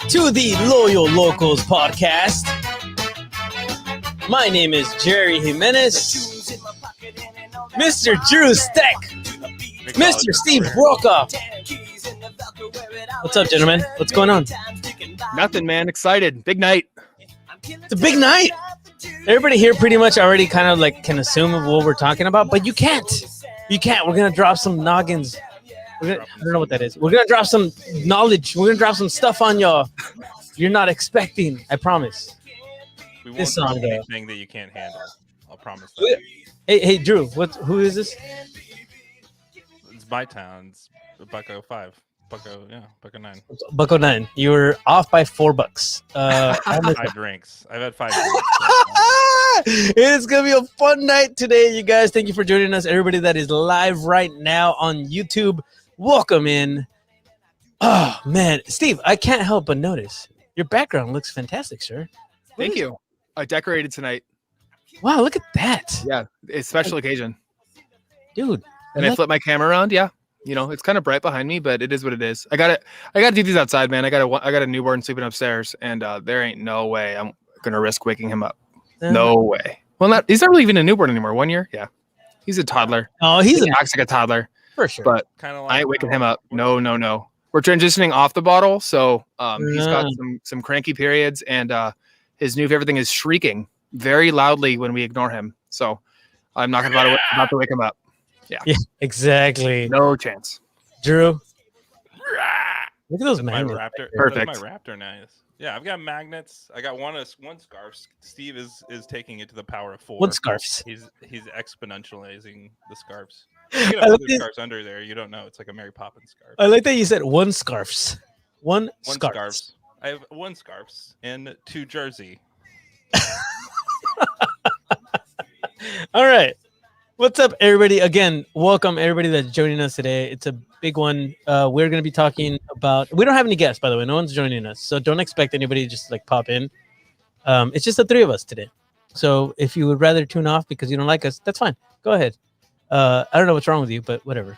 to the Loyal Locals podcast. My name is Jerry Jimenez, Mr. Drew Steck, Mr. Steve Brokaw. What's up, gentlemen? What's going on? Nothing, man. Excited. Big night. It's a big night. Everybody here pretty much already kind of like can assume of what we're talking about, but you can't. You can't. We're going to drop some noggins. I don't know what that is. We're going to drop some knowledge. We're going to drop some stuff on y'all you're not expecting. I promise. We won't This drop song, anything that you can't handle. I'll promise that. Hey, Drew, who is this? It's my town. It's Bucko 5. Bucko 9. Bucko 9. You were off by $4. 5 drinks. I've had 5 drinks. It's going to be a fun night today, you guys. Thank you for joining us. Everybody that is live right now on YouTube, welcome in. Oh, man. Steve, I can't help but notice your background looks fantastic, sir. Thank you. I decorated tonight. Wow, look at that. Yeah, it's a special occasion. Dude. And I flip my camera around. Yeah, you know, it's kind of bright behind me, but it is what it is. I gotta do these outside, man. I got a newborn sleeping upstairs, and there ain't no way I'm gonna risk waking him up. No way. Well, he's not really even a newborn anymore. 1 year, yeah. He's a toddler. Oh, he acts like a toddler for sure. But kind of like I ain't waking him up. No. We're transitioning off the bottle, so he's got some cranky periods, and his new favorite thing is shrieking very loudly when we ignore him. So I'm not gonna about to wake him up. Yeah, exactly. No chance. Drew, look at those my magnets. Raptor. Perfect. That's my Raptor nice. Yeah, I've got magnets. I got one scarf. Steve is taking it to the power of 4. What scarves? He's exponentializing the scarves. You get other scarves under there. You don't know. It's like a Mary Poppins scarf. I like that you said one scarves. One scarves. Scarves. I have 1 scarves and 2 jersey. All right. What's up, everybody? Again, welcome everybody that's joining us today. It's a big one. We're going to be talking about. We don't have any guests, by the way. No one's joining us, so don't expect anybody to just like pop in. It's just the 3 of us today. So if you would rather tune off because you don't like us, that's fine. Go ahead. I don't know what's wrong with you, but whatever.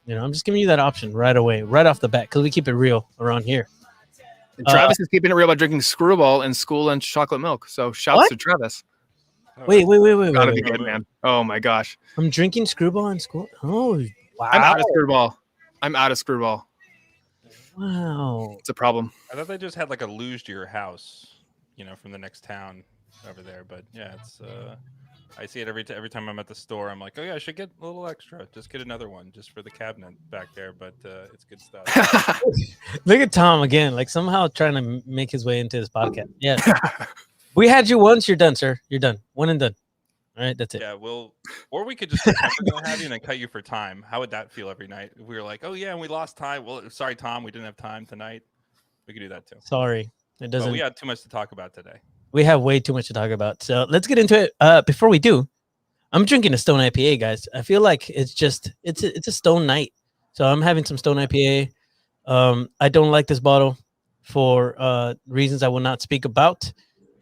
You know, I'm just giving you that option right away, right off the bat, because we keep it real around here. And Travis is keeping it real by drinking Screwball and school lunch chocolate milk. So shouts to Travis. Wait. Gotta be good, man. Oh my gosh. I'm drinking Screwball in school. Oh, wow. I'm out of Screwball. Wow. It's a problem. I thought they just had like a luge to your house, from the next town over there. But yeah, it's I see it every time I'm at the store. I'm like, oh yeah, I should get a little extra. Just get another one just for the cabinet back there. But it's good stuff. Look at Tom again, like somehow trying to make his way into this podcast. Yeah. We had you once. You're done, sir. You're done. One and done. All right, that's it. Yeah, or we could just pretend we're gonna have you and then cut you for time. How would that feel every night? If we were like, oh yeah, and we lost time. Well, sorry, Tom, we didn't have time tonight. We could do that too. Sorry, it doesn't. But we had too much to talk about today. We have way too much to talk about. So let's get into it. Before we do, I'm drinking a Stone IPA, guys. I feel like it's a Stone night. So I'm having some Stone IPA. I don't like this bottle for reasons I will not speak about.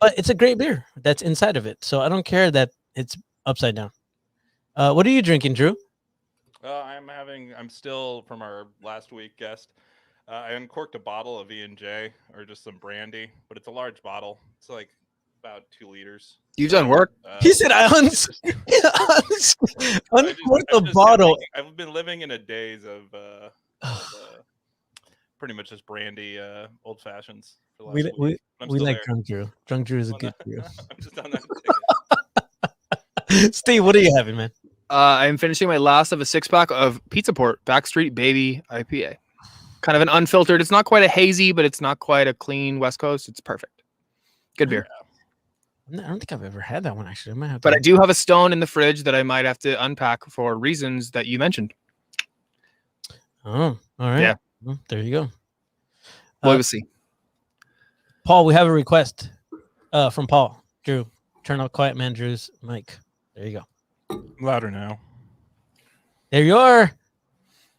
But it's a great beer that's inside of it. So I don't care that it's upside down. What are you drinking, Drew? I'm still from our last week guest. I uncorked a bottle of E&J or just some brandy, but it's a large bottle. It's like about 2 liters. You've done work. He said I uncorked the bottle. I've been living in a daze of pretty much just brandy old fashions. We like Drunk Drew. Drunk Drew is a good Drew. I'm just on that. Steve, what are you having, man? I'm finishing my last of a 6-pack of Pizza Port Backstreet Baby IPA. Kind of an unfiltered. It's not quite a hazy, but it's not quite a clean West Coast. It's perfect. Good beer. I don't think I've ever had that one, actually. I might have to. But I do have a Stone in the fridge that I might have to unpack for reasons that you mentioned. Oh, all right. Yeah. Well, there you go. We'll see. Paul, we have a request from Paul. Drew, turn off Quiet Man Drew's mic. There you go. Louder now. There you are.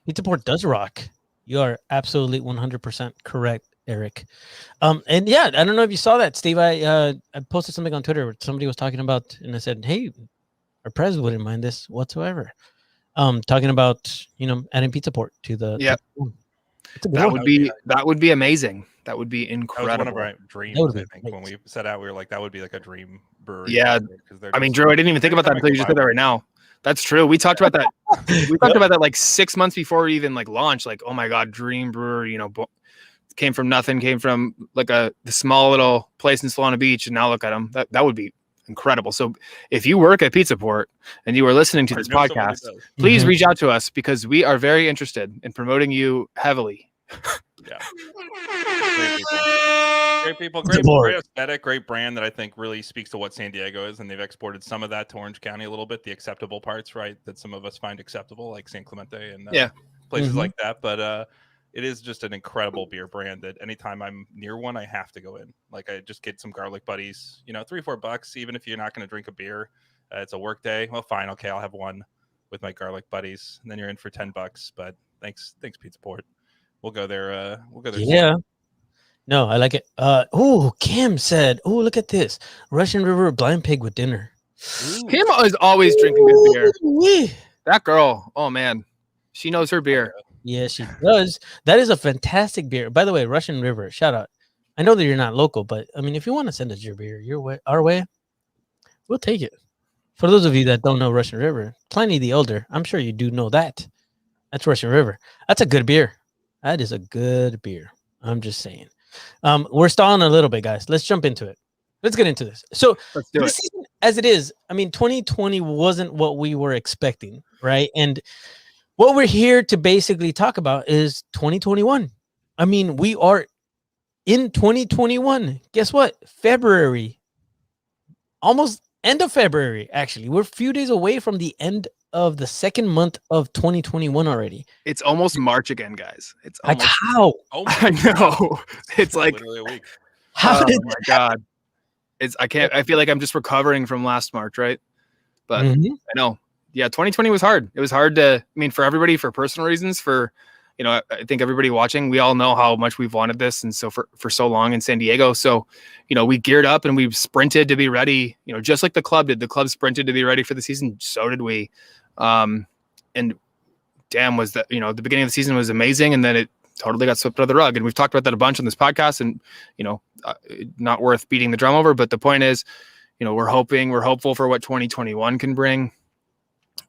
Pizza Port does rock. You are absolutely 100% correct, Eric. And yeah, I don't know if you saw that, Steve. I posted something on Twitter where somebody was talking about, and I said, hey, our president wouldn't mind this whatsoever. Talking about, adding Pizza Port to the. Yeah. It's a good That one. would be amazing. That would be That was incredible. one of our That dreams. would be I think when great. we set out, we were like, that would be like a dream brewery. Yeah. because they're I mean, just- Drew, I didn't even think every about that time I until go you just by said that one- right now. That's true. We talked about that. We talked Yep. about that like 6 months before we even like launched. Like, oh my god, Dream Brewery. You know, came from nothing. Came from like the small little place in Solana Beach, and now look at them. That would be incredible. So if you work at Pizza Port and you are listening to or this know someone who podcast, does. please Mhm. reach out to us because we are very interested in promoting you heavily. Yeah. Great people. Great people, The great, board. great aesthetic, great brand that I think really speaks to what San Diego is, and they've exported some of that to Orange County a little bit, the acceptable parts, right? That some of us find acceptable, like San Clemente and Yeah. places Mhm. like that. But it is just an incredible beer brand that anytime I'm near one, I have to go in. Like I just get some garlic buddies, you know, $3-4, even if you're not going to drink a beer. It's a work day. Well, fine, okay, I'll have one with my garlic buddies, and then you're in for $10. But thanks, Pizza Port. We'll go there. We'll go there. soon. Yeah. No, I like it. Kim said, "Oh, look at this Russian River blind pig with dinner." Kim is always drinking good beer. Ooh-wee. That girl, oh man, she knows her beer. Yeah, she does. That is a fantastic beer. By the way, Russian River, shout out. I know that you're not local, but I mean, if you want to send us your beer our way, we'll take it. For those of you that don't know Russian River, Pliny the Elder, I'm sure you do know that. That's Russian River. That's a good beer. That is a good beer. I'm just saying. We're stalling a little bit, guys. Let's jump into it. Let's get into this. So Let's do this it. season, as it is, I mean, 2020 wasn't what we were expecting, right? And what we're here to basically talk about is 2021. I mean, we are in 2021. Guess what? February, almost end of February, actually. We're a few days away from the end of the second month of 2021 already. It's almost March again, guys. It's Like, almost. how? Oh I know. It's like, literally a week. How oh did my god. I can't. I feel like I'm just recovering from last March, right? But Mhm. I know. Yeah, 2020 was hard. It was hard to. I mean, for everybody, for personal reasons, for I think everybody watching, we all know how much we've wanted this, and so for so long in San Diego. So, we geared up and we sprinted to be ready. Just like the club did. The club sprinted to be ready for the season. So did we. And damn, was that the beginning of the season was amazing, and then it totally got swept under the rug. And we've talked about that a bunch on this podcast, and not worth beating the drum over. But the point is, we're hopeful for what 2021 can bring.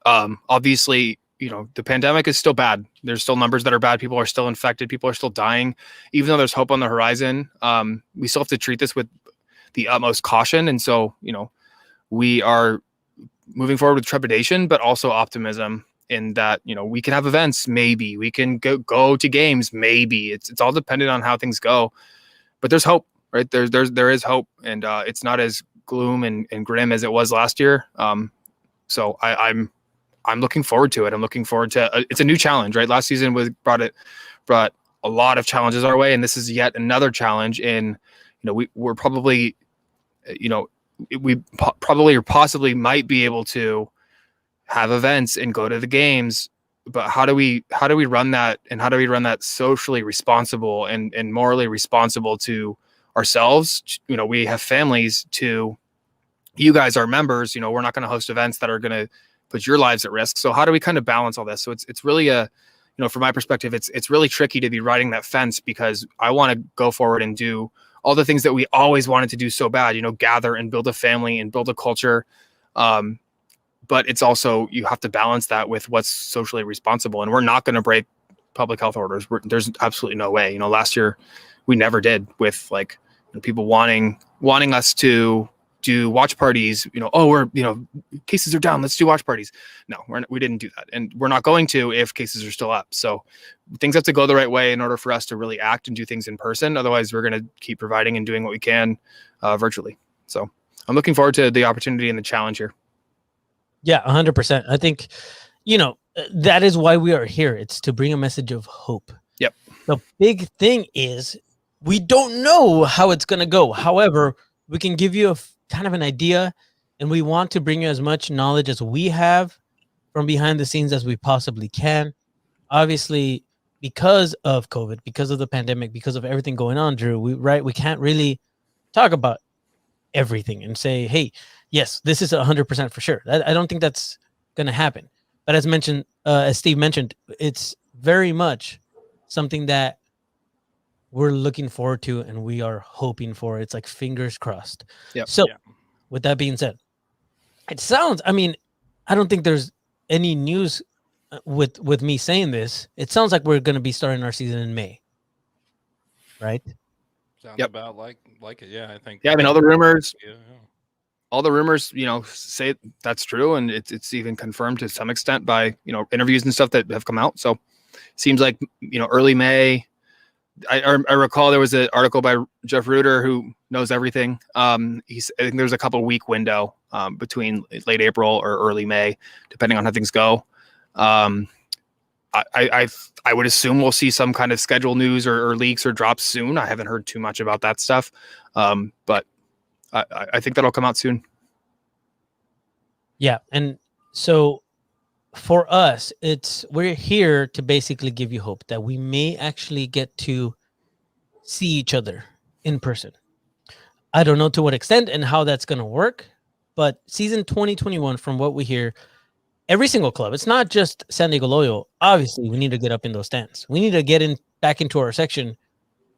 Obviously, the pandemic is still bad. There's still numbers that are bad. People are still infected. People are still dying. Even though there's hope on the horizon, we still have to treat this with the utmost caution. And so, we are moving forward with trepidation, but also optimism in that, we can have events. Maybe we can go to games. Maybe it's all dependent on how things go, but there's hope, right? There is hope, and it's not as gloom and grim as it was last year. So I'm looking forward to it. I'm looking forward to it's a new challenge, right? Last season brought a lot of challenges our way, and this is yet another challenge. And we're probably, we probably or possibly might be able to have events and go to the games, but how do we run that, and how do we run that socially responsible and morally responsible to ourselves? We have families, to you guys, our members. We're not going to host events that are going to put your lives at risk. So how do we kind of balance all this? So it's really from my perspective, it's really tricky to be riding that fence, because I want to go forward and do all the things that we always wanted to do so bad, gather and build a family and build a culture. But it's also, you have to balance that with what's socially responsible. And we're not going to break public health orders. There's absolutely no way. This year we never did, with people wanting us to do watch parties. We're cases are down, let's do watch parties. No, we didn't do that, and we're not going to if cases are still up. So things have to go the right way in order for us to really act and do things in person. Otherwise, we're going to keep providing and doing what we can virtually. So I'm looking forward to the opportunity and the challenge here. Yeah, 100%. I think, that is why we are here. It's to bring a message of hope. Yep. The big thing is we don't know how it's going to go. However, we can give you kind of an idea, and we want to bring you as much knowledge as we have from behind the scenes as we possibly can. Obviously, because of COVID, because of the pandemic, because of everything going on, Drew, we can't really talk about everything and say, hey, yes, this is 100% for sure. I don't think that's going to happen. But as Steve mentioned, it's very much something that we're looking forward to and we are hoping for. It's like fingers crossed. Yep. So Yeah. with that being said, it sounds, I mean, I don't think there's any news with me saying this. It sounds like we're going to be starting our season in May, right? Sounds Yep. about like it. Yeah, I think. Yeah, I mean, all the rumors, Yeah. say that's true, and it's even confirmed to some extent by interviews and stuff that have come out. So, seems like early May. I recall there was an article by Jeff Reuter, who knows everything. I think there's a couple week window between late April or early May, depending on how things go. I would assume we'll see some kind of schedule news or leaks or drops soon. I haven't heard too much about that stuff, but I think that'll come out soon. Yeah, and so for us, we're here to basically give you hope that we may actually get to see each other in person. I don't know to what extent and how that's going to work, but season 2021, from what we hear, every single club, it's not just San Diego Loyal. Obviously, we need to get up in those stands. We need to get back into our section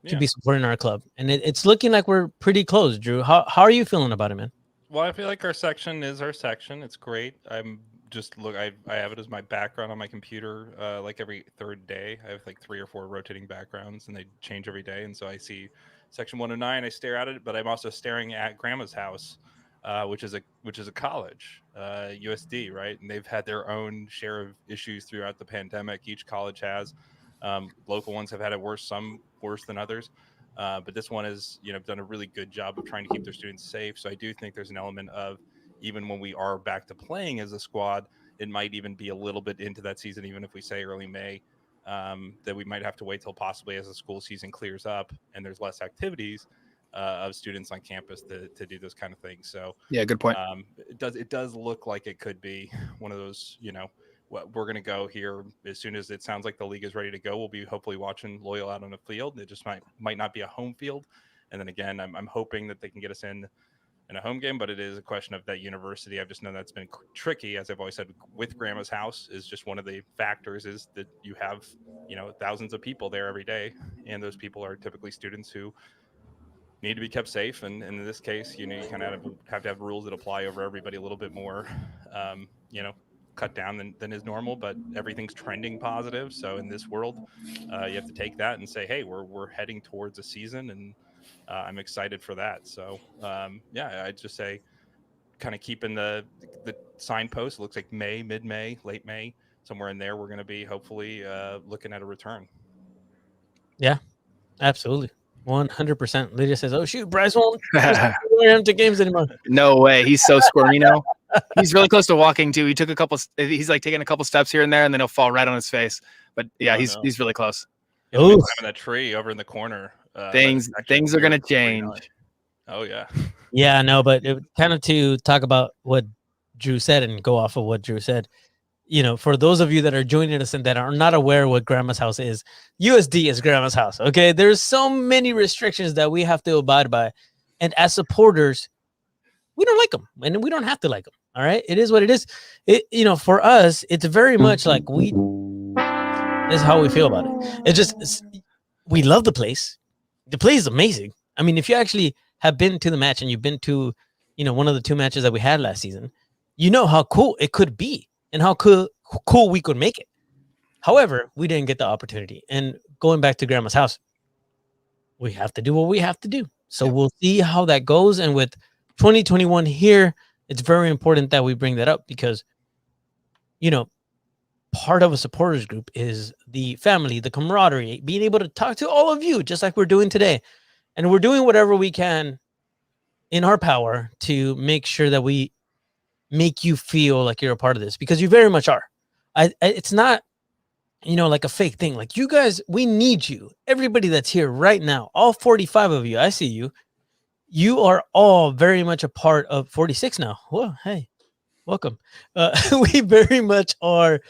to Yeah. be supporting our club. And it's looking like we're pretty close, Drew. How are you feeling about it, man? Well, I feel like our section is our section. It's great. I'm just I have it as my background on my computer. Like every third day, I have like 3 or 4 rotating backgrounds, and they change every day. And so I see section 109. I stare at it, but I'm also staring at Grandma's house, which is a college, USD, right? And they've had their own share of issues throughout the pandemic. Each college has. Local ones have had it worse, some worse than others. But this one has, done a really good job of trying to keep their students safe. So I do think there's an element of, even when we are back to playing as a squad, it might even be a little bit into that season, even if we say early May, that we might have to wait till possibly as the school season clears up and there's less activities of students on campus to do those kind of things. So Yeah, good point. It does look like it could be one of those, we're going to go here as soon as it sounds like the league is ready to go. We'll be hopefully watching Loyal out on the field. It just might not be a home field. And then again, I'm hoping that they can get us in a home game, but it is a question of that university. I've just known that's been tricky, as I've always said, with Grandma's house is just one of the factors is that you have, thousands of people there every day. And those people are typically students who need to be kept safe. And in this case, you kind of have to have rules that apply over everybody a little bit more, cut down than is normal, but everything's trending positive. So in this world, you have to take that and say, hey, we're heading towards a season, and I'm excited for that. So I'd just say kind of keeping the signpost. It looks like mid-May, late May, somewhere in there, we're going to be hopefully looking at a return. Yeah, absolutely. 100%. Lydia says, oh shoot, Bryce won't wear him to games anymore. No way. He's so squirmy now. He's really close to walking too. He's like taking a couple steps here and there, and then he'll fall right on his face. But yeah, he's really close. Yeah, climbing that tree over in the corner. Things are gonna change. Oh yeah. Yeah, no, but kind of to talk about what Drew said and go off of what Drew said. For those of you that are joining us and that are not aware what Grandma's house is, USD is Grandma's house. Okay, there's so many restrictions that we have to abide by, and as supporters, we don't like them, and we don't have to like them. All right, it is what it is. For us, it's very much like this is how we feel about it. We love the place. The place is amazing. I mean, if you actually have been to the match and you've been to, one of the 2 matches that we had last season, you know how cool it could be and how cool we could make it. However, we didn't get the opportunity. And going back to Grandma's house, we have to do what we have to do. So we'll see how that goes. And with 2021 here, it's very important that we bring that up because, part of a supporters group is the family, the camaraderie, being able to talk to all of you, just like we're doing today. And we're doing whatever we can in our power to make sure that we make you feel like you're a part of this, because you very much are. It's not, like a fake thing. Like, you guys, we need you. Everybody that's here right now, all 45 of you, I see you. You are all very much a part of 46 now. Well, hey, welcome. We very much are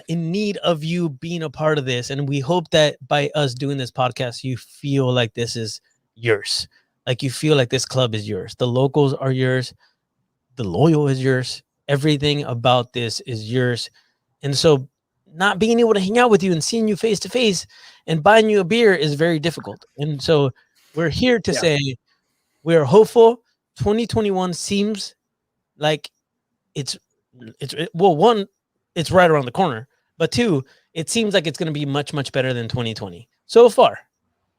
in need of you being a part of this. And we hope that by us doing this podcast, you feel like this is yours. Like, you feel like this club is yours. The locals are yours. The Loyal is yours. Everything about this is yours. And so not being able to hang out with you and seeing you face to face and buying you a beer is very difficult. And so we're here to say we are hopeful. 2021 seems like it's one, it's right around the corner, but two, it seems like it's going to be much, much better than 2020 so far,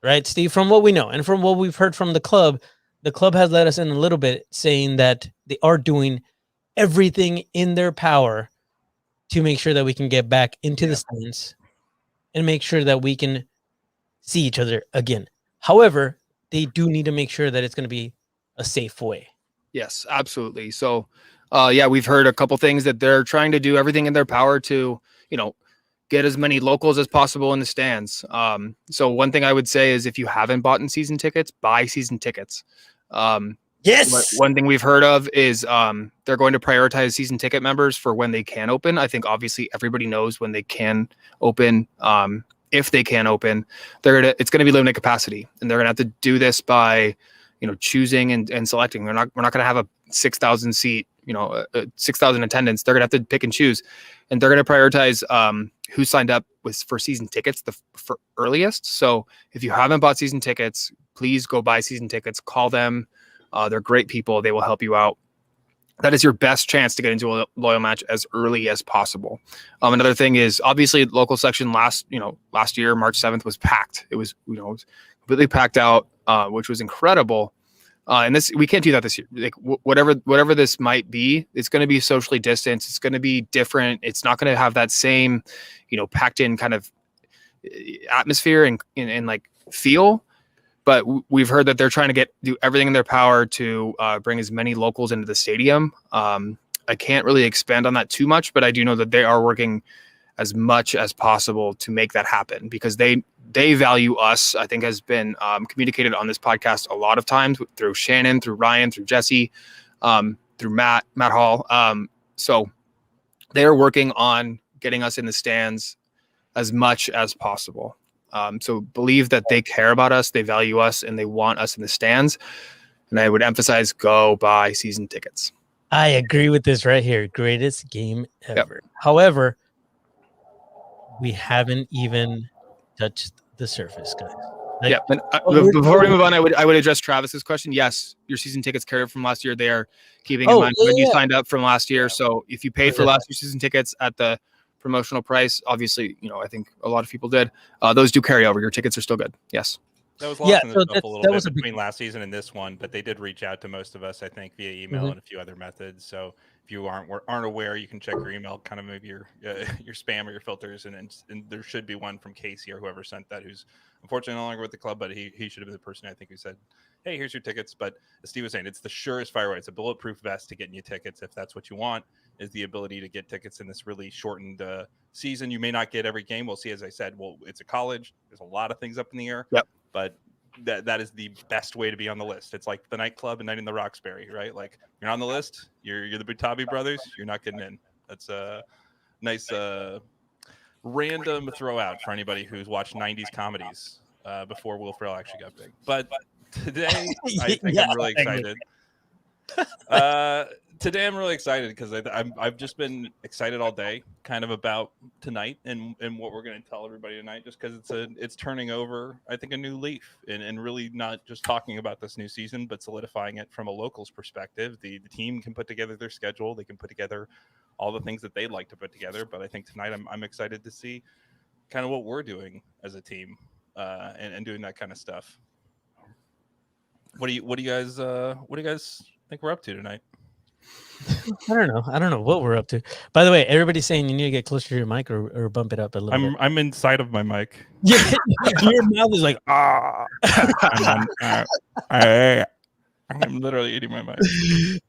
right, Steve? From what we know and from what we've heard from the club has let us in a little bit, saying that they are doing everything in their power to make sure that we can get back into the stands and make sure that we can see each other again. However, they do need to make sure that it's going to be a safe way. Yes, absolutely. So, we've heard a couple things that they're trying to do everything in their power to, get as many locals as possible in the stands. So one thing I would say is if you haven't bought season tickets, buy season tickets. Yes. One thing we've heard of is they're going to prioritize season ticket members for when they can open. I think obviously everybody knows when they can open. If they can open, it's going to be limited capacity, and they're going to have to do this by, choosing and selecting. We're not going to have a 6,000 seat, 6,000 attendance. They're going to have to pick and choose, and they're going to prioritize who signed up for season tickets for earliest. So if you haven't bought season tickets, please go buy season tickets. Call them. They're great people. They will help you out. That is your best chance to get into a loyal match as early as possible. Another thing is obviously local section last year, March 7th was packed. It was, completely packed out, which was incredible. And we can't do that this year. Like whatever this might be, it's going to be socially distanced. It's going to be different. It's not going to have that same, packed in kind of atmosphere and like feel. But we've heard that they're trying to do everything in their power to bring as many locals into the stadium. I can't really expand on that too much, but I do know that they are working as much as possible to make that happen because they value us. I think has been communicated on this podcast a lot of times through Shannon, through Ryan, through Jesse, through Matt Hall. So they are working on getting us in the stands as much as possible. So believe that they care about us, they value us, and they want us in the stands. And I would emphasize, go buy season tickets. I agree with this right here. Greatest game ever. Yep. However, we haven't even touched the surface, guys. And before we move on, I would address Travis's question. Yes, your season tickets carried from last year. They are keeping in mind when you signed up from last year. So if you paid for last year's season tickets at the promotional price, obviously, I think a lot of people did. Those do carry over. Your tickets are still good. Yes. That was lost in the shuffle a little bit between last season and this one, but they did reach out to most of us, I think, via email and a few other methods. So if you aren't aware, you can check your email, kind of maybe your spam or your filters, and there should be one from Casey or whoever sent that, who's unfortunately no longer with the club, but he should have been the person I think who said, hey, here's your tickets. But as Steve was saying, it's the surest fire way. It's a bulletproof vest to getting you tickets if that's what you want, is the ability to get tickets in this really shortened season. You may not get every game. We'll see. As I said, it's a college. There's a lot of things up in the air. Yep. But that is the best way to be on the list. It's like the nightclub and Night in the Roxbury, right? Like you're on the list, you're the Butabi brothers, you're not getting in. That's a nice random throw out for anybody who's watched 90s comedies before Will Ferrell actually got big. But today, I think I'm really excited. Today I'm really excited because I've just been excited all day, kind of about tonight and what we're going to tell everybody tonight, just because it's turning over, I think, a new leaf and really not just talking about this new season, but solidifying it from a locals perspective. The team can put together their schedule, they can put together all the things that they'd like to put together. But I think tonight I'm excited to see kind of what we're doing as a team and doing that kind of stuff. What do you guys think we're up to tonight? I don't know what we're up to. By the way, everybody's saying you need to get closer to your mic or bump it up a little bit. I'm inside of my mic. Yeah, your mouth is like I'm literally eating my mic.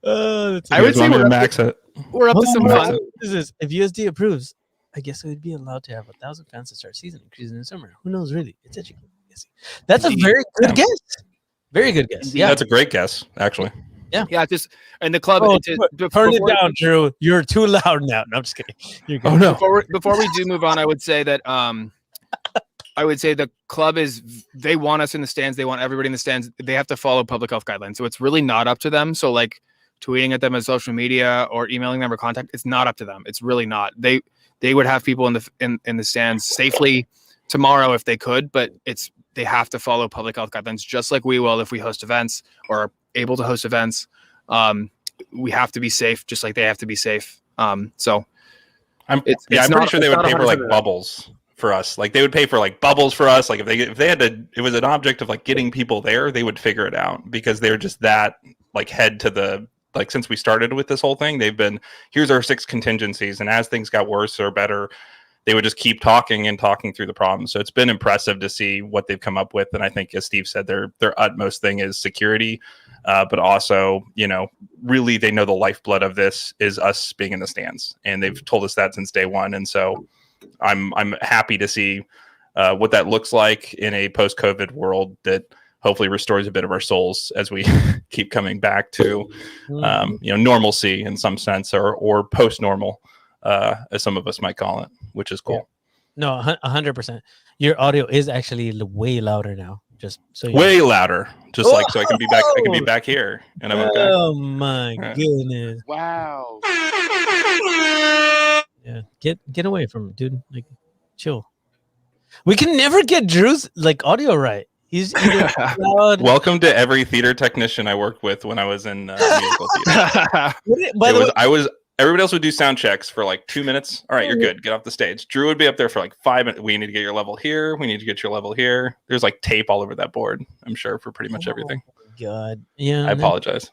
I would say we're up to some fun. If USD approves, I guess we'd be allowed to have 1,000 fans to start season increasing in the summer. Who knows, really? It's educated. That's a very good guess. Very good guess. Yeah, that's a great guess, actually. Yeah. Just and the club. Turn it down, Drew. You're too loud now. No, I'm just kidding. Oh no. Before we do move on, I would say that the club they want us in the stands. They want everybody in the stands. They have to follow public health guidelines. So it's really not up to them. So like tweeting at them on social media or emailing them or contact, it's not up to them. It's really not. They they would have people in the stands safely tomorrow if they could, but they have to follow public health guidelines just like we will if we host events or are able to host events. We have to be safe just like they have to be safe. So I'm pretty sure they would pay for like bubbles for us. Like they would pay for like bubbles for us. Like if they had to, it was an object of like getting people there, they would figure it out because they're just that like head to the, like since we started with this whole thing, they've been, here's our 6 contingencies. And as things got worse or better, they would just keep talking through the problems. So it's been impressive to see what they've come up with. And I think, as Steve said, their utmost thing is security, but also, really they know the lifeblood of this is us being in the stands, and they've told us that since day one. And so I'm happy to see what that looks like in a post-COVID world that hopefully restores a bit of our souls as we keep coming back to normalcy in some sense, or post-normal, as some of us might call it, which is cool. No, 100%. Your audio is actually way louder now. Just so way louder, just like so I can be back. I can be back here, and I'm okay. Oh my goodness! Wow. Yeah, get away from it, dude. Like, chill. We can never get Drew's like audio right. He's loud. Welcome to every theater technician I worked with when I was in musical theater. Everybody else would do sound checks for like 2 minutes. All right, you're good. Get off the stage. Drew would be up there for like 5 minutes. We need to get your level here. We need to get your level here. There's like tape all over that board, I'm sure, for pretty much everything. God, yeah. I apologize.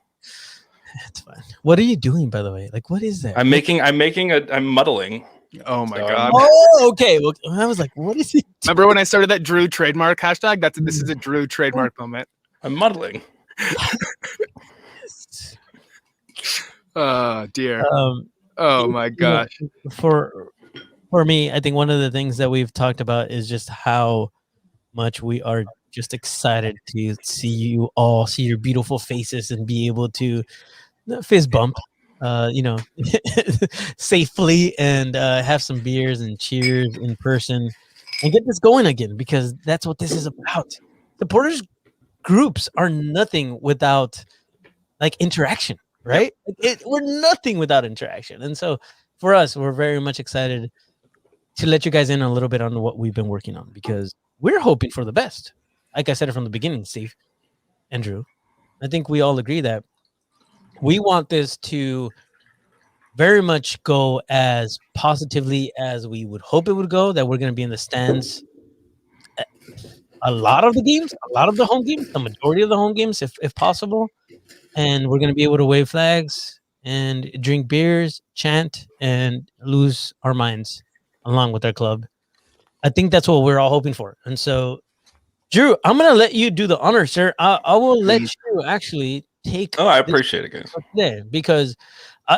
It's fine. What are you doing, by the way? Like, what is that? I'm muddling. Oh my God. Oh, okay. Well, I was like, what is he doing? Remember when I started that Drew trademark hashtag? This is a Drew trademark moment. I'm muddling. Oh dear. Oh my gosh. For me, I think one of the things that we've talked about is just how much we are just excited to see you all, see your beautiful faces, and be able to fist bump, safely, and have some beers and cheers in person and get this going again, because that's what this is about. Supporters groups are nothing without like interaction. Right? We're nothing without interaction. And so for us, we're very much excited to let you guys in a little bit on what we've been working on, because we're hoping for the best. Like I said it from the beginning, Steve and Drew, I think we all agree that we want this to very much go as positively as we would hope it would go, that we're going to be in the stands a lot of the games, a lot of the home games, the majority of the home games, if possible. And we're going to be able to wave flags and drink beers, chant, and lose our minds along with our club. I think that's what we're all hoping for. And so, Drew, I'm going to let you do the honor, sir. I will let you actually take. Oh, I appreciate it, guys. Today, because,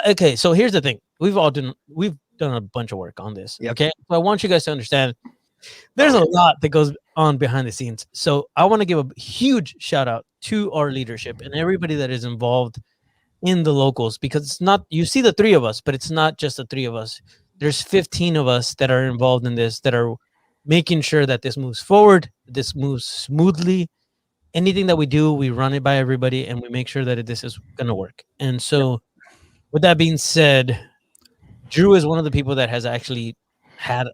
okay, so here's the thing. We've done a bunch of work on this. Yep. Okay, so I want you guys to understand there's a lot that goes on behind the scenes. So I want to give a huge shout out to our leadership and everybody that is involved in the locals, because it's not, you see the 3 of us, but it's not just the 3 of us. There's 15 of us that are involved in this, that are making sure that this moves forward, this moves smoothly. Anything that we do, we run it by everybody, and we make sure that this is going to work. And so with that being said, Drew is one of the people that has actually had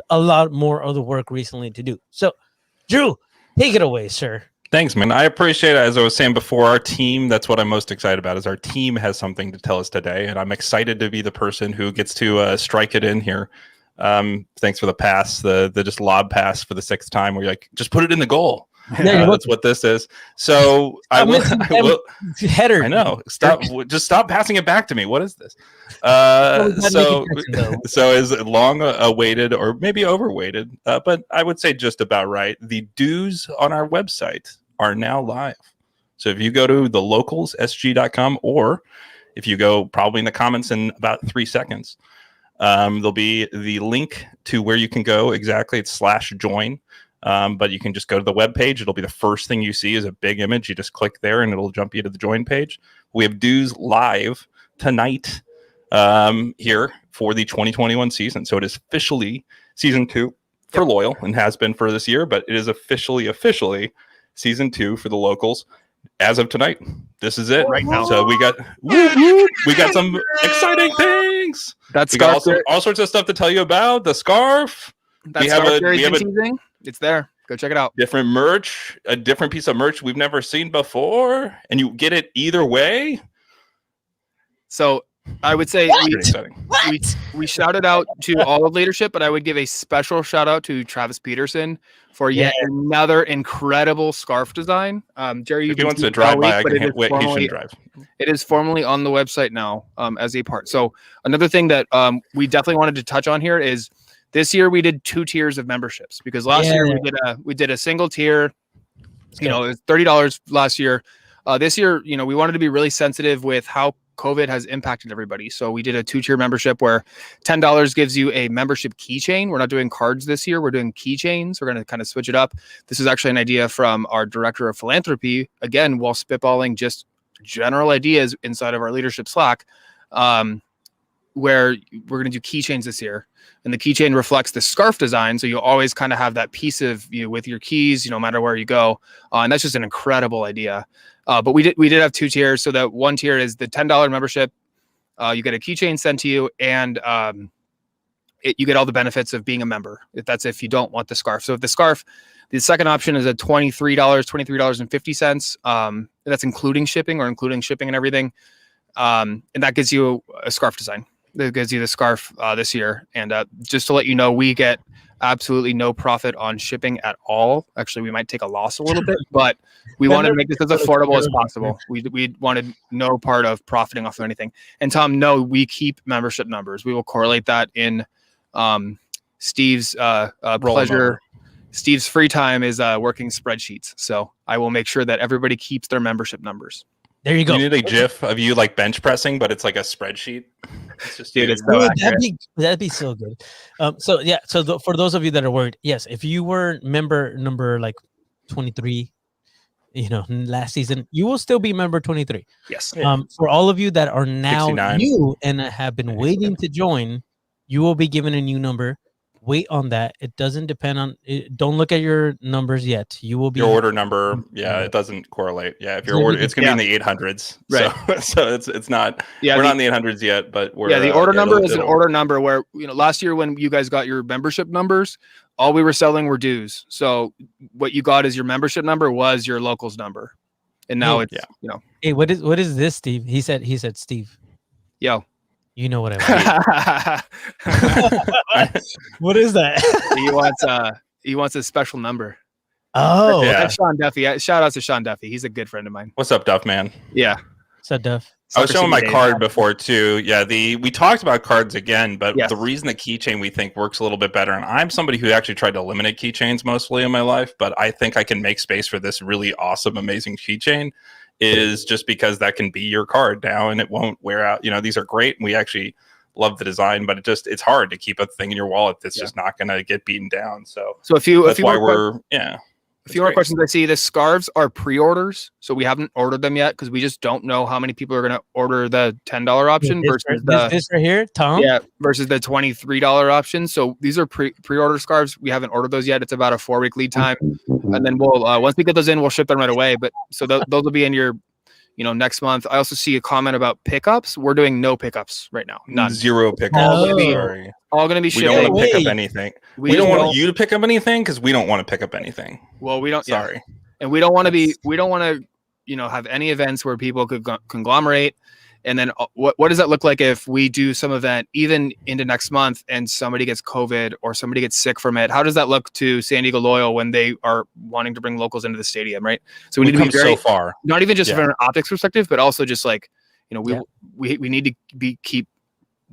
a lot more of the work recently to do. So, Drew, take it away, sir. Thanks, man. I appreciate it. As I was saying before, our team, that's what I'm most excited about, is our team has something to tell us today, and I'm excited to be the person who gets to strike it in here. Thanks for the pass, the just lob pass for the 6th time, where you're like, just put it in the goal. That's what this is. So I will header. I know. Just stop passing it back to me. What is this? So is long awaited, or maybe overweighted, but I would say just about right. The dues on our website are now live. So if you go to thelocalssg.com, or if you go probably in the comments in about 3 seconds, there'll be the link to where you can go. Exactly, it's /join. But you can just go to the web page. It'll be the first thing you see is a big image. You just click there and it'll jump you to the join page. We have dues live tonight here for the 2021 season. So it is officially season 2 for Loyal, and has been for this year, but it is officially season 2 for the locals. as of tonight, this is it Right now. So we got some exciting things. That's We got all sorts of stuff to tell you about. The scarf, That's we have scarf a- Jerry's we have been teasing. It's there. Go check it out. different merch, a different piece of merch we've never seen before, and you get it either way. So I would say Pretty exciting. we shouted out to all of leadership, but I would give a special shout out to Travis Peterson for yet another incredible scarf design. Jerry, If he wants to drive by, I can wait. He shouldn't drive. It is formally on the website now as a part. So another thing that we definitely wanted to touch on here is this year we did 2 tiers of memberships because last year we did a single tier. You know, it was $30 last year. This year, you know, we wanted to be really sensitive with how COVID has impacted everybody. So we did a 2-tier membership where $10 gives you a membership keychain. We're not doing cards this year. We're doing keychains. We're going to kind of switch it up. This is actually an idea from our director of philanthropy, again, while spitballing just general ideas inside of our leadership Slack, where we're going to do keychains this year. And the keychain reflects the scarf design. So you'll always kind of have that piece of you with your keys, you know, no matter where you go. And that's just an incredible idea. But we did have 2 tiers. So that one tier is the $10 membership. You get a keychain sent to you, and you get all the benefits of being a member. If you don't want the scarf. So if the scarf, the second option is at $23.50. That's including shipping and everything. And that gives you a scarf design. That gives you the scarf this year. And just to let you know, we get absolutely no profit on shipping at all. Actually, we might take a loss a little bit, but we wanted to make this as affordable as possible. We wanted no part of profiting off of anything. And Tom, no, we keep membership numbers. We will correlate that in Steve's pleasure. Steve's free time is working spreadsheets. So I will make sure that everybody keeps their membership numbers. There you go. You need a GIF of you like bench pressing, but it's like a spreadsheet. It's just Dude, you. it's so That'd be so good. For those of you that are worried, yes, if you were member number like 23, you know, last season, you will still be member 23. Yes. For all of you that are now 69. new and have been waiting to join, you will be given a new number. Wait on that. It doesn't depend on it. Don't look at your numbers yet. You will be Your order number. Yeah, it doesn't correlate. Yeah, if your order, it's gonna be in the 800s. Right. So it's not. Yeah, we're not in the 800s yet, but we're. The order number is an order number where, you know, last year when you guys got your membership numbers, all we were selling were dues. So what you got is your membership number was your locals number, and now it's you know. Hey, what is this, Steve? He said Steve. Yo. You know what I want. What is that? he wants a special number. Oh, Yeah. That's Sean Duffy. Shout out to Sean Duffy. He's a good friend of mine. What's up, Duff man? Yeah. so Duff. I was Soccer showing my City card Days. before too. Yeah, we talked about cards again, but Yes. the reason the keychain we think works a little bit better, and I'm somebody who actually tried to eliminate keychains mostly in my life, but I think I can make space for this really awesome, amazing keychain, is just because that can be your card now and it won't wear out. You know, these are great, and we actually love the design, but it's hard to keep a thing in your wallet that's just not going to get beaten down. So a few that's why more a few more questions I see. The scarves are pre-orders, so we haven't ordered them yet because we just don't know how many people are going to order the $10 option versus this right here, Tom. versus the $23 option. So these are pre-order scarves. We haven't ordered those yet. It's about a 4-week lead time, and then we'll once we get those in, we'll ship them right away. But so those will be in your, you know, next month. I also see a comment about pickups. We're doing no pickups right now. None. 0 pickups. No. Sorry. All going to be We shipped. don't want to pick up Wait. anything. We don't want you to pick up anything because we don't want to pick up anything. Well, we don't. yeah. Sorry. And we don't want to be. We don't want to, you know, have any events where people could conglomerate. And then what does that look like if we do some event even into next month and somebody gets COVID or somebody gets sick from it? How does that look to San Diego Loyal when they are wanting to bring locals into the stadium, right? So we need to be very so far. not even just Yeah. from an optics perspective, but also just like, you know, we need to keep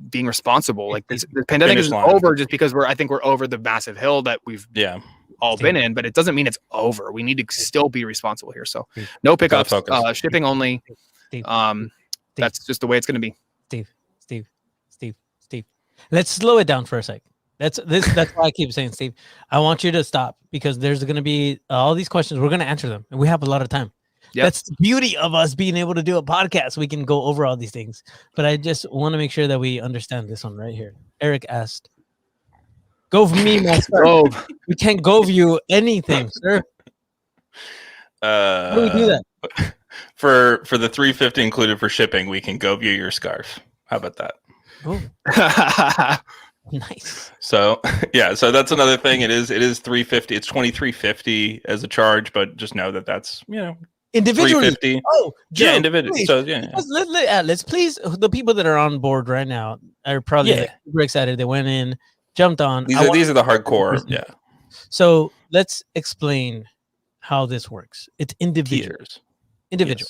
being responsible. Like the pandemic Finish isn't line. over just because I think we're over the massive hill that we've all been in, but it doesn't mean it's over. We need to still be responsible here. So no pickups, focus. shipping only. Steve. That's just the way it's going to be. Steve. Let's slow it down for a sec. That's why I keep saying, Steve, I want you to stop because there's going to be all these questions. We're going to answer them, and we have a lot of time. Yep. That's the beauty of us being able to do a podcast. We can go over all these things, but I just want to make sure that we understand this one right here. Eric asked, "Go for me, master. We can't go for you anything, sir." How do we do that? For the $350 included for shipping, we can go view your scarf. How about that? Oh, nice. So yeah, so that's another thing. It is $350. It's $23.50 as a charge, but just know that that's Individually. $350. Oh, Joe, Yeah, individual. please. So yeah, Let's please, the people that are on board right now are probably Yeah. like super excited. They went in, jumped on. these are the hardcore. Yeah, So let's explain how this works. It's individual. tiers. Individual.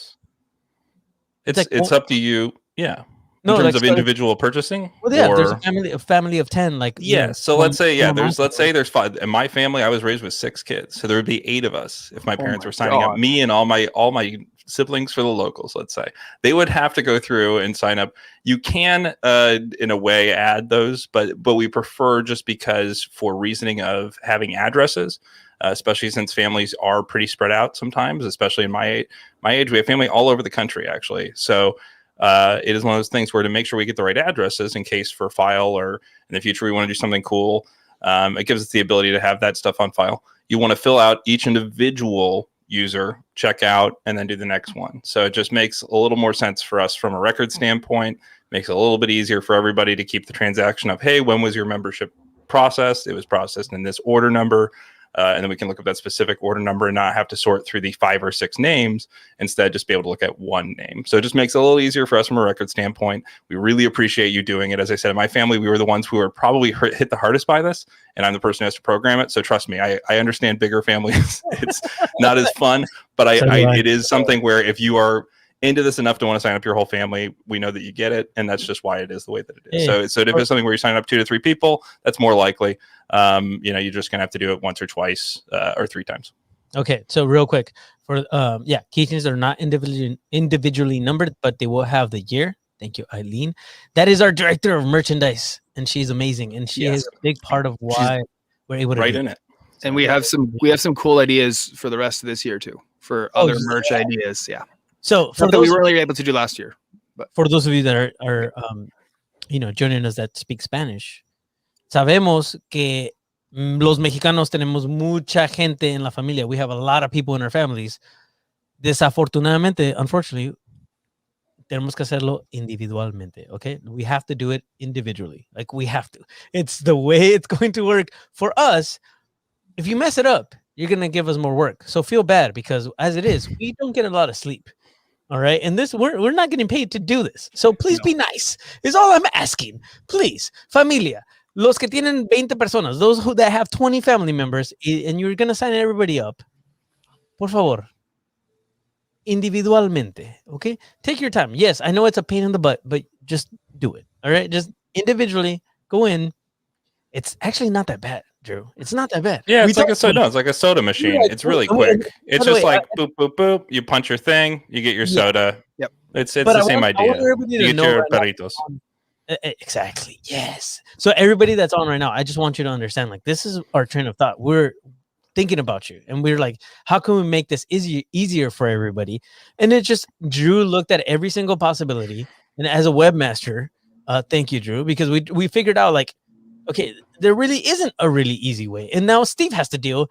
Yes. It's up to you. Yeah. No, in terms like, of individual purchasing. Well, yeah, there's or- a family of 10. Like Yeah. So one- let's say one there's 5. In my family, I was raised with 6 kids, so there would be 8 of us if my parents my were signing up. God. Me and all my siblings for the locals. Let's say they would have to go through and sign up. You can, in a way, add those, but we prefer, just because for reasoning of having addresses. Especially since families are pretty spread out sometimes, especially in my age, we have family all over the country actually. So it is one of those things where, to make sure we get the right addresses in case for file, or in the future we want to do something cool, it gives us the ability to have that stuff on file. You want to fill out each individual user, check out, and then do the next one. So it just makes a little more sense for us from a record standpoint, makes it a little bit easier for everybody to keep the transaction of, hey, when was your membership processed? It was processed in this order number. And then we can look up that specific order number and not have to sort through the 5 or 6 names. Instead, just be able to look at one name. So it just makes it a little easier for us from a record standpoint. We really appreciate you doing it. As I said, in my family, we were the ones who were probably hit the hardest by this, and I'm the person who has to program it. So trust me, I understand bigger families. It's not as fun, but it is something where, if you are into this enough to want to sign up your whole family, we know that you get it, and that's just why it is the way that it is. Yeah. So if it's something where you sign up 2 to 3 people, that's more likely. You're just gonna have to do it once or twice or 3 times. Okay, so real quick, for keychains are not individually numbered, but they will have the year. Thank you, Eileen. That is our director of merchandise, and she's amazing, and she is a big part of why we're able to Right do in it. And we have some cool ideas for the rest of this year too, for other merch ideas. Yeah. So for Something we those, weren't really able to do last year. But for those of you that are joining us that speak Spanish, sabemos que los mexicanos tenemos mucha gente en la familia. We have a lot of people in our families. Desafortunadamente, unfortunately, tenemos que hacerlo individualmente, okay? We have to do it individually. Like, we have to. It's the way it's going to work for us. If you mess it up, you're going to give us more work. So feel bad, because as it is, we don't get a lot of sleep. All right. And we're not getting paid to do this. So please be nice. Is all I'm asking. Please, familia, los que tienen 20 personas, those that have 20 family members, and you're going to sign everybody up, por favor, individualmente. Okay. Take your time. Yes, I know it's a pain in the butt, but just do it. All right. Just individually go in. It's actually not that bad, Drew. It's not that bad. Yeah, it's like a soda machine. Yeah, It's really by the way, quick. It's by the just way, like boop, boop, boop. You punch your thing, you get your soda. Yep. It's But the I same want idea. everybody You to get know your right now- perritos. Exactly. Yes. So everybody that's on right now, I just want you to understand, like, this is our train of thought. We're thinking about you, and we're like, how can we make this easier for everybody? And it just, Drew looked at every single possibility, and as a webmaster, thank you, Drew, because we figured out, like, okay, there really isn't a really easy way, and now Steve has to deal,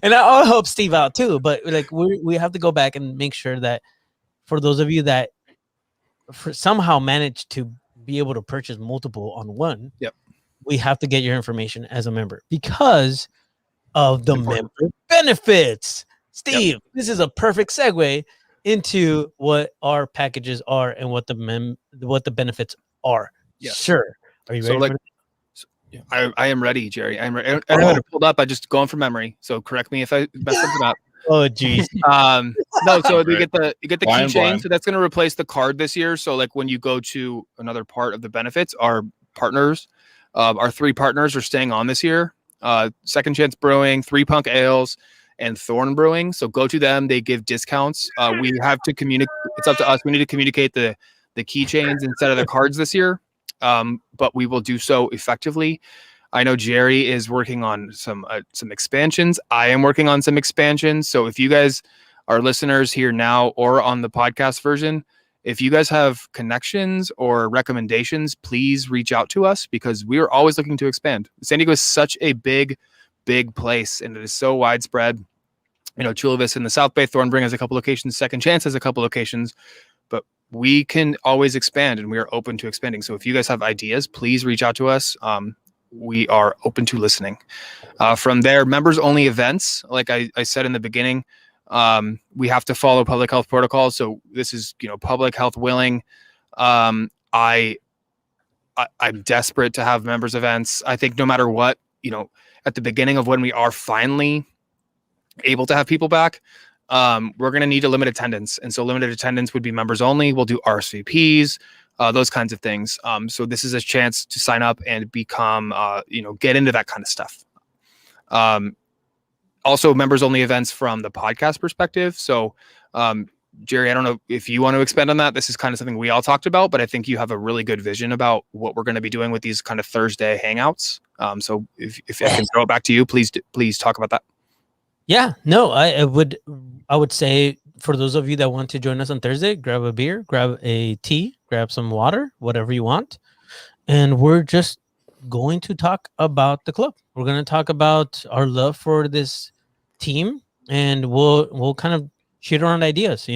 and I'll help Steve out too. But like, we have to go back and make sure that for those of you that somehow managed to be able to purchase multiple on one, we have to get your information as a member because of the member benefits. Steve, this is a perfect segue into what our packages are and what the benefits are. Yes. Sure. Are you ready? I am ready, Jerry. I'm ready. I don't have it pulled up. I just going from memory. So correct me if I mess something up. Oh, geez. No, so you get the Blind, keychain. blind. So that's going to replace the card this year. So like when you go to another part of the benefits, our partners, our 3 partners are staying on this year. Second Chance Brewing, 3 Punk Ales, and Thorn Brewing. So go to them. They give discounts. We have to communicate. It's up to us. We need to communicate the keychains instead of the cards this year. But we will do so effectively. I know Jerry is working on some expansions. I am working on some expansions. So if you guys are listeners here now or on the podcast version, if you guys have connections or recommendations, please reach out to us because we are always looking to expand. San Diego is such a big place and it is so widespread. Chula Vista in the South Bay, Thornbury has a couple locations, Second Chance has a couple locations, but we can always expand, and we are open to expanding. So if you guys have ideas, please reach out to us. We are open to listening. From there, members only events, like I said in the beginning, we have to follow public health protocols. So this is, public health willing. I'm desperate to have members events. I think no matter what, at the beginning of when we are finally able to have people back, we're going to need a limited attendance. And so limited attendance would be members only. We'll do RSVPs, those kinds of things. So this is a chance to sign up and become, get into that kind of stuff. Also members only events from the podcast perspective. So, Jerry, I don't know if you want to expand on that. This is kind of something we all talked about, but I think you have a really good vision about what we're going to be doing with these kind of Thursday hangouts. So if I can throw it back to you, please talk about that. Yeah, no, I would say for those of you that want to join us on Thursday, grab a beer, grab a tea, grab some water, whatever you want. And we're just going to talk about the club. We're going to talk about our love for this team, and we'll kind of shoot around ideas.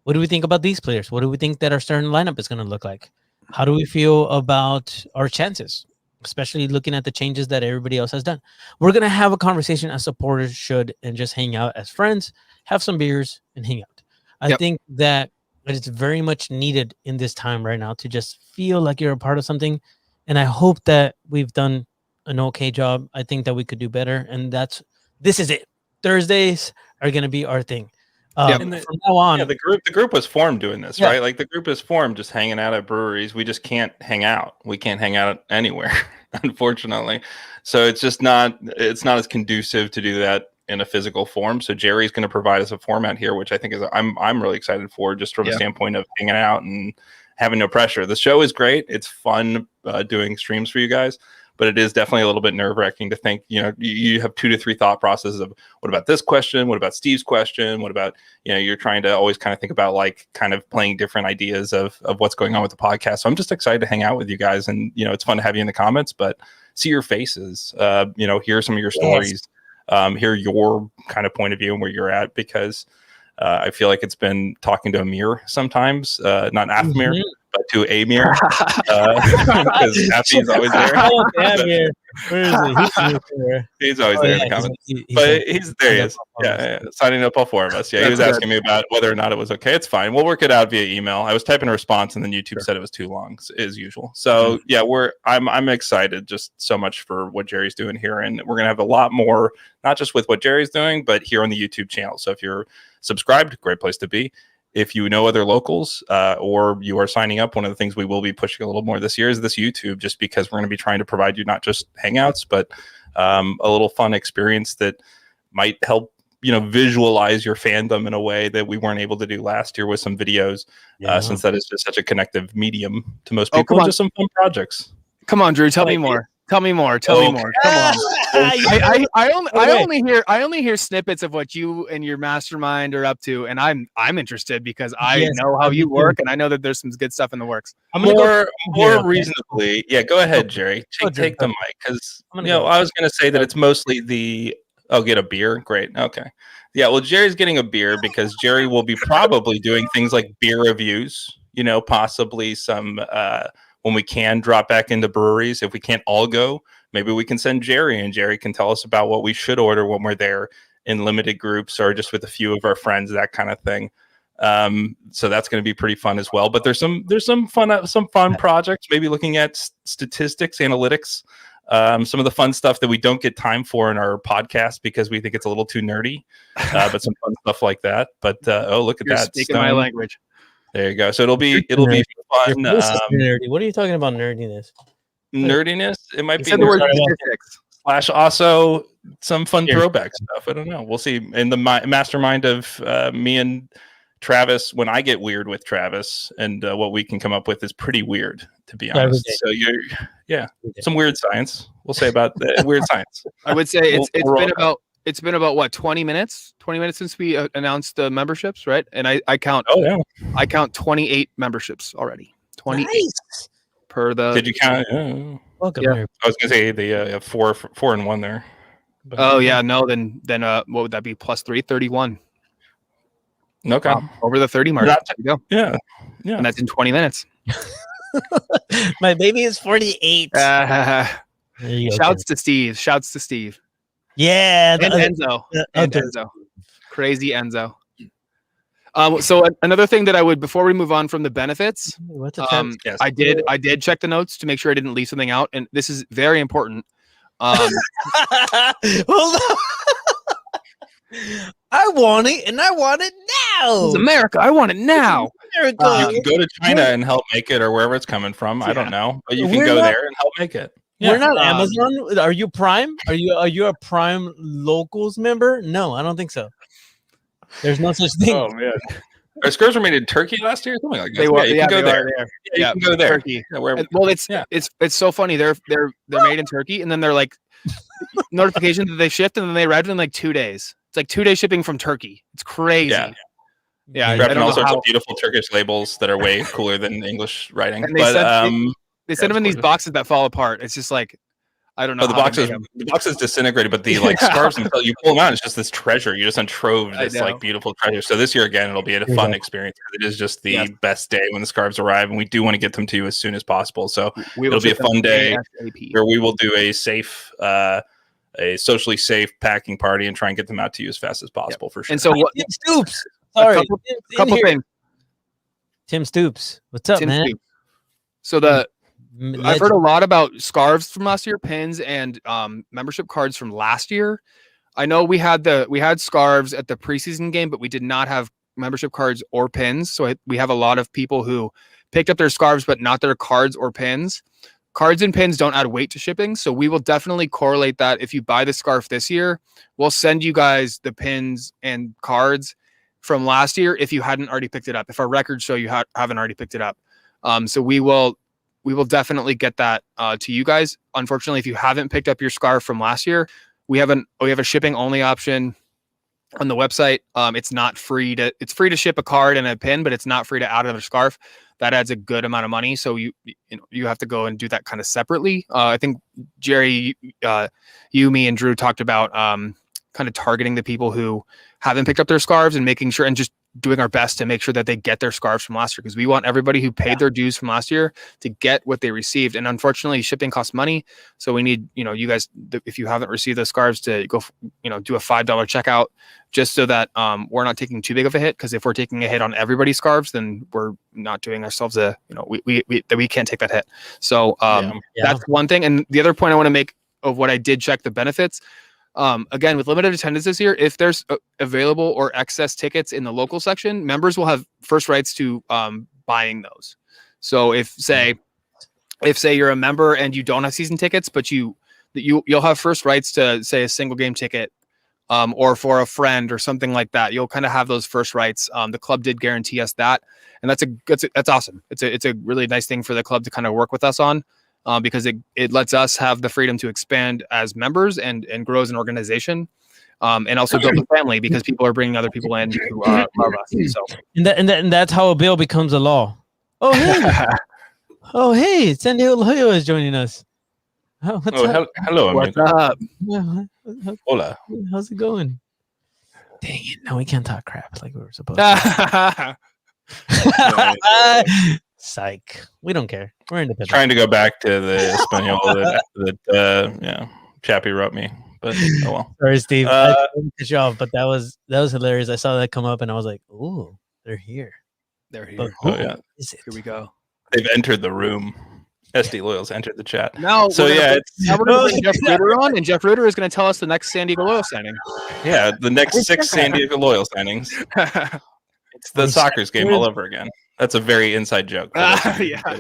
What do we think about these players? What do we think that our starting lineup is going to look like? How do we feel about our chances, especially looking at the changes that everybody else has done? We're going to have a conversation as supporters should, and just hang out as friends, have some beers, and hang out. I think that it's very much needed in this time right now to just feel like you're a part of something. And I hope that we've done an okay job. I think that we could do better. And this is it. Thursdays are going to be our thing. From now on, the group was formed doing this, right? Like the group is formed just hanging out at breweries. We just can't hang out. We can't hang out anywhere, unfortunately. So it's not as conducive to do that in a physical form. So Jerry's going to provide us a format here, which I think I'm really excited for, just from the standpoint of hanging out and having no pressure. The show is great. It's fun doing streams for you guys, but it is definitely a little bit nerve-wracking to think, you have 2 to 3 thought processes of what about this question? What about Steve's question? What about, you're trying to always kind of think about like kind of playing different ideas of what's going on with the podcast. So I'm just excited to hang out with you guys, and, it's fun to have you in the comments, but see your faces, hear some of your stories, hear your kind of point of view and where you're at, because I feel like it's been talking to a mirror sometimes, not Athmir, but to a mirror, because Affy's always there. Where is he? He's always there in the comments. There he is. Yeah, signing up all 4 of us. Yeah, he was asking me about whether or not it was okay. It's fine. We'll work it out via email. I was typing a response, and then YouTube said it was too long, as usual. So yeah, I'm excited just so much for what Jerry's doing here, and we're gonna have a lot more, not just with what Jerry's doing, but here on the YouTube channel. So if you're subscribed, great place to be. If you know other locals, or you are signing up, one of the things we will be pushing a little more this year is this YouTube, just because we're going to be trying to provide you not just hangouts, but a little fun experience that might help, visualize your fandom in a way that we weren't able to do last year with some videos, since that is just such a connective medium to most people. Just some fun projects. Come on, Drew, tell me more. Tell me more. Come on. I only hear snippets of what you and your mastermind are up to, and I'm interested because I know how you work, and I know that there's some good stuff in the works. More reasonably, go ahead, Jerry. Take the mic, because I was going to say that it's mostly get a beer. Great. Okay. Yeah. Well, Jerry's getting a beer because Jerry will be probably doing things like beer reviews. Possibly some. When we can drop back into breweries, if we can't all go, maybe we can send Jerry, and Jerry can tell us about what we should order when we're there in limited groups or just with a few of our friends, that kind of thing. So that's going to be pretty fun as well. But there's some fun projects, maybe looking at statistics, analytics, some of the fun stuff that we don't get time for in our podcast because we think it's a little too nerdy, but some fun stuff like that. But look at that! Speaking my language. There you go. So it'll be fun. Nerdy. What are you talking about nerdiness? Nerdiness? It might be the word statistics. / also some fun throwback stuff. I don't know. We'll see. In the mastermind of me and Travis, when I get weird with Travis, and what we can come up with is pretty weird, to be honest. So some weird science. We'll say about weird science. I would say it's been about what, 20 minutes since we announced the memberships, right? And I count I count 28 memberships already. 28 per the. Did you count? Welcome. I was gonna say the 4 and 1 there. But Oh yeah, no, then what would that be? Plus 331. Okay. Wow, over the 30 mark. Not- There you go. Yeah. Yeah. And that's in 20 minutes. my baby is 48. There you go, Shouts Tim. to Steve. Shouts to Steve. Yeah. And the- Enzo. And okay. Enzo. Crazy Enzo. So another thing that I would, before we move on from the benefits, What's a Travis? Yes. I did check the notes to make sure I didn't leave something out, and this is very important. Hold on. I want it, and I want it now. It's America. I want it now. America. You can go to China and help make it, or wherever it's coming from. I Yeah. don't know, but you can We're go not- there and help make it. We're not Um, Amazon. Are you Prime? Are you a Prime Locals member? No, I don't think so. There's no such thing. Oh man, our scarves were made in Turkey last year, something like that. They were. you Yeah, can go they there. are there. Yeah, you can go there. Turkey. Yeah, wherever. Well, it's Yeah. it's so funny. They're made in Turkey, and then they're like notification that they shipped, and then they arrived in like 2 days. It's like 2 day shipping from Turkey. It's crazy. Yeah. Yeah, I Wrapped don't in all know sorts how- of beautiful Turkish labels that are way cooler than English writing. And they But sent- They send them in these gorgeous. boxes that fall apart. It's just like I don't know. the how they boxes, made 'em. the boxes disintegrated, but the like Yeah. scarves themselves, you pull them out, it's just this treasure. You just untrove I this know. like beautiful treasure. So this year again, it'll be a fun Exactly. experience. It is just the Yes. best day when the scarves arrive, and we do want to get them to you as soon as possible. So We will it'll be a ship them fun day ASAP. where we will do a safe, a socially safe packing party and try and get them out to you as fast as possible for sure. And so what? Tim Stoops. Sorry, couple- Tim's in Couple here. things. Tim Stoops. What's up, Tim man? Stoops. So I've heard a lot about scarves from last year, pins, and membership cards from last year. I know we had scarves at the preseason game, but we did not have membership cards or pins. So we have a lot of people who picked up their scarves, but not their cards or pins. Cards and pins don't add weight to shipping, so we will definitely correlate that. If you buy the scarf this year, we'll send you guys the pins and cards from last year if you hadn't already picked it up. If our records show you haven't already picked it up, so we will definitely get that to you guys. Unfortunately, if you haven't picked up your scarf from last year, we have a shipping only option on the website. It's free to ship a card and a pin, but it's not free to add another scarf. That adds a good amount of money. So you have to go and do that kind of separately. I think Jerry, you, me, and Drew talked about kind of targeting the people who haven't picked up their scarves and making sure and just doing our best to make sure that they get their scarves from last year, because we want everybody who paid their dues from last year to get what they received. And unfortunately, shipping costs money. So we need, you guys, if you haven't received those scarves, to go, do a $5 checkout, just so that we're not taking too big of a hit. Because if we're taking a hit on everybody's scarves, then we're not doing ourselves we can't take that hit. So that's one thing. And the other point I want to make of what I did check the benefits. Again, with limited attendance this year, if there's available or excess tickets in the local section, members will have first rights to buying those. So if say you're a member and you don't have season tickets, but you'll have first rights to, say, a single game ticket, or for a friend or something like that. You'll kind of have those first rights. The club did guarantee us that, and that's awesome. It's a really nice thing for the club to kind of work with us on. Because it lets us have the freedom to expand as members and grow as an organization, and also build a family, because people are bringing other people in who love us. So And that's how a bill becomes a law. Oh hey, hey, San Diego Loyo is joining us. What's up? Hello, what's amigo. up? Hola. How's it going? Dang it! No, we can't talk crap like we were supposed to. Psych. We don't care. We're independent. Trying to go back to the Espanol that Chappie wrote me, but oh well. Sorry, Steve. I didn't cut you off, but that was hilarious. I saw that come up and I was like, "Ooh, they're here." They're But here. who Oh, yeah. is it? Here we go. They've entered the room. SD Loyals entered the chat. Now, So now we're going to bring Jeff Ritter on, and Jeff Ritter is going to tell us the next San Diego Loyal signing. The next 6 San Diego Loyal signings. It's the Sockers game all over again. That's a very inside joke. Yeah.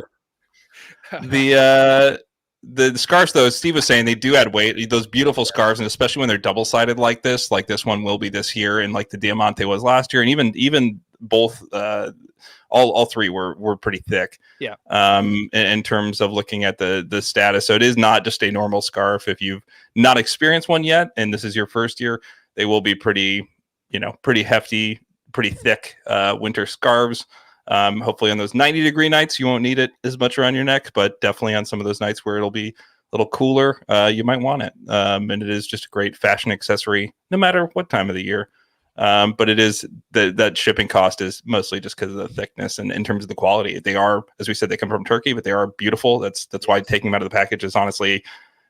The scarves, though, as Steve was saying, they do add weight. Those beautiful scarves, and especially when they're double-sided like this one will be this year, and like the Diamante was last year, and even both, all three were pretty thick. Yeah. In terms of looking at the status, so it is not just a normal scarf. If you've not experienced one yet, and this is your first year, they will be pretty hefty, pretty thick winter scarves. Hopefully on those 90-degree nights, you won't need it as much around your neck, but definitely on some of those nights where it'll be a little cooler, you might want it. And it is just a great fashion accessory, no matter what time of the year. But it is that shipping cost is mostly just because of the thickness and in terms of the quality. They are, as we said, they come from Turkey, but they are beautiful. That's why taking them out of the package is honestly,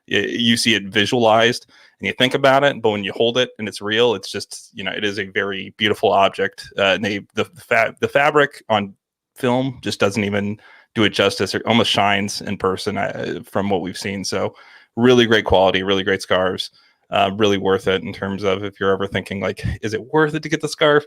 you see it visualized and you think about it, but when you hold it and it's real, it's just, it is a very beautiful object. And the fabric on film just doesn't even do it justice. It almost shines in person from what we've seen. So really great quality, really great scarves. Really worth it in terms of if you're ever thinking like, is it worth it to get the scarf?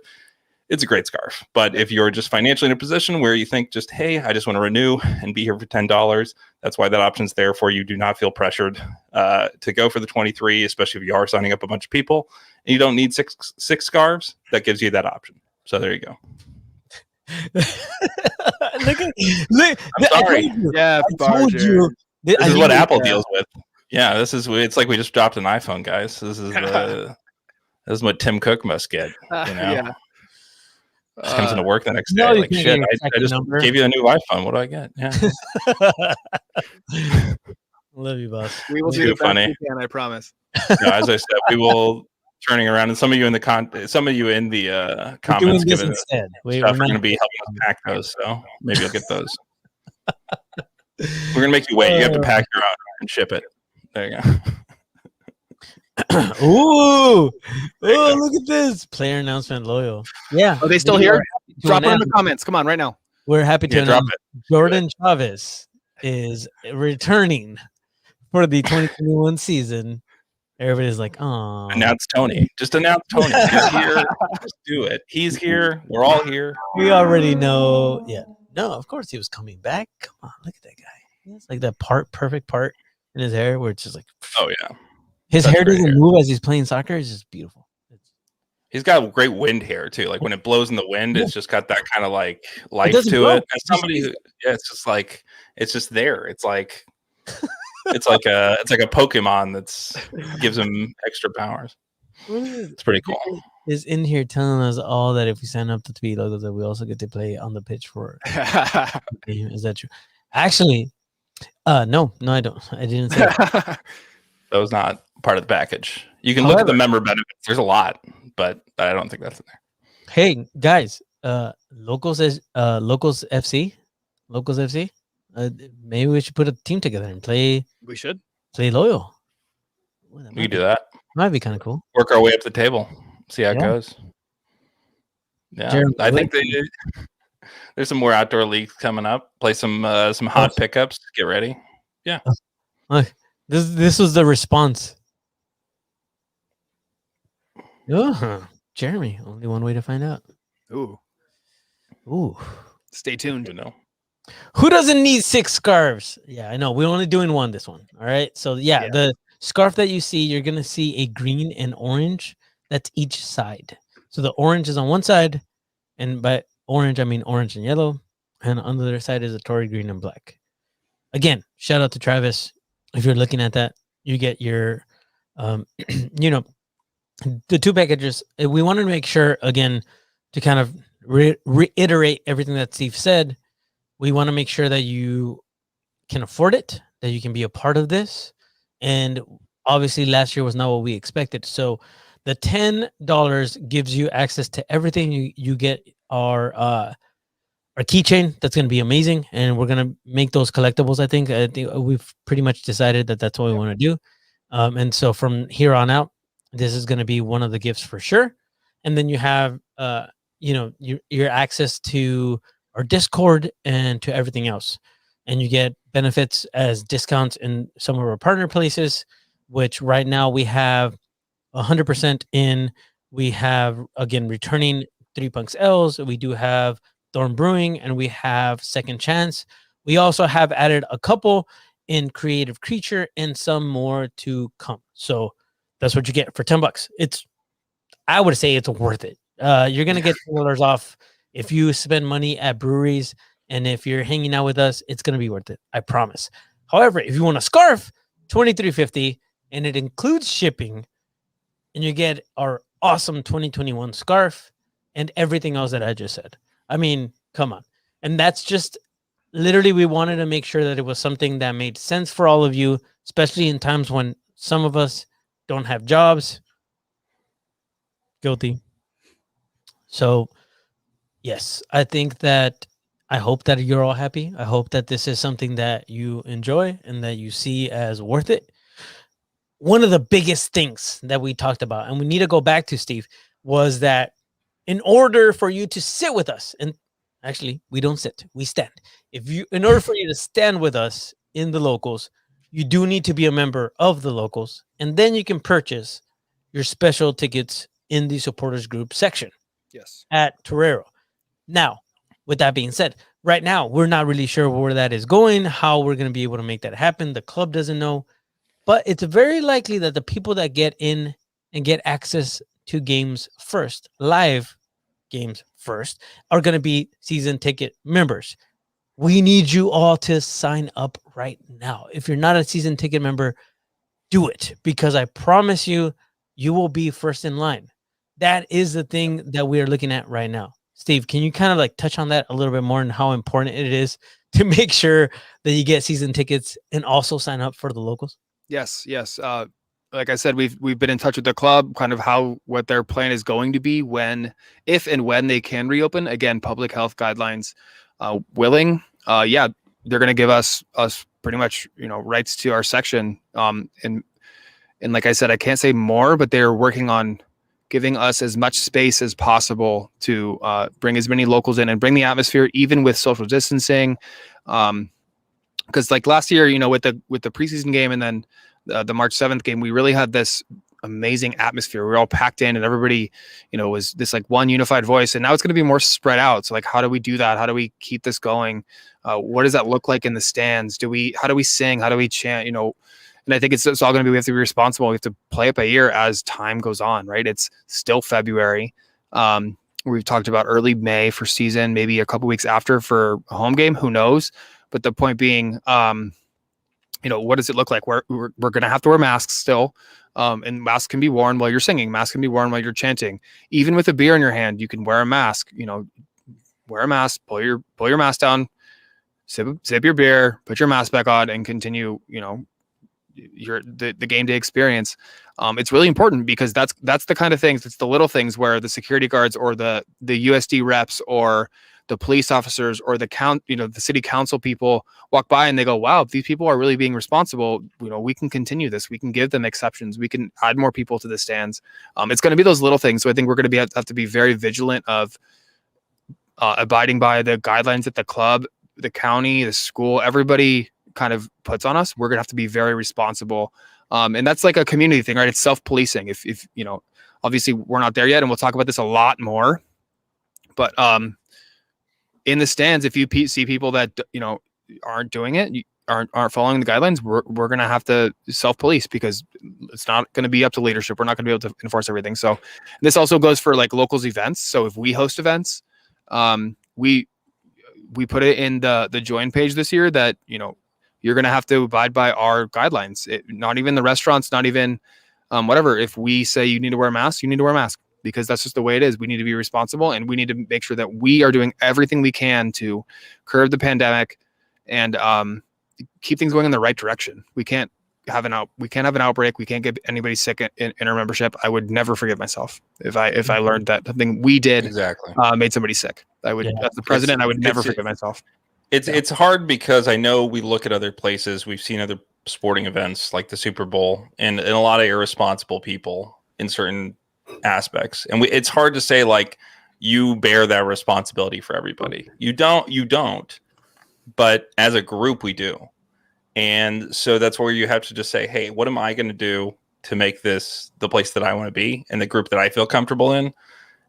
It's a great scarf. But if you're just financially in a position where you think just, hey, I just want to renew and be here for $10, that's why that option's there for you. Do not feel pressured to go for the 23, especially if you are signing up a bunch of people and you don't need six scarves. That gives you that option. So there you go. look, I'm sorry. Yeah, I told you. This is what Apple deals with. Yeah, it's like we just dropped an iPhone, guys. This is what Tim Cook must get. Yeah. Just comes into work the next day. No, Like shit, I just gave you a new iPhone. What do I get? Yeah. Love you, boss. We will do the best we can, I promise. No, as I said, we will turning around, and some of you in the comments doing this instead. We're going to be helping us pack those, so maybe you'll get those. We're going to make you wait. You have to pack your own and ship it. There you go. Ooh, look at this player announcement. Loyal. Yeah. Are they still here? Drop it in the comments. Come on, right now. We're happy to announce Jordan Chavez is returning for the 2021 season. Everybody's like, oh. Announce Tony. Just announce Tony. He's here. Just do it. He's here. We're all here. We already know. Yeah. No, of course he was coming back. Come on, look at that guy. It's like that perfect part in his hair where it's just like, oh yeah. His hair doesn't move as he's playing soccer. It's just beautiful. He's got great wind hair too. Like when it blows in the wind, it's just got that kind of like life to it. And somebody who, it's just like, it's just there. It's like, it's like a Pokemon that's gives him extra powers. It's pretty cool. Is in here telling us all that if we sign up to Tweet Logos, that we also get to play on the pitch for. Is that true? Actually, no, I don't. I didn't say that. That was not part of the package. You can look at the member benefits. There's a lot, but I don't think that's in there. Hey guys, Locals FC. Maybe we should put a team together and play. We should play Loyal. We can do that. Might be kind of cool. Work our way up the table. See how it goes. Yeah, Jeremy, I think there's some more outdoor leagues coming up. Play some hot pickups. Get ready. Yeah. Look, this was the response. Jeremy, only one way to find out. Ooh. Stay tuned. You know. Who doesn't need 6 scarves? Yeah, I know. We're only doing one this one. All right. So yeah, the scarf that you see, you're gonna see a green and orange. That's each side. So the orange is on one side, and by orange I mean orange and yellow, and on the other side is a Tory green and black. Again, shout out to Travis. If you're looking at that, you get your, the 2 packages. We wanted to make sure, again, to kind of reiterate everything that Steve said. We want to make sure that you can afford it, that you can be a part of this. And obviously last year was not what we expected. So the $10 gives you access to everything. You get our keychain. That's going to be amazing. And we're going to make those collectibles. I think we've pretty much decided that that's what we want to do. And so from here on out, this is going to be one of the gifts for sure. And then you have, your access to our Discord and to everything else. And you get benefits as discounts in some of our partner places, which right now we have 100% in. We have, again, returning 3 Punks L's. We do have Thorn Brewing, and we have Second Chance. We also have added a couple in Creative Creature and some more to come. So that's what you get for $10. I would say it's worth it. You're going to get $4 off if you spend money at breweries, and if you're hanging out with us, it's going to be worth it. I promise. However, if you want a scarf, $23.50, and it includes shipping, and you get our awesome 2021 scarf and everything else that I just said. I mean, come on. And that's just literally, we wanted to make sure that it was something that made sense for all of you, especially in times when some of us don't have jobs. Guilty. So, yes, I hope that you're all happy. I hope that this is something that you enjoy and that you see as worth it. One of the biggest things that we talked about, and we need to go back to, Steve, was that in order for you to sit with us, and actually we don't sit, we stand. In order for you to stand with us in the locals, you do need to be a member of the locals, and then you can purchase your special tickets in the supporters group section. Yes. At Torero. Now, with that being said, right now we're not really sure where that is going, how we're going to be able to make that happen. The club doesn't know, but it's very likely that the people that get in and get access to games first, live games first, are going to be season ticket members. We need you all to sign up right now. If you're not a season ticket member, do it, because I promise you, you will be first in line. That is the thing that we are looking at right now. Steve, can you kind of like touch on that a little bit more and how important it is to make sure that you get season tickets and also sign up for the locals? Yes. Like I said, we've been in touch with the club, kind of what their plan is going to be if and when they can reopen. Again, public health guidelines willing. They're going to give us pretty much, rights to our section. And like I said, I can't say more, but they're working on giving us as much space as possible to bring as many locals in and bring the atmosphere, even with social distancing. Because like last year, with the preseason game and then the March 7th game, we really had this amazing atmosphere. We were all packed in and everybody, was this like one unified voice. And now it's going to be more spread out. So like, how do we do that? How do we keep this going? What does that look like in the stands? How do we sing? How do we chant? And I think it's all going to be, we have to be responsible. We have to play it by ear as time goes on, right? It's still February. We've talked about early May for season, maybe a couple weeks after for a home game, who knows? But the point being, what does it look like? We're going to have to wear masks still. And masks can be worn while you're singing. Masks can be worn while you're chanting. Even with a beer in your hand, you can wear a mask, wear a mask, pull your mask down, sip your beer, put your mask back on, and continue, the game day experience. It's really important because that's the kind of things, it's the little things where the security guards or the USD reps or the police officers or the city council people walk by and they go, wow, these people are really being responsible. We can continue this. We can give them exceptions. We can add more people to the stands. It's going to be those little things. So I think we're going to have to be very vigilant of abiding by the guidelines that the club, the county, the school, everybody kind of puts on us. We're going to have to be very responsible. And that's like a community thing, right? It's self-policing. If obviously we're not there yet, and we'll talk about this a lot more, but in the stands, if you see people that aren't doing it, aren't following the guidelines, we're going to have to self-police, because it's not going to be up to leadership. We're not going to be able to enforce everything. So this also goes for like locals events. So if we host events, we put it in the join page this year that you're going to have to abide by our guidelines. Not even the restaurants, not even whatever. If we say you need to wear a mask, you need to wear a mask, because that's just the way it is. We need to be responsible, and we need to make sure that we are doing everything we can to curb the pandemic and keep things going in the right direction. We can't have an outbreak. We can't get anybody sick in our membership. I would never forgive myself if I learned that something we did exactly made somebody sick. I would, as the president, I would never forgive myself. It's hard because I know we look at other places. We've seen other sporting events like the Super Bowl and a lot of irresponsible people in certain aspects. And it's hard to say like you bear that responsibility for everybody. You don't. But as a group, we do. And so that's where you have to just say, hey, what am I going to do to make this the place that I want to be and the group that I feel comfortable in?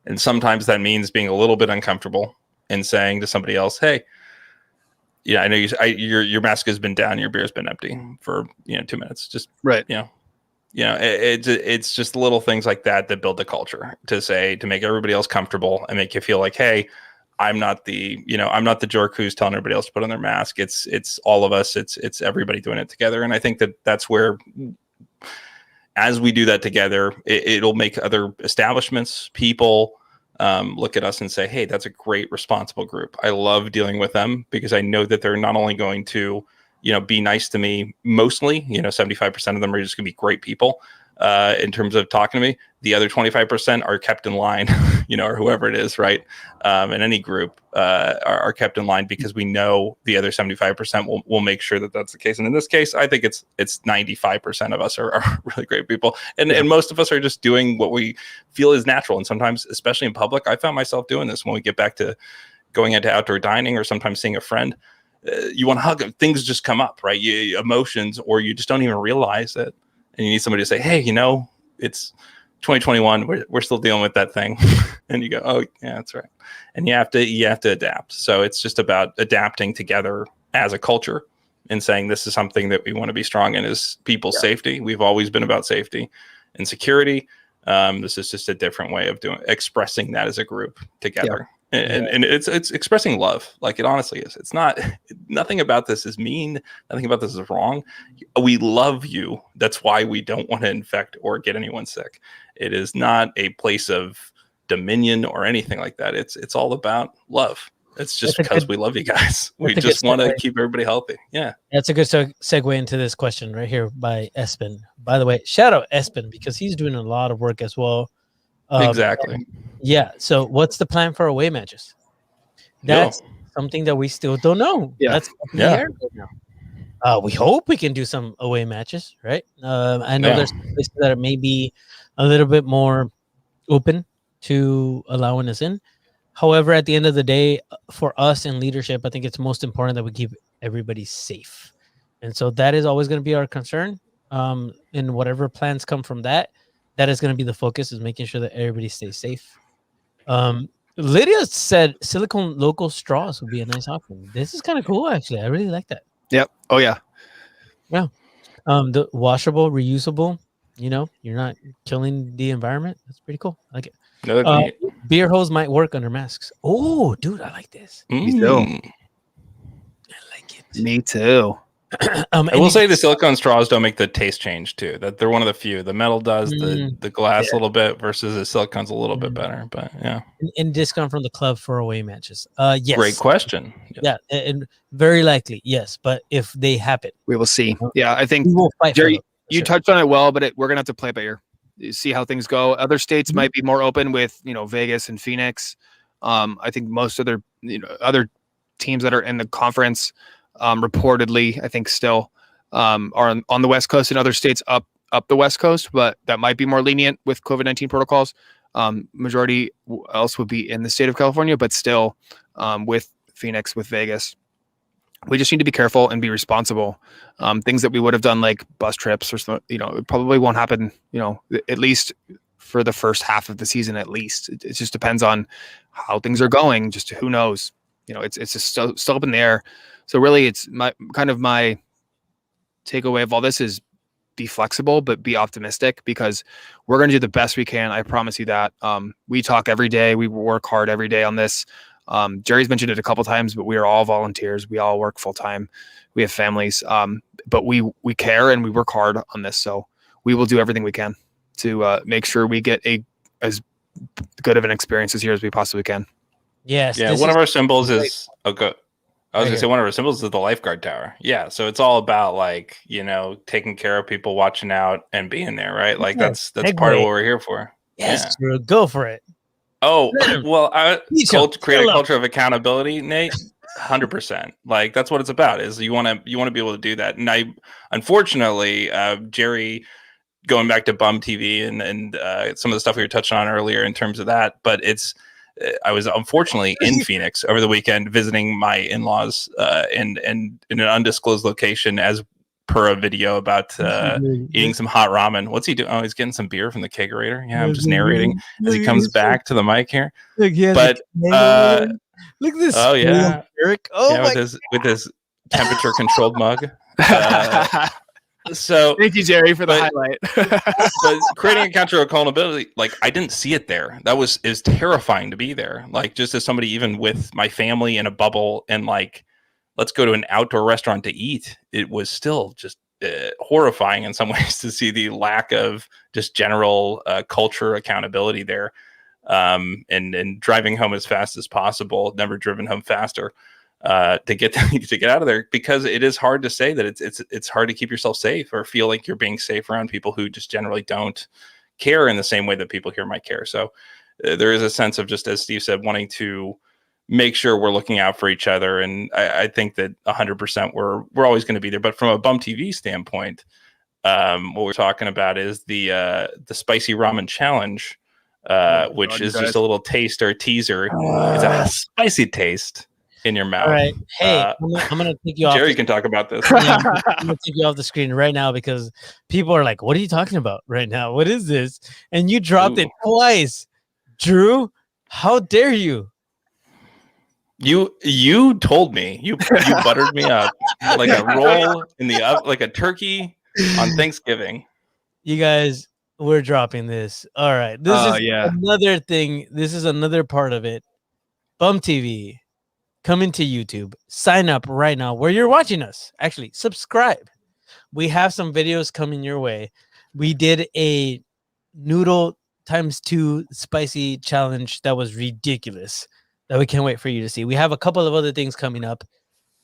And sometimes that means being a little bit uncomfortable and saying to somebody else, hey, I know your mask has been down, your beer's been empty for 2 minutes. Just right. It's just little things like that build the culture to make everybody else comfortable and make you feel like, hey, I'm not the jerk who's telling everybody else to put on their mask. It's all of us. It's everybody doing it together. And I think that's where, as we do that together, it'll make other establishments, people, look at us and say, hey, that's a great responsible group. I love dealing with them because I know that they're not only going to be nice to me mostly. 75% of them are just going to be great people in terms of talking to me. The other 25% are kept in line, or whoever it is, right? In any group are kept in line because we know the other 75% will make sure that that's the case. And in this case, I think it's 95% of us are really great people. And most of us are just doing what we feel is natural. And sometimes, especially in public, I found myself doing this when we get back to going into outdoor dining or sometimes seeing a friend. You want to hug, things just come up, right? Emotions, or you just don't even realize it. And you need somebody to say, hey, it's 2021. We're still dealing with that thing. And you go, oh, yeah, that's right. And you have to adapt. So it's just about adapting together as a culture and saying this is something that we want to be strong in is people's safety. We've always been about safety and security. This is just a different way of expressing that as a group together. And it's expressing love. Like it honestly is. It's nothing about this is mean. Nothing about this is wrong. We love you. That's why we don't want to infect or get anyone sick. It is not a place of dominion or anything like that. It's all about love. It's just because we love you guys. We just want to keep everybody healthy. Yeah. That's a good segue into this question right here by Espen. By the way, shout out Espen because he's doing a lot of work as well. Exactly. Yeah. So what's the plan for away matches? That's something that we still don't know. Yeah. That's we hope we can do some away matches, right? I know there's places that may be a little bit more open to allowing us in. However, at the end of the day, for us in leadership, I think it's most important that we keep everybody safe. And so that is always going to be our concern. And whatever plans come from that is going to be the focus, is making sure that everybody stays safe. Lydia said silicone local straws would be a nice option. This is kind of cool, actually. I really like that. Yep. Oh, yeah. Yeah. The washable, reusable, you're not killing the environment. That's pretty cool. I like it. Beer hose might work under masks. Oh, dude, I like this. Me too. I like it. Me too. I will say the silicone straws don't make the taste change too. That they're one of the few. The metal does, the glass a little bit versus the silicone's a little bit better. But yeah. And discount from the club for away matches. Yes. Great question. Yeah, and very likely yes. But if they happen, we will see. Yeah, I think we will fight. Jerry, you touched on it well, but we're gonna have to play it by ear. You see how things go. Other states might be more open with Vegas and Phoenix. I think most other other teams that are in the conference. Reportedly, I think still are on the West Coast, and other states up the West Coast, but that might be more lenient with COVID-19 protocols. Majority else would be in the state of California, but still with Phoenix, with Vegas. We just need to be careful and be responsible. Things that we would have done like bus trips or something, it probably won't happen, at least for the first half of the season, at least. It just depends on how things are going. Just who knows? It's just still up in the air. So really, it's my takeaway of all this is be flexible, but be optimistic, because we're going to do the best we can. I promise you that. We talk every day. We work hard every day on this. Jerry's mentioned it a couple times, but we are all volunteers. We all work full time. We have families, but we care and we work hard on this. So we will do everything we can to make sure we get as good of an experience this year as we possibly can. Yes. Yeah. One of our symbols is I was gonna say one of our symbols is the lifeguard tower. Yeah, so it's all about taking care of people, watching out, and being there, right? Like that's part of what we're here for. Yes, go for it. Oh well, create a culture of accountability, Nate. 100%. Like that's what it's about. Is you want to be able to do that. And unfortunately, Jerry, going back to Bum TV and some of the stuff we were touching on earlier in terms of that, but I was unfortunately in Phoenix over the weekend visiting my in-laws and in an undisclosed location, as per a video about eating some hot ramen. What's he doing? Oh, he's getting some beer from the kegerator. Yeah, I'm just narrating as he comes back to the mic here. But look at this. Oh yeah, Eric. Oh yeah, with his temperature controlled mug. So thank you, Jerry, for the highlight. But creating a culture of accountability, like I didn't see it there. That is terrifying to be there. Like just as somebody, even with my family in a bubble, and like let's go to an outdoor restaurant to eat. It was still just horrifying in some ways to see the lack of just general culture accountability there. And driving home as fast as possible. Never driven home faster. to get to get out of there, because it is hard to say that it's hard to keep yourself safe or feel like you're being safe around people who just generally don't care in the same way that people here might care. So there is a sense of, just as Steve said, wanting to make sure we're looking out for each other. And I think that 100% we're always going to be there. But from a Bum TV standpoint, what we're talking about is the spicy ramen challenge, which is just a little taste or teaser. It's a spicy taste in your mouth. All right. Hey, I'm gonna take you off. Jerry can talk about this. Yeah, I'm gonna take you off the screen right now because people are like, "What are you talking about right now? What is this?" And you dropped it twice, Drew. How dare you? You told me you buttered me up like a roll in the oven, like a turkey on Thanksgiving. You guys, we're dropping this. All right. This is another thing. This is another part of it. Bum TV. Coming to YouTube. Sign up right now where you're watching us. Actually, subscribe. We have some videos coming your way. We did a noodle ×2 spicy challenge that was ridiculous, that we can't wait for you to see. We have a couple of other things coming up,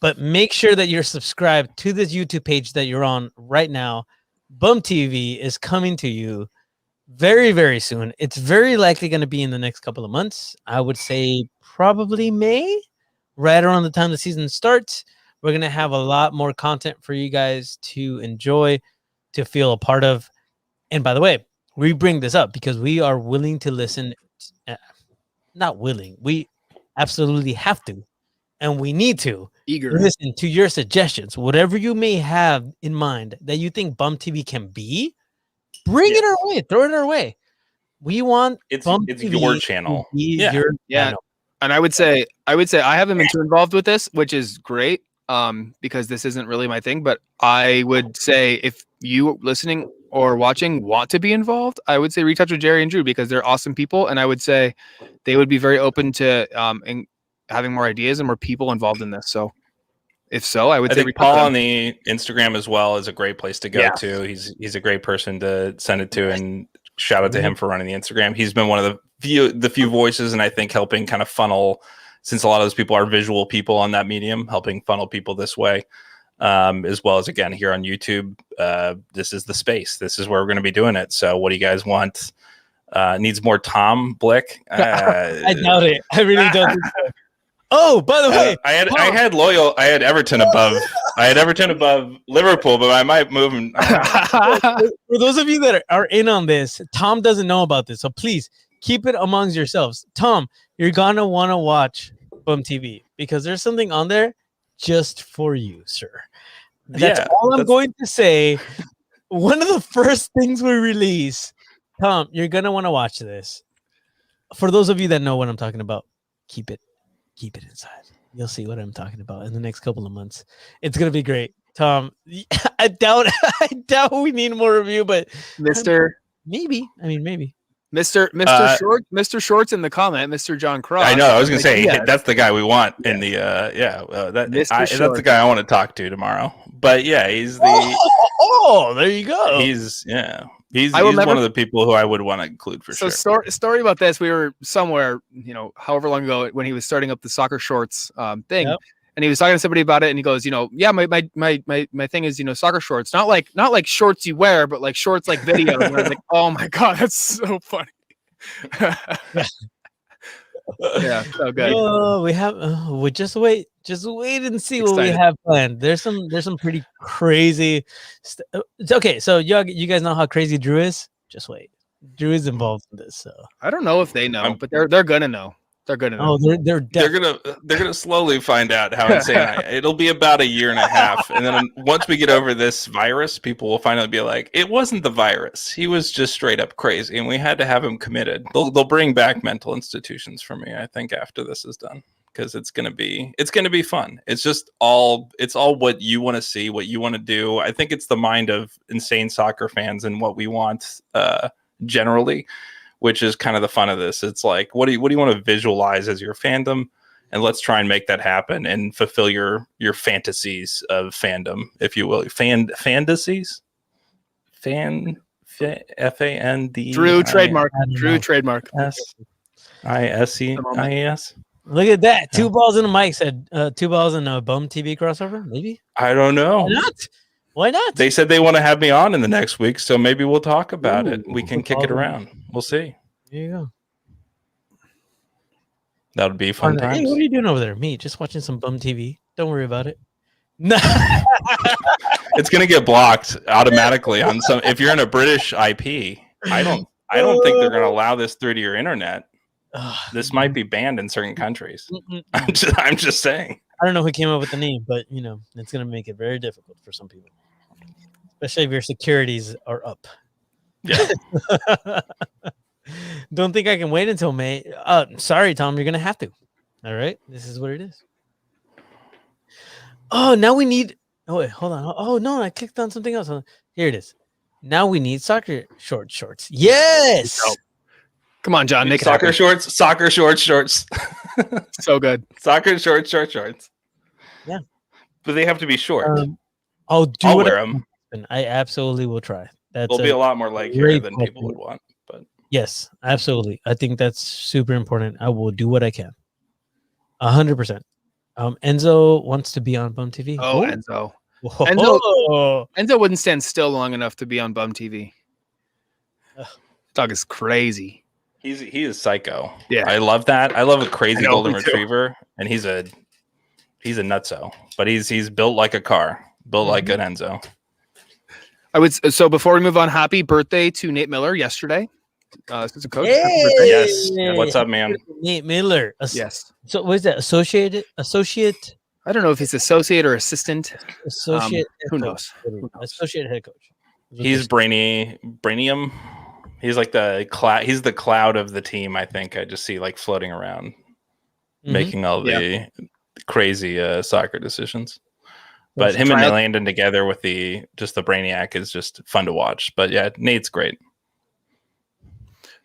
but make sure that you're subscribed to this YouTube page that you're on right now. Bum TV is coming to you very, very soon. It's very likely going to be in the next couple of months. I would say probably May. Right around the time the season starts, we're going to have a lot more content for you guys to enjoy, to feel a part of. And by the way, we bring this up because we are willing to listen. Not willing. We absolutely have to. And we need to listen to your suggestions. Whatever you may have in mind that you think Bum TV can be, bring it our way. Throw it our way. We want it's TV your channel. Your channel. And I would say I haven't been too involved with this, which is great, because this isn't really my thing. But I would say if you listening or watching want to be involved, I would say reach out to Jerry and Drew because they're awesome people, and I would say they would be very open to having more ideas and more people involved in this. So, if so, I would say think Paul on the Instagram as well is a great place to go to. He's a great person to send it to, and shout out to him for running the Instagram. He's been one of the few voices, and I think helping kind of funnel, since a lot of those people are visual people on that medium, helping funnel people this way, as well as, again, here on YouTube. This is the space. This is where we're going to be doing it. So what do you guys want? Needs more Tom Blick? I doubt it. I really don't think so. Oh, by the way, I had Everton above Liverpool, but I might move him. For those of you that are in on this, Tom doesn't know about this, so please keep it amongst yourselves. Tom, you're gonna want to watch Bum TV because there's something on there just for you, sir. That's all I'm going to say. One of the first things we release, Tom, you're gonna want to watch this. For those of you that know what I'm talking about, keep it inside. You'll see what I'm talking about in the next couple of months. It's gonna be great. Tom, I doubt we need more of you, but maybe. Mr. Shorts in the comment, Mr. John Cross. I know. I was gonna say that's the guy we want in the that's the guy I want to talk to tomorrow. But yeah, he's the there you go. He's one of the people who I would want to include for sure. So story about this. We were somewhere, however long ago when he was starting up the soccer shorts thing. Yep. And he was talking to somebody about it, and he goes, my thing is, soccer shorts, not like shorts you wear, but like shorts like video. And I was like, oh my god, that's so funny. Yeah, so good. Oh, we have. We just wait and see what we have planned. There's some pretty crazy. Okay, so you guys know how crazy Drew is. Just wait. Drew is involved in this, so I don't know if they know, but they're gonna know. They're gonna know. Oh, they're gonna slowly find out how insane it'll be about 1.5 years, and then once we get over this virus, people will finally be like, it wasn't the virus. He was just straight up crazy, and we had to have him committed. They'll bring back mental institutions for me, I think, after this is done, because it's gonna be fun. It's all what you want to see, what you want to do. I think it's the mind of insane soccer fans and what we want generally, which is kind of the fun of this. It's like, what do you want to visualize as your fandom? And let's try and make that happen and fulfill your fantasies of fandom, if you will. Fantasies? F-A-N-D. Drew trademark. Drew trademark. S-I-S-E-I-E-S. Look at that. 2 balls in a mic said 2 balls in a Bum TV crossover. Maybe. I don't know. Why not? Why not? They said they want to have me on in the next week, so maybe we'll talk about it. We can kick it Awesome. around. We'll see. There you go. That would be fun Hey, times. what are you doing over there? Me, just watching some Bum TV. Don't worry about it. No. It's gonna get blocked automatically on some. If you're in a British IP, I don't think they're gonna allow this through to your internet. This might be banned in certain countries. I'm just saying. I don't know who came up with the name, but it's gonna make it very difficult for some people, especially if your securities are up. Yeah. Don't think I can wait until May. Sorry, Tom, you're gonna have to. All right, this is what it is. Oh, now we need. Oh wait, hold on. Oh no, I clicked on something else. Here it is. Now we need soccer shorts. Yes. Oh. Come on, John. Make it Soccer happen. shorts. So good. Soccer shorts. Yeah. But they have to be short. I'll do I'll what wear them. I absolutely will try. That's They'll be a lot more leg hair great than people question. would want. But Yes, absolutely. I think that's super important. I will do what I can. 100%. Enzo wants to be on Bum TV. Oh, Ooh. Enzo. Whoa. Enzo wouldn't stand still long enough to be on Bum TV. Ugh. Dog is crazy. he is psycho. Yeah. I love that. I love a crazy I know, golden me too. retriever, and he's a nutso. But he's built like a car, built like an Enzo. So before we move on, happy birthday to Nate Miller yesterday. As a coach. Happy Hey! birthday. Yes. What's up, man? Nate Miller. Yes. So what is that? Associate. I don't know if he's associate or assistant. Head who coach. knows? Associate head coach. He's Brainium. He's like the cloud. He's the cloud of the team. I think I just see like floating around, making all the crazy soccer decisions. But him and Landon together with the Brainiac is just fun to watch. But yeah, Nate's great.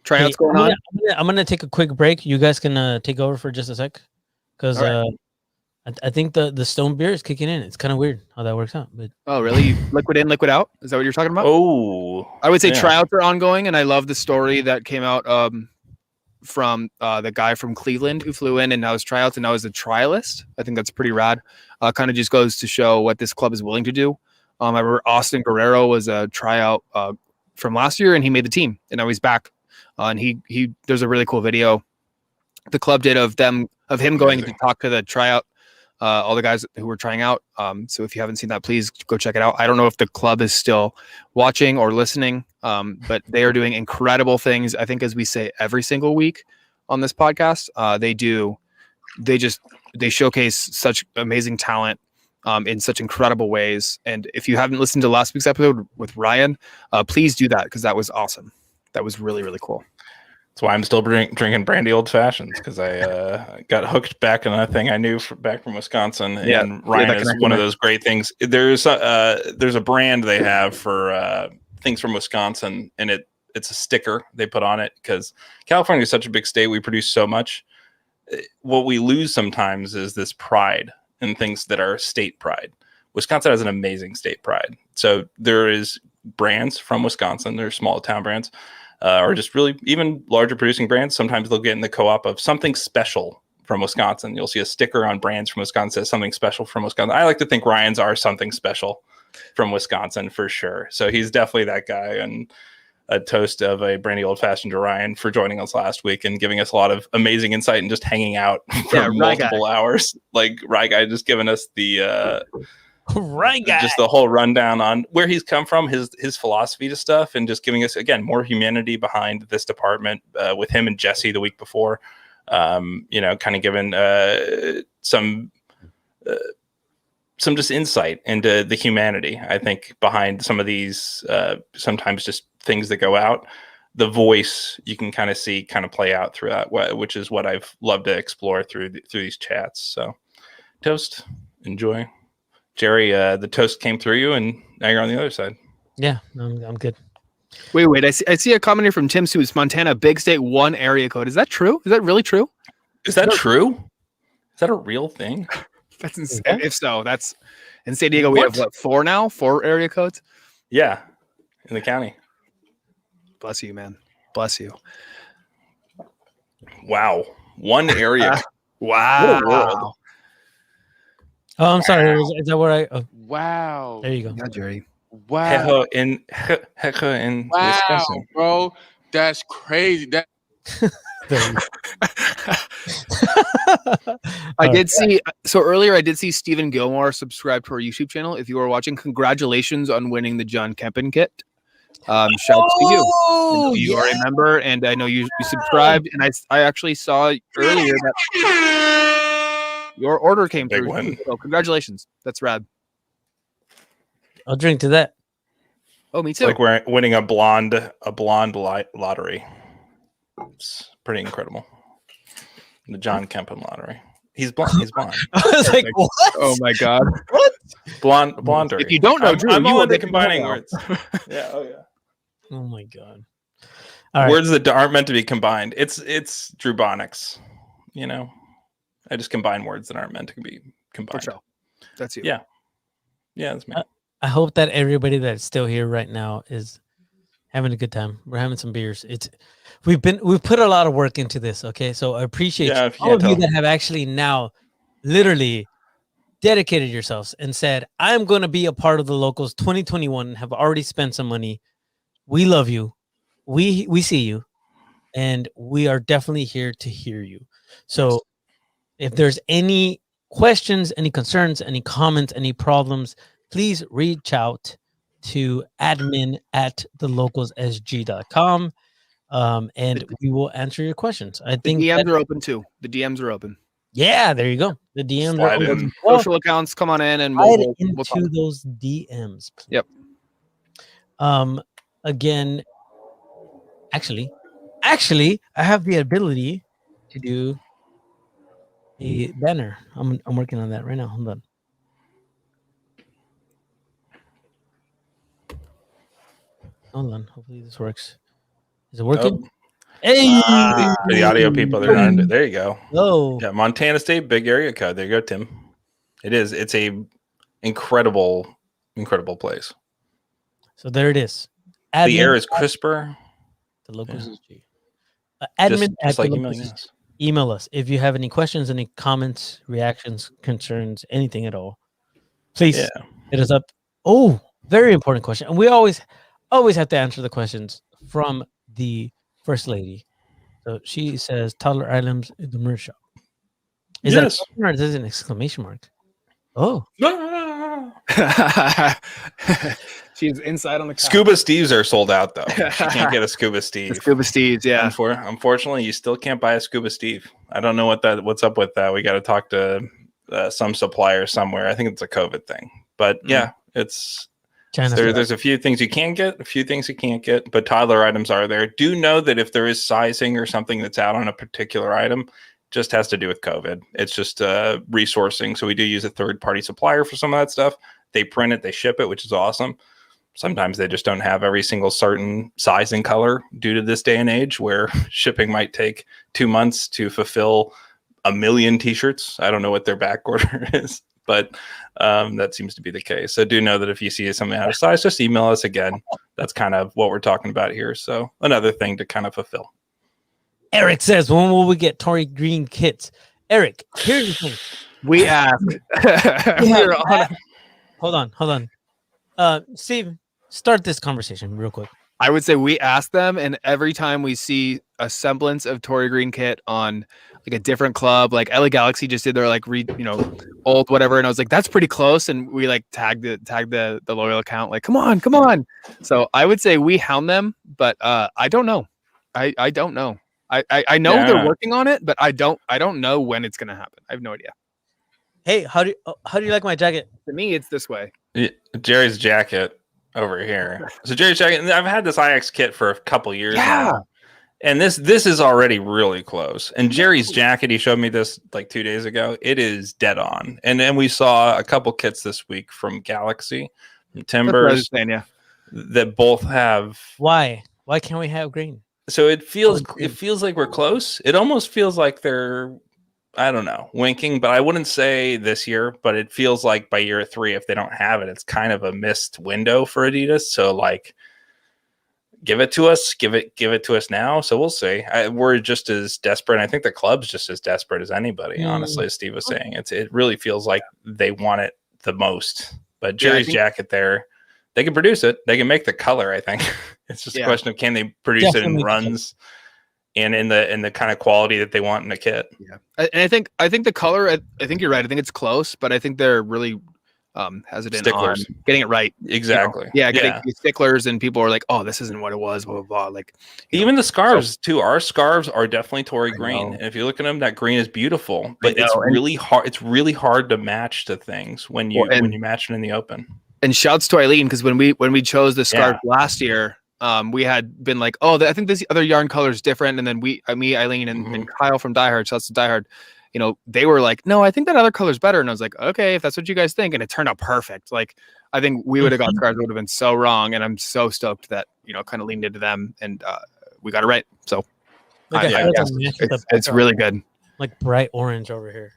Tryouts going on. I'm gonna take a quick break. You guys can take over for just a sec, because I think the Stone beer is kicking in. It's kind of weird how that works out. But Oh, really? Liquid in, liquid out? Is that what you're talking about? Oh, I would say yeah. tryouts are ongoing, and I love the story that came out from the guy from Cleveland who flew in and now is tryouts and now is a trialist. I think that's pretty rad. Kind of just goes to show what this club is willing to do. I remember Austin Guerrero was a tryout from last year, and he made the team, and now he's back. And he there's a really cool video the club did of him going to talk to the tryout, all the guys who were trying out. So if you haven't seen that, please go check it out. I don't know if the club is still watching or listening, but they are doing incredible things. I think, as we say every single week on this podcast, they showcase such amazing talent in such incredible ways. And if you haven't listened to last week's episode with Ryan, please do that, because that was awesome. That was really, really cool. That's why I'm still drinking brandy old fashions, because I got hooked back in a thing I knew back from Wisconsin. Yeah, and Ryan is one of those great things. There's a brand they have for things from Wisconsin, and it's a sticker they put on it, because California is such a big state. We produce so much. What we lose sometimes is this pride in things that are state pride. Wisconsin has an amazing state pride. So there is brands from Wisconsin. They're small town brands. Or just really even larger producing brands. Sometimes they'll get in the co-op of something special from Wisconsin. You'll see a sticker on brands from Wisconsin that says something special from Wisconsin. I like to think Ryan's are something special from Wisconsin for sure. So he's definitely that guy. And a toast of a brandy old fashioned to Ryan for joining us last week and giving us a lot of amazing insight and just hanging out for multiple hours. Like Rye Guy just giving us the right guy, just the whole rundown on where he's come from, his philosophy to stuff, and just giving us again more humanity behind this department with him and Jesse the week before. Kind of giving some just insight into the humanity, I think, behind some of these sometimes just things that go out. The voice you can kind of see kind of play out through that, which is what I've loved to explore through these chats. So toast, enjoy. Jerry, the toast came through you, and now you're on the other side. Yeah, I'm good. Wait. I see a comment here from Tim Suits, Montana, big state, 1 area code. Is that true? Is that really true? Is that true? Is that a real thing? That's insane. If so, that's in San Diego. We have 4 now? 4 area codes? Yeah, in the county. Bless you, man. Bless you. Wow. 1 area. Wow. world. Oh, I'm sorry. Is that where I? Oh, Wow. there you go. Yeah, Jerry. Wow. Hecho in Wow, Wisconsin. bro. That's crazy. That There you I All did see. So earlier, I did see Stephen Gilmore subscribe to our YouTube channel. If you are watching, congratulations on winning the John Kempen kit. Shouts to you. I know you are a member, and I know you subscribed. And I actually saw earlier that your order came Big through. win. So congratulations. That's rad. I'll drink to that. Oh, me It's too. like we're winning a blonde lottery. It's pretty incredible. The John Kempen lottery. He's blonde. He's blonde. I was like, what? Oh my god. Blonde. If you don't know, Drew, I'm you all will into get to know combining now. words. Yeah. Oh yeah. Oh my god. All right. Words that aren't meant to be combined. It's Drewbonics. You know, I just combine words that aren't meant to be For combined. sure. That's you. Yeah. Yeah, that's me. I hope that everybody that's still here right now is having a good time. We're having some beers. We've put a lot of work into this. Okay, so I appreciate Yeah, you, if you all of can't you tell. that have actually now literally dedicated yourselves and said, "I'm going to be a part of the Locals 2021." And have already spent some money. We love you. We see you, and we are definitely here to hear you. So, if there's any questions, any concerns, any comments, any problems, please reach out to admin@thelocalssg.com, and we will answer your questions. I The think DMs that- are open too. The DMs are open. yeah, there you go. The DMs are Slide open. in. Well, Social accounts, come on in and slide we'll talk. into those DMs. Please. Yep. Again, actually, I have the ability to do a banner. I'm working on that right now. Hold on. Hold on. Hopefully this works. Is it working? Oh, Hey, for the audio people, they're not. There you go. oh, Yeah, Montana State, big area code. There you go, Tim. It is. It's a incredible place. so there it is. The air Admin is crisper. the Locals Yeah. SG. Admin Just at like the emailing Locals us. email us if you have any questions, any comments, reactions, concerns, anything at all. Please Yeah. hit us up. Oh, very important question. And we always have to answer the questions from the first lady. So she says Toddler Items in the merch shop. Is that a Yes. question or is this an exclamation mark? Oh, She's inside on the couch. Scuba Steves are sold out though. You can't get a Scuba Steve. The Scuba Steves, yeah. Unfortunately, you still can't buy a Scuba Steve. I don't know what's up with that. We got to talk to some supplier somewhere. I think it's a COVID thing. But yeah, it's China. there's a few things you can get, a few things you can't get. But Toddler items are there. Do know that if there is sizing or something that's out on a particular item, just has to do with COVID. It's just resourcing. So we do use a third-party supplier for some of that stuff. They print it, they ship it, which is awesome. Sometimes they just don't have every single certain size and color due to this day and age where shipping might take 2 months to fulfill 1 million t-shirts. I don't know what their back order is, but that seems to be the case. So do know that if you see something out of size, just email us again. That's kind of what we're talking about here. So another thing to kind of fulfill. Eric says, when will we get Tory Green kits? Eric, here's the thing. We asked. We're on- Hold on. Steve, start this conversation real quick. I would say we asked them, and every time we see a semblance of Tory Green kit on like a different club, like LA Galaxy just did their like old whatever, and I was like, that's pretty close, and we like tagged the loyal account, like come on. So I would say we hound them, but I don't know. I don't know. I know they're working on it, but I don't know when it's gonna happen. I have no idea. Hey, how do you like my jacket? To me, it's this way. Jerry's jacket over here. So Jerry's jacket, I've had this IX kit for a couple years now. And this is already really close. And Jerry's jacket, he showed me this like 2 days ago. It is dead on. And then we saw a couple kits this week from Galaxy, from Timbers, that both have. Why can't we have green? So it feels like we're close. It almost feels like they're, I don't know, winking, but I wouldn't say this year, but it feels like by year 3, if they don't have it, it's kind of a missed window for Adidas. So like give it to us, give it to us now. So we'll see. We're just as desperate. And I think the club's just as desperate as anybody, honestly, as Steve was saying. It really feels like they want it the most. But Jerry's jacket there, they can produce it. They can make the color, I think. It's just a question of, can they produce it in runs and in the kind of quality that they want in a kit. Yeah. And I think the color, I think you're right. I think it's close, but I think they're really hesitant on getting it right. Exactly. You know? Getting sticklers, and people are like, oh, this isn't what it was, blah, blah, blah. Like, even the scarves too. Our scarves are definitely Tory green. And if you look at them, that green is beautiful, but it's really hard. It's really hard to match to things when you match it in the open. And shouts to Eileen, because when we chose the scarf last year, we had been like, oh, I think this other yarn color is different. And then me, Eileen, and Kyle from Die Hard, shouts to Die Hard, you know, they were like, no, I think that other color's better. And I was like, okay, if that's what you guys think. And it turned out perfect. Like, I think we would have got scarves, would have been so wrong. And I'm so stoked that, you know, kind of leaned into them, and we got it right. So it's really good. Like bright orange over here.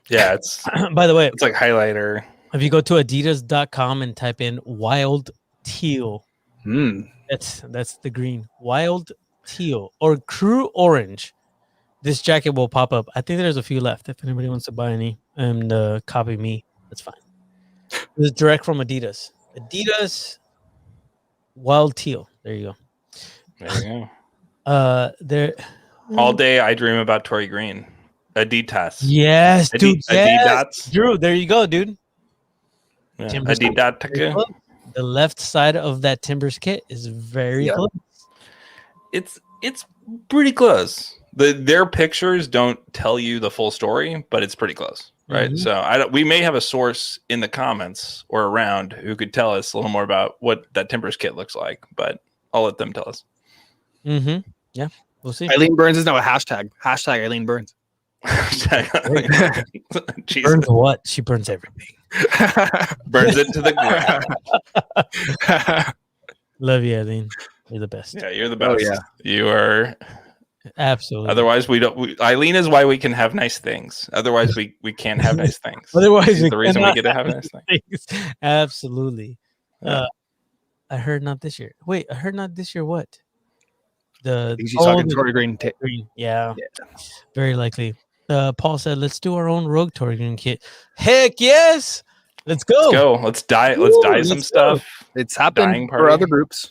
Yeah, it's by the way, it's like highlighter. If you go to adidas.com and type in wild teal, that's the green. Wild teal or crew orange. This jacket will pop up. I think there's a few left. If anybody wants to buy any and copy me, that's fine. This is direct from Adidas. Adidas wild teal. There you go. There you go. There. All day I dream about Tory Green. Adidas. Yes, dude. Yes. Adidas. Drew, there you go, dude. Yeah. Adidas. The left side of that Timbers kit is very close. It's pretty close. Their pictures don't tell you the full story, but it's pretty close, right? So we may have a source in the comments or around who could tell us a little more about what that Timbers kit looks like, but I'll let them tell us. Yeah, we'll see. Eileen Burns is now a hashtag. Hashtag Eileen Burns. Burns what? She burns everything. Burns it to the ground. Love you, Eileen. You're the best. Yeah, you're the best. Oh, yeah. You are. Absolutely. Otherwise, we don't. Eileen is why we can have nice things. Otherwise, we can't have nice things. Otherwise, the reason we get to have nice things. Absolutely. I heard not this year. Wait, I heard not this year. What? He's talking Tory Green. Yeah, very likely. Paul said, "Let's do our own Rogue Tory Green kit." Heck yes! Let's go. Let's go. Let's dye. Let's dye some stuff. It's happening for other groups.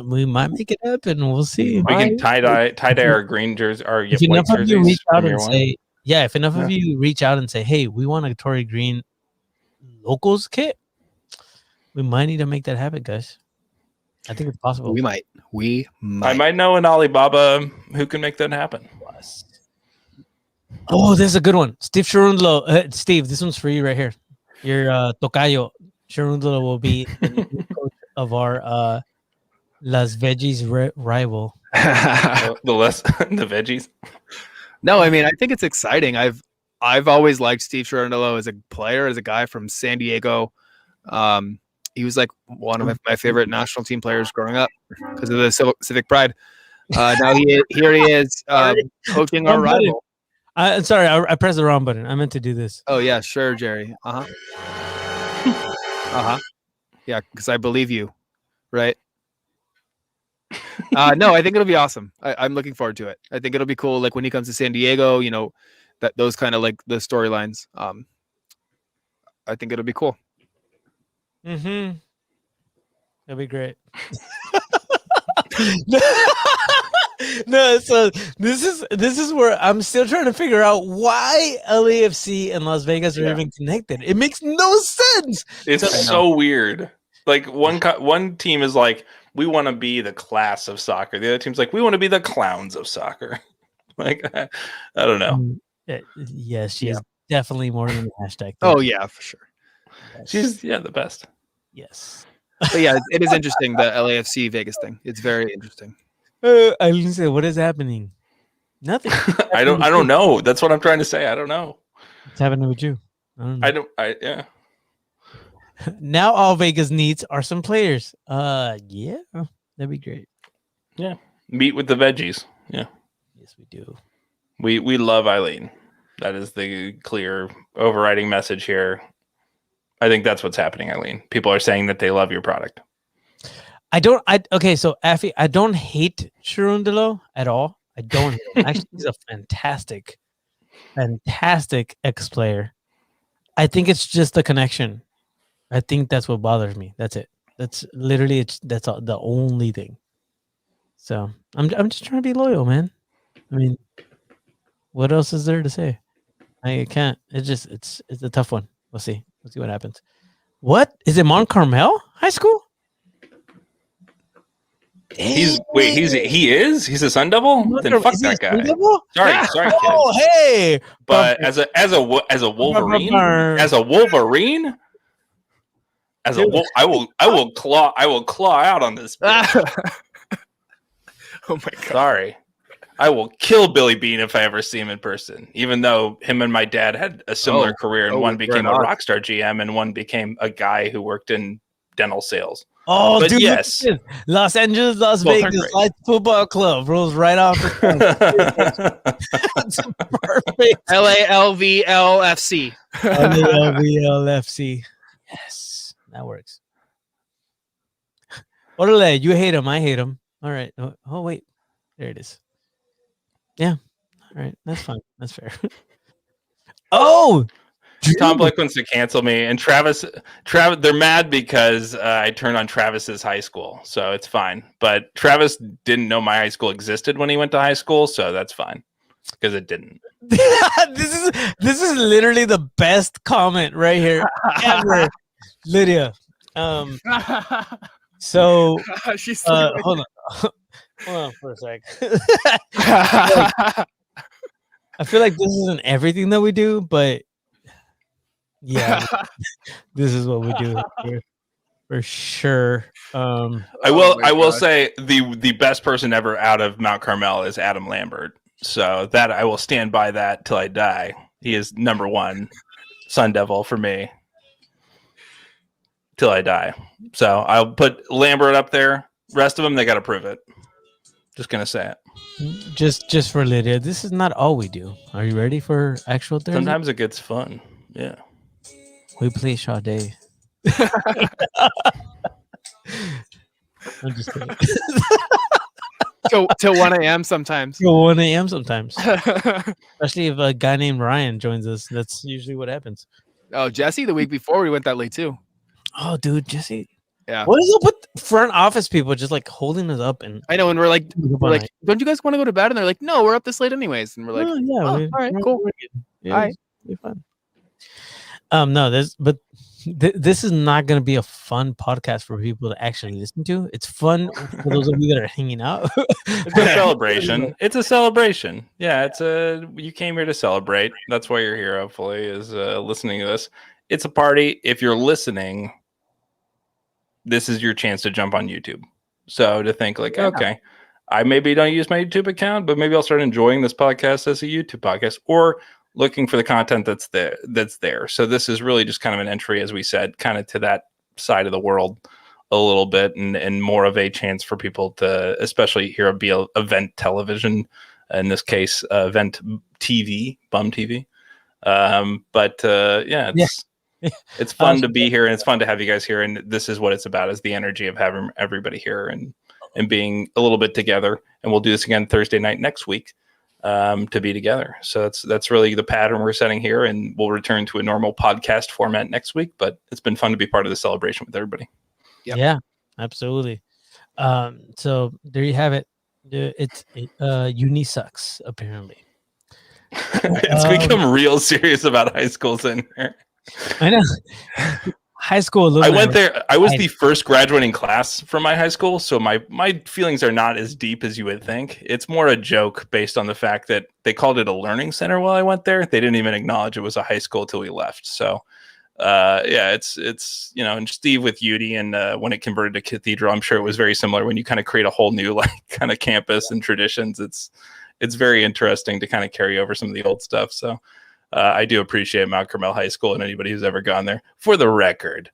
We might make it happen. We'll see. We can tie dye our green jersey. Our if enough of you reach out and say, if enough of you reach out and say, "Hey, we want a Tory Green locals kit," we might need to make that happen, guys. I think it's possible. We might. I might know an Alibaba who can make that happen. Oh, this is a good one. Steve Cherundolo. Steve, this one's for you right here. Your Tocayo. Cherundolo will be the coach of our Las Veggies rival. the Veggies. No, I mean, I think it's exciting. I've always liked Steve Cherundolo as a player, as a guy from San Diego. He was like one of my favorite national team players growing up because of the Civic Pride. Now here he is coaching our rival. Sorry, I pressed the wrong button. I meant to do this. Oh yeah, sure, Jerry. Yeah, because I believe you, right? No, I think it'll be awesome. I'm looking forward to it. I think it'll be cool. Like when he comes to San Diego, you know, those kind of like the storylines. I think it'll be cool. That'd be great. No, so this is where I'm still trying to figure out why LAFC and Las Vegas are even connected. It makes no sense. It's so weird. Like one team is like, we want to be the class of soccer. The other team's like, we want to be the clowns of soccer. Like, I don't know. Yes, she is definitely more than the hashtag. Oh yeah, for sure. Yes. She's the best. Yes. But yeah, it is interesting, the LAFC Vegas thing. It's very interesting. Eileen said, "What is happening?" Nothing. I don't know. That's what I'm trying to say. I don't know. What's happening with you? I don't know. Yeah. Now all Vegas needs are some players. Yeah, that'd be great. Yeah. Meet with the Veggies. Yeah. Yes, we do. We love Eileen. That is the clear overriding message here. I think that's what's happening, Eileen. People are saying that they love your product. Okay, so Afi, I don't hate Cherundolo at all. I don't hate him. Actually, he's a fantastic X player. I think it's just the connection. I think that's what bothers me. That's it. That's literally that's the only thing. So I'm just trying to be loyal, man. I mean, what else is there to say? I can't. It's a tough one. We'll see. We'll see what happens. What is it? Mont Carmel High School? He's a Sun Devil. Then fuck that guy. Sorry, kid. Oh, hey. But as a Wolverine, I will claw out on this bitch. Oh my god. Sorry. I will kill Billy Bean if I ever see him in person, even though him and my dad had a similar career, and one became a rock star GM and one became a guy who worked in dental sales. Oh, but dude, yes. Los Angeles, Las Vegas Lights Football Club rolls right off the That's perfect. LALVLFC. LALVLFC. Yes, that works. Orale, you hate him. I hate him. All right. Oh, wait. There it is. Yeah. All right. That's fine. That's fair. Oh, Tom Blake wants to cancel me, and Travis, they're mad because I turned on Travis's high school, so it's fine. But Travis didn't know my high school existed when he went to high school, so that's fine because it didn't. This is literally the best comment right here ever, Lydia. So she's hold on for a sec. I feel like this isn't everything that we do, but yeah, this is what we do here, for sure. I will say the best person ever out of Mount Carmel is Adam Lambert. So that I will stand by that till I die. He is number one Sun Devil for me till I die. So I'll put Lambert up there. Rest of them, they got to prove it. Just gonna say it. Just for Lydia, this is not all we do. Are you ready for actual Thursday? Sometimes it gets fun. Yeah. We play Sade. I'm just kidding. Till 1 a.m. sometimes. Till 1 a.m. sometimes. Especially if a guy named Ryan joins us. That's usually what happens. Oh, Jesse, the week before we went that late too. Oh, dude, Jesse. Yeah. What is up with front office people just like holding us up? And I know, and we're like, don't you guys want to go to bed? And they're like, no, we're up this late anyways. And we're like, yeah, all right, cool. Yeah, all right, be fun. No, this is not going to be a fun podcast for people to actually listen to. It's fun for those of you that are hanging out. It's a celebration. It's a celebration. Yeah, you came here to celebrate. That's why you're here, hopefully, is listening to this. It's a party. If you're listening, this is your chance to jump on YouTube. So to think like, okay, I maybe don't use my YouTube account, but maybe I'll start enjoying this podcast as a YouTube podcast, or looking for the content that's there. So this is really just kind of an entry, as we said, kind of to that side of the world a little bit, and more of a chance for people to, especially here, be event television, in this case, event TV, bum TV. It's fun to be here, and it's fun to have you guys here. And this is what it's about, is the energy of having everybody here and being a little bit together. And we'll do this again Thursday night next week. To be together. So that's really the pattern we're setting here, and we'll return to a normal podcast format next week, but it's been fun to be part of the celebration with everybody. Yep. Yeah, absolutely. So there you have it. It's uni sucks, apparently. It's become real serious about high schools in here. I know. High school alumni. I went there. I was the first graduating class from my high school, so my feelings are not as deep as you would think. It's more a joke based on the fact that they called it a learning center while I went there. They didn't even acknowledge it was a high school till we left. So, it's and Steve with UD, and when it converted to Cathedral, I'm sure it was very similar. When you kind of create a whole new kind of campus and traditions, it's very interesting to kind of carry over some of the old stuff. So. I do appreciate Mount Carmel High School and anybody who's ever gone there. For the record,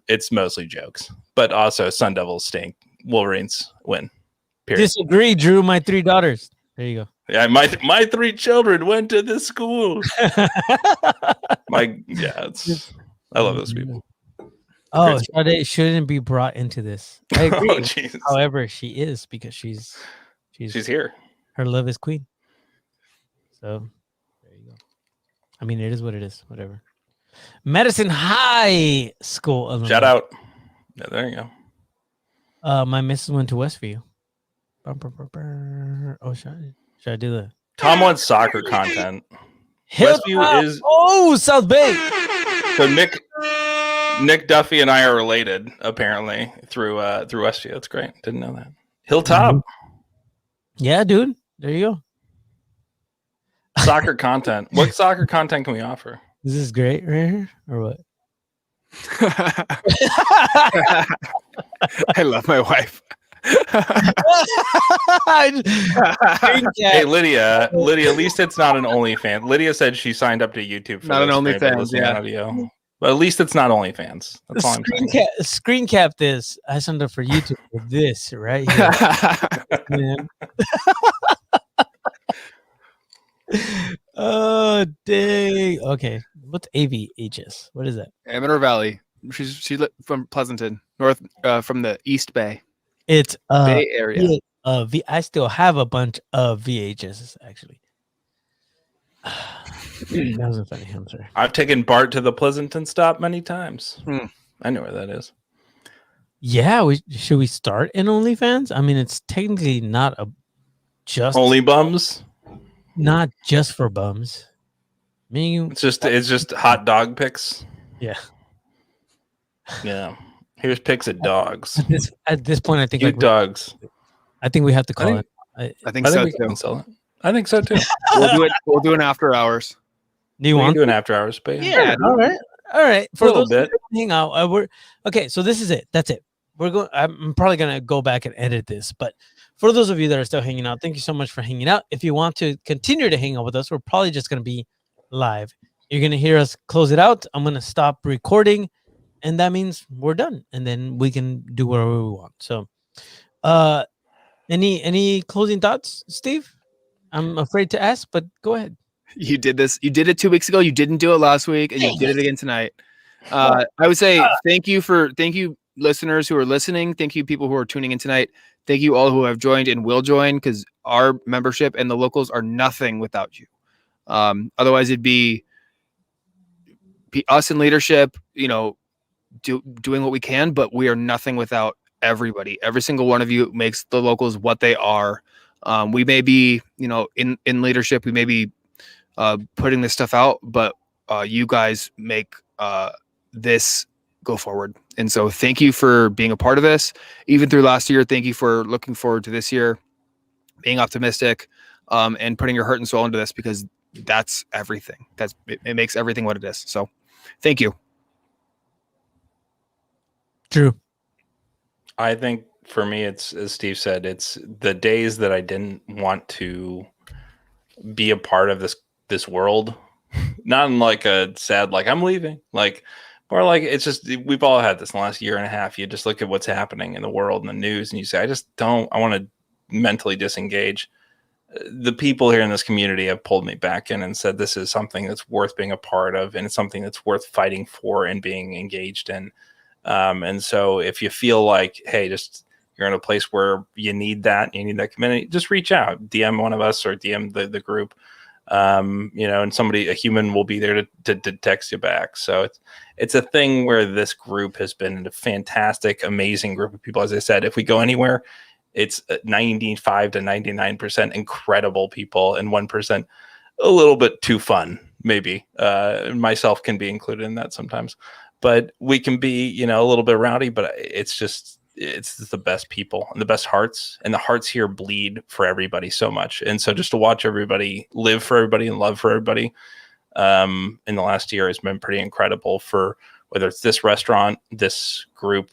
it's mostly jokes, but also Sun Devils stink, Wolverines win. Period. Disagree, Drew. My 3 daughters. There you go. Yeah, my 3 children went to this school. I love those people. Oh, Chris- Sade shouldn't be brought into this. I Oh, agree. Jesus. However, she is because she's She's here. her love is queen. So there you go. I mean, it is what it is. Whatever. Madison High School alumni. Shout out. Yeah, there you go. My missus went to Westview. Oh, should I do the Tom wants soccer content. Hilltop? Westview is South Bay. so Nick Duffy and I are related apparently through Westview. That's great. Didn't know that. Hilltop Yeah, dude. There you go. soccer content. What soccer content can we offer? This is great right here, or what? I love my wife. Hey Lydia, at least it's not an OnlyFans. Lydia said she signed up to YouTube for Not an this for anybody OnlyFans, listening yeah. on audio. But at least it's not OnlyFans. That's all I'm saying. Screen cap this. I signed up for YouTube for this right here. Man. Oh dang. Okay. What's AVHS? What is that? Amador Valley. She from Pleasanton, north from the East Bay It's Bay Area. I still have a bunch of VHSs actually. That wasn't funny. I'm sorry. I've taken Bart to the Pleasanton stop many times. Hmm. I know where that is. Yeah, should we start in OnlyFans? I mean, it's technically not Only bums. not just for bums. I mean, It's just hot dog pics. yeah. Yeah. Here's pics of dogs. At this point, I think Cute dogs. I think we have to call think- it. I think I so think we too. can sell it. I think so too. We'll do it. We'll do an after hours. Do you We can want? do an after hours, but Yeah. All right. All right. For a little bit. Hang out. We're okay. So this is it. That's it. We're going. I'm probably gonna go back and edit this. But for those of you that are still hanging out, thank you so much for hanging out. If you want to continue to hang out with us, we're probably just gonna be live. You're gonna hear us close it out. I'm gonna stop recording, and that means we're done. And then we can do whatever we want. So, any closing thoughts, Steve? I'm afraid to ask, but go ahead. You did this. You did it 2 weeks ago. You didn't do it last week, and you did it again tonight. I would say thank you, listeners who are listening. Thank you, people who are tuning in tonight. Thank you all who have joined and will join, because our membership and the locals are nothing without you. Otherwise, it'd be us in leadership, doing what we can, but we are nothing without everybody. Every single one of you makes the locals what they are. We may be, in leadership, we may be putting this stuff out, but you guys make this go forward. And so thank you for being a part of this, even through last year. Thank you for looking forward to this year, being optimistic, and putting your heart and soul into this, because that's everything. It makes everything what it is. So thank you. True. I think for me, it's, as Steve said, it's the days that I didn't want to be a part of this world. Not in like a sad, like I'm leaving, like, or like, it's just, we've all had this in the last year and a half. You just look at what's happening in the world and the news, and you say, I want to mentally disengage. The people here in this community have pulled me back in and said, this is something that's worth being a part of, and it's something that's worth fighting for and being engaged in. And so if you feel like, hey, you're in a place where you need that community, just reach out, DM one of us or DM the group, and a human will be there to text you back. So it's a thing where this group has been a fantastic, amazing group of people. As I said, if we go anywhere, it's 95 to 99% incredible people, and 1% a little bit too fun, maybe. Myself can be included in that sometimes. But we can be, a little bit rowdy, but it's the best people and the best hearts, and the hearts here bleed for everybody so much. And so just to watch everybody live for everybody and love for everybody in the last year has been pretty incredible, for whether it's this restaurant, this group.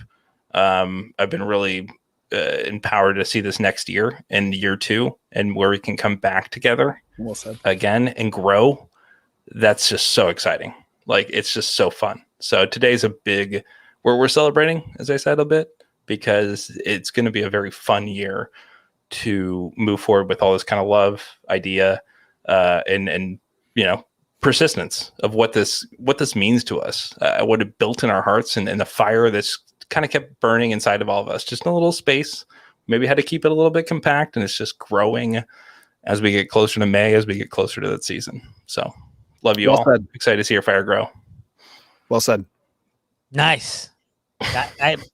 I've been really empowered to see this next year and year 2, and where we can come back together Well said. again and grow. That's just so exciting. Like, it's just so fun. So today's a big, we're celebrating, as I said, a bit, because it's going to be a very fun year to move forward with all this kind of love idea, and persistence of what this means to us, what it built in our hearts, and the fire that's kind of kept burning inside of all of us. Just in a little space. Maybe had to keep it a little bit compact, and it's just growing as we get closer to May, as we get closer to that season. So, love you all. Said. Excited to see your fire grow. Well said. Nice.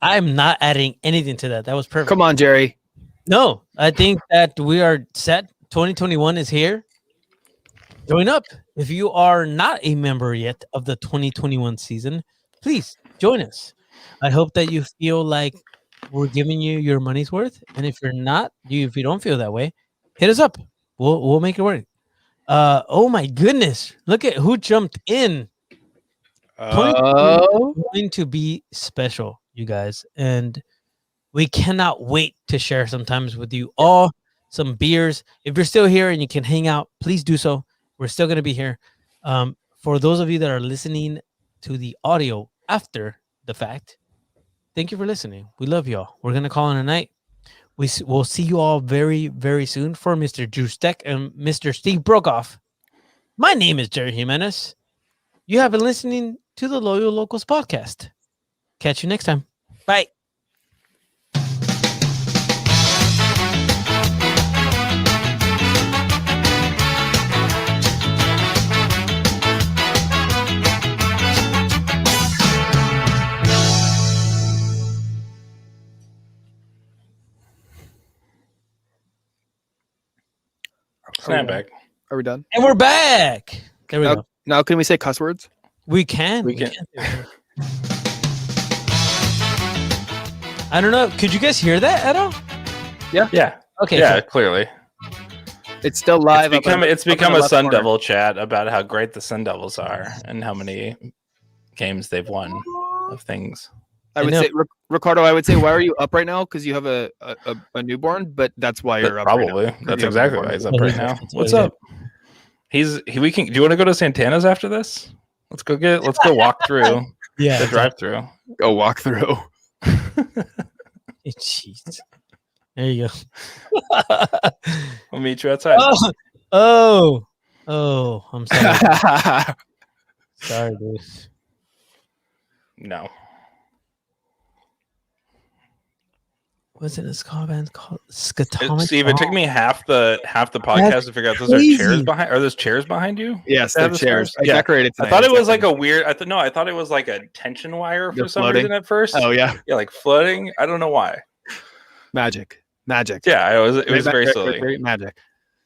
I'm not adding anything to that. That was perfect. Come on, Jerry. No, I think that we are set. 2021 is here. Join up. If you are not a member yet of the 2021 season, please join us. I hope that you feel like we're giving you your money's worth. And if you're not, if you don't feel that way, hit us up. We'll make it work. Oh my goodness. Look at who jumped in. Oh, Going to be special, you guys, and we cannot wait to share sometimes with you all some beers. If you're still here and you can hang out, please do so. We're still going to be here. For those of you that are listening to the audio after the fact, thank you for listening. We love y'all. We're going to call it a night. We'll see you all very, very soon. For Mr. Drew Steck and Mr. Steve Brokoff, my name is Jerry Jimenez. You have been listening to the Loyal Locals podcast. Catch you next time. Bye. Snapback. are we done? And we're back. There we Now, go. now, can we say cuss words? We can. We can. I don't know. Could you guys hear that at all? Yeah. Okay. Yeah. cool. Clearly. It's still live. It's become up in a the Sun left corner. Devil chat about how great the Sun Devils are and how many games they've won of things. I would know. say, Ricardo. I would say, why are you up right now? Because you have a newborn, but that's why you're up. Probably. Right now. That's You have a exactly newborn. why he's up Oh, right he's now. up. What's Okay. up? We can. Do you want to go to Santana's after this? Let's go walk through Yeah. the drive-through. Go walk through. Jeez. There you go. We'll meet you outside. Oh. I'm sorry. Sorry, dude. No. What's it? It's called, band called Scatomic. Steve, it took me half the podcast to figure out those crazy. are chairs behind. Are those chairs behind you? Yes, They have they're this chairs. first? I Yeah. decorated. I Tonight. thought it was like a weird. I thought it was like a tension wire for They're some floating. reason at first. Oh yeah, Yeah, like floating. I don't know why. magic. Yeah, it was very silly. Very magic.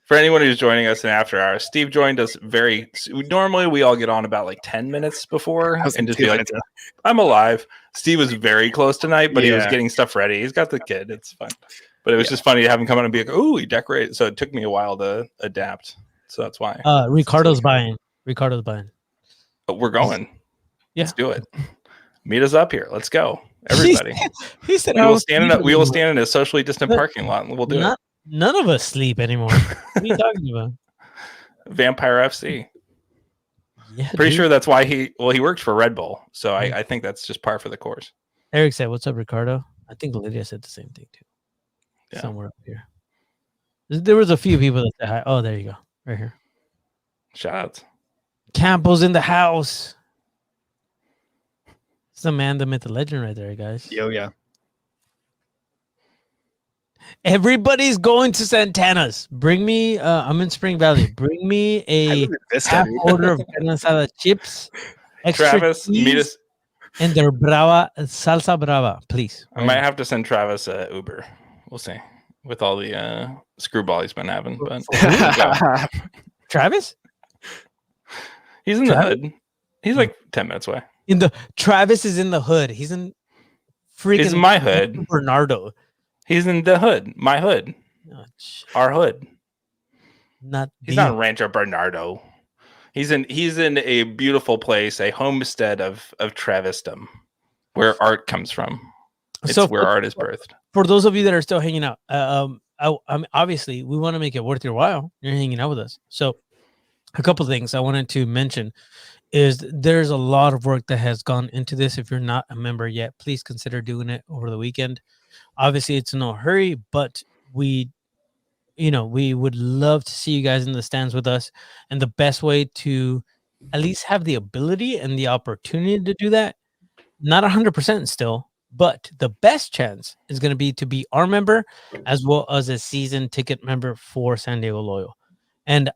For anyone who's joining us in after hours, Steve joined us normally we all get on about like 10 minutes before I was and just 2 be like, minutes in. I'm alive. Steve was very close tonight, but he was Yeah. getting stuff ready. He's got the kid. It's fun. But it was just funny to have him come on and be like, oh, he decorated. So it took me a while to adapt. So that's why. Ricardo's buying. But we're going. Yeah. Let's do it. Meet us up here. Let's go. Everybody. He said, We I will was stand sleeping in a anymore. socially distant But parking lot and we'll do it. None of us sleep anymore. What are you talking about? Vampire FC. Yeah, Pretty dude. sure that's why he worked for Red Bull. So I think that's just par for the course. Eric said, "What's up, Ricardo?" I think Lydia said the same thing too. Yeah. Somewhere up here. There was a few people that said hi. Oh, there you go. Right here. Shout out. Campbell's in the house. It's the man, the myth, the legend right there, guys. Yo, yeah. Everybody's going to Santana's. Bring me, I'm in Spring Valley. Bring me a half order of carne asada chips, extra Travis, cheese, meet us. and their salsa brava, please. I might have to send Travis a Uber. We'll see. With all the screwball he's been having. But Travis? he's in the Travis? hood. He's like 10 minutes away. Travis is in the hood. He's in freaking He's in my hood. Bernardo. He's in the hood. My hood. Oh, sh- Our hood. not He's the- not in Rancho Bernardo. He's in a beautiful place, a homestead of Travisdom, where art comes from. It's So where art is birthed. for those of you that are still hanging out, I mean, obviously we want to make it worth your while. You're hanging out with us. So a couple of things I wanted to mention is there's a lot of work that has gone into this. If you're not a member yet, please consider doing it over the weekend. Obviously, it's no hurry, but we would love to see you guys in the stands with us. And the best way to at least have the ability and the opportunity to do that. Not 100% still, but the best chance is going to be to be our member as well as a season ticket member for San Diego Loyal. And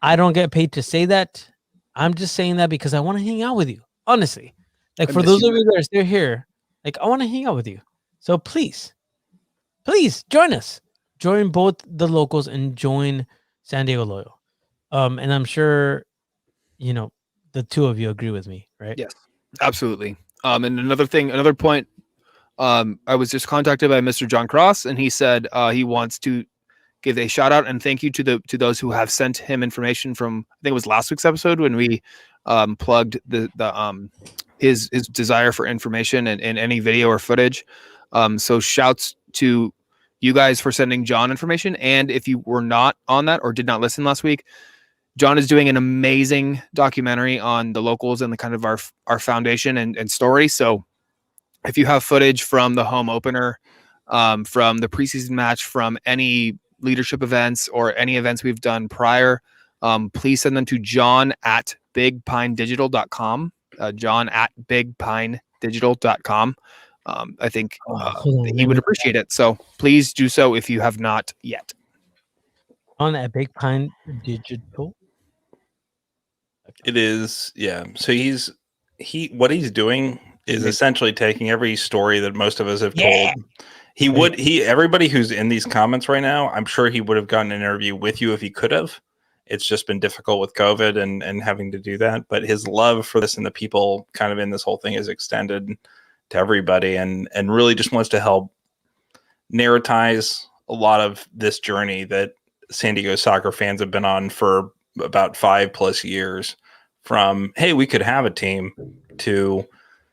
I don't get paid to say that. I'm just saying that because I want to hang out with you. Honestly, like I for miss those you, of you that are still here, like I want to hang out with you. So please join us. Join both the locals and join San Diego Loyal. And I'm sure, you know, the two of you agree with me, right? Yes, absolutely. And another point. I was just contacted by Mr. John Cross, and he said he wants to give a shout out and thank you to those who have sent him information from, I think it was last week's episode when we plugged his desire for information and any video or footage. So shouts to you guys for sending John information. And if you were not on that or did not listen last week, John is doing an amazing documentary on the locals and the kind of our foundation and story. So if you have footage from the home opener, from the preseason match, from any leadership events or any events we've done prior, please send them to john@bigpinedigital.com. john@bigpinedigital.com. I think he would appreciate it. So please do so if you have not yet. On at Big Pine Digital. It is, yeah. So what he's doing is essentially taking every story that most of us have told. Everybody who's in these comments right now, I'm sure he would have gotten an interview with you if he could have. It's just been difficult with COVID and having to do that. But his love for this and the people kind of in this whole thing is extended to everybody and really just wants to help narratize a lot of this journey that San Diego soccer fans have been on for about 5+ years, from, hey, we could have a team, to,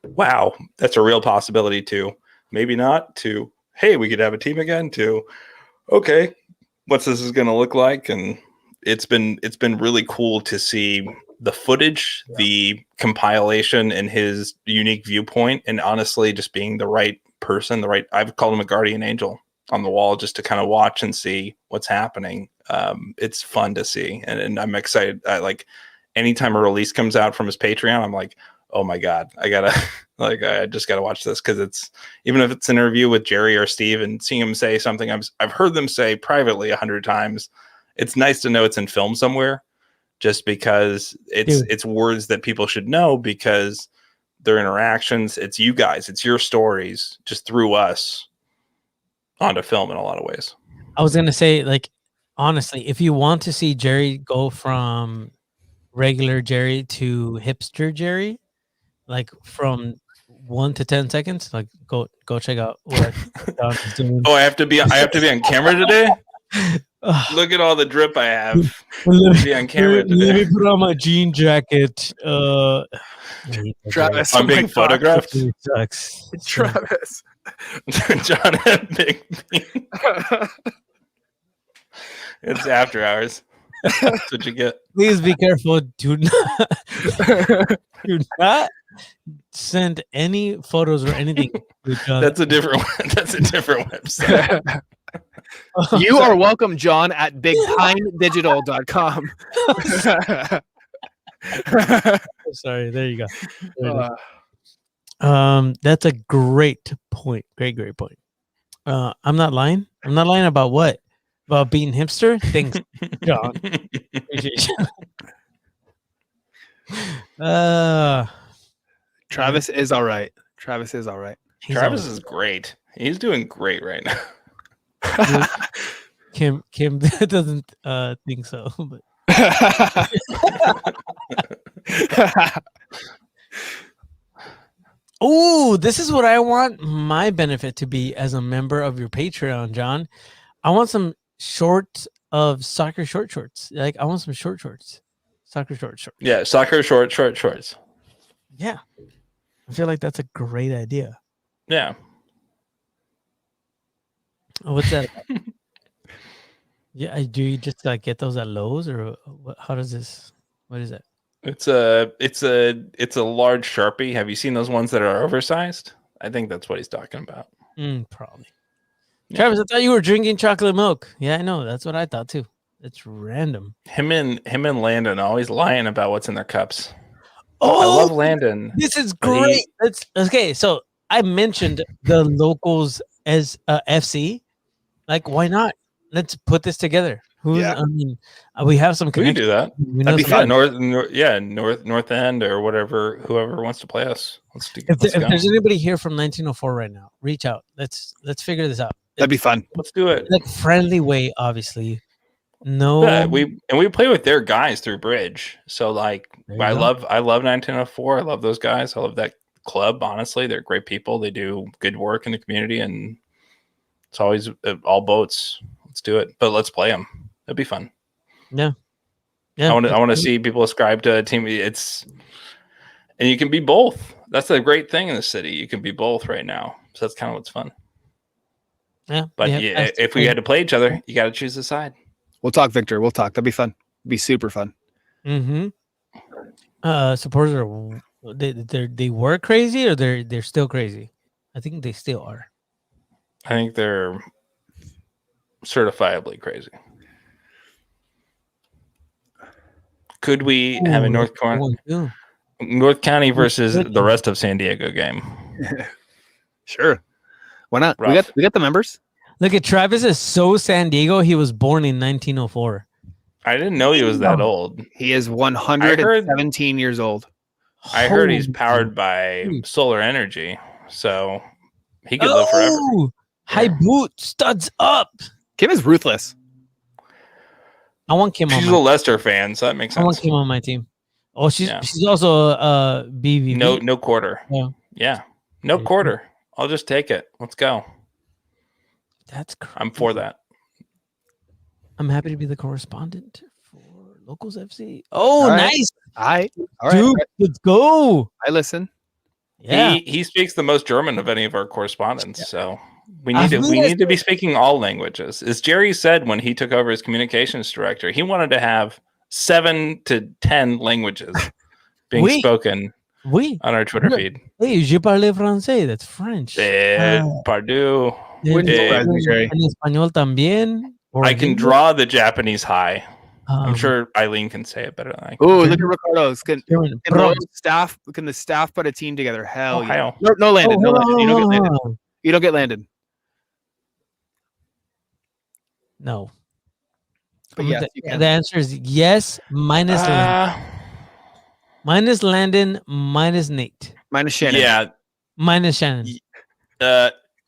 wow, that's a real possibility, to maybe not, to, hey, we could have a team again, to, okay, what's this is going to look like? And it's been really cool to see the footage, the compilation, and his unique viewpoint, and honestly just being the right person, I've called him a guardian angel on the wall, just to kind of watch and see what's happening. It's fun to see, and I'm excited. Like anytime a release comes out from his Patreon, I'm like, oh my God, I just gotta watch this, because it's, even if it's an interview with Jerry or Steve and seeing him say something I've heard them say privately 100 times, it's nice to know it's in film somewhere, just because it's words that people should know, because their interactions, it's you guys, it's your stories, just through us onto film in a lot of ways. I was gonna say, like, honestly, if you want to see Jerry go from regular Jerry to hipster Jerry, like from 1 to 10 seconds, like go check out what Don is doing. Oh, I have to be on camera today. Look at all the drip I have. Be on camera today. Let me put on my jean jacket. Travis, I'm being photographed. Sucks. Travis. John had big bean. It's after hours. That's what you get. Please be careful. Do not send any photos or anything. That's a different one. That's a different website. You are welcome, John, at bigpinedigital.com. Sorry, there you go. That's a great point. Great point. I'm not lying. I'm not lying about what? About being hipster? Thanks, John. Appreciate you. Travis is all right. Travis is all right. Travis is great. He's doing great right now. Kim doesn't think so, but oh, this is what I want my benefit to be as a member of your Patreon, John. I want some shorts of soccer shorts. Like, I want some short shorts. Soccer shorts. Yeah, soccer shorts. Yeah. I feel like that's a great idea. Yeah. What's that? Yeah, do you just like get those at Lowe's, or how does this? What is it? It's a large Sharpie. Have you seen those ones that are oversized? I think that's what he's talking about. Probably. Yeah. Travis, I thought you were drinking chocolate milk. Yeah, I know. That's what I thought too. It's random. Him and Landon always lying about what's in their cups. Oh, I love Landon. this is but he- great. Let's okay. So I mentioned the locals as FC. Like, why not? Let's put this together. Who's? Yeah. I mean, we have some We can connections. do that. We That'd be some- Yeah, North End or whatever. Whoever wants to play us. Let's If, let's if go. there's anybody here from 1904 right now, reach out. Let's figure this out. That'd be fun. Let's do it. Like friendly way, obviously. No, Yeah, we play with their guys through Bridge. So like There you I go. love 1904. I love those guys. I love that club. Honestly, they're great people. They do good work in the community, and it's always all boats. Let's do it. But let's play them. It'd be fun. yeah. I want to see people ascribe to a team. And you can be both. That's a great thing in the city. You can be both right now. So that's kind of what's fun. Yeah, But yeah, yeah, if we had to play each other, you got to choose a side. We'll talk, Victor. We'll talk. That'd be fun. Be super fun. Mm-hmm. Supporters are they were crazy or they're still crazy. I think they still are. I think they're certifiably crazy. Could we have a Ooh, North County versus the rest of San Diego game? Sure. Why not? Rough. We got the members. Look at Travis is so San Diego. He was born in 1904. I didn't know he was that old. He is 117 years old. I heard he's Holy- powered by solar energy, so he could live forever. Oh, high boot studs up. Kim is ruthless. I want Kim on She's my a Leicester fan, so that makes I want sense. Kim on my team. Oh, she's Yeah. she's also BVB. No quarter. Yeah. Yeah, no Yeah. quarter. I'll just take it. Let's go. That's crazy. I'm for that. I'm happy to be the correspondent for Locals FC. Oh, All right. nice, All right. dude. Let's go. I listen. Yeah. He speaks the most German of any of our correspondents, so we I need to realized be speaking all languages. As Jerry said when he took over as communications director, he wanted to have 7 to 10 languages being Oui. spoken Oui. on our Twitter Yeah. feed. Hey, je parle français. That's French. Pardon. Wouldn't Eh, surprise me, Jerry. En español también. I can draw the Japanese high. I'm Um, sure Eileen can say it better than I can. Oh, look at Ricardo's. Can German. the Bro. staff? Can the staff put a team together? Hell yeah. Ohio. No, Landon. No, Oh, Landon. You don't get Landon. oh, You don't get Landon. no. But yes, you can. The answer is yes, minus Landon. Minus Landon, minus Nate, Minus Shannon. Yeah. minus Shannon.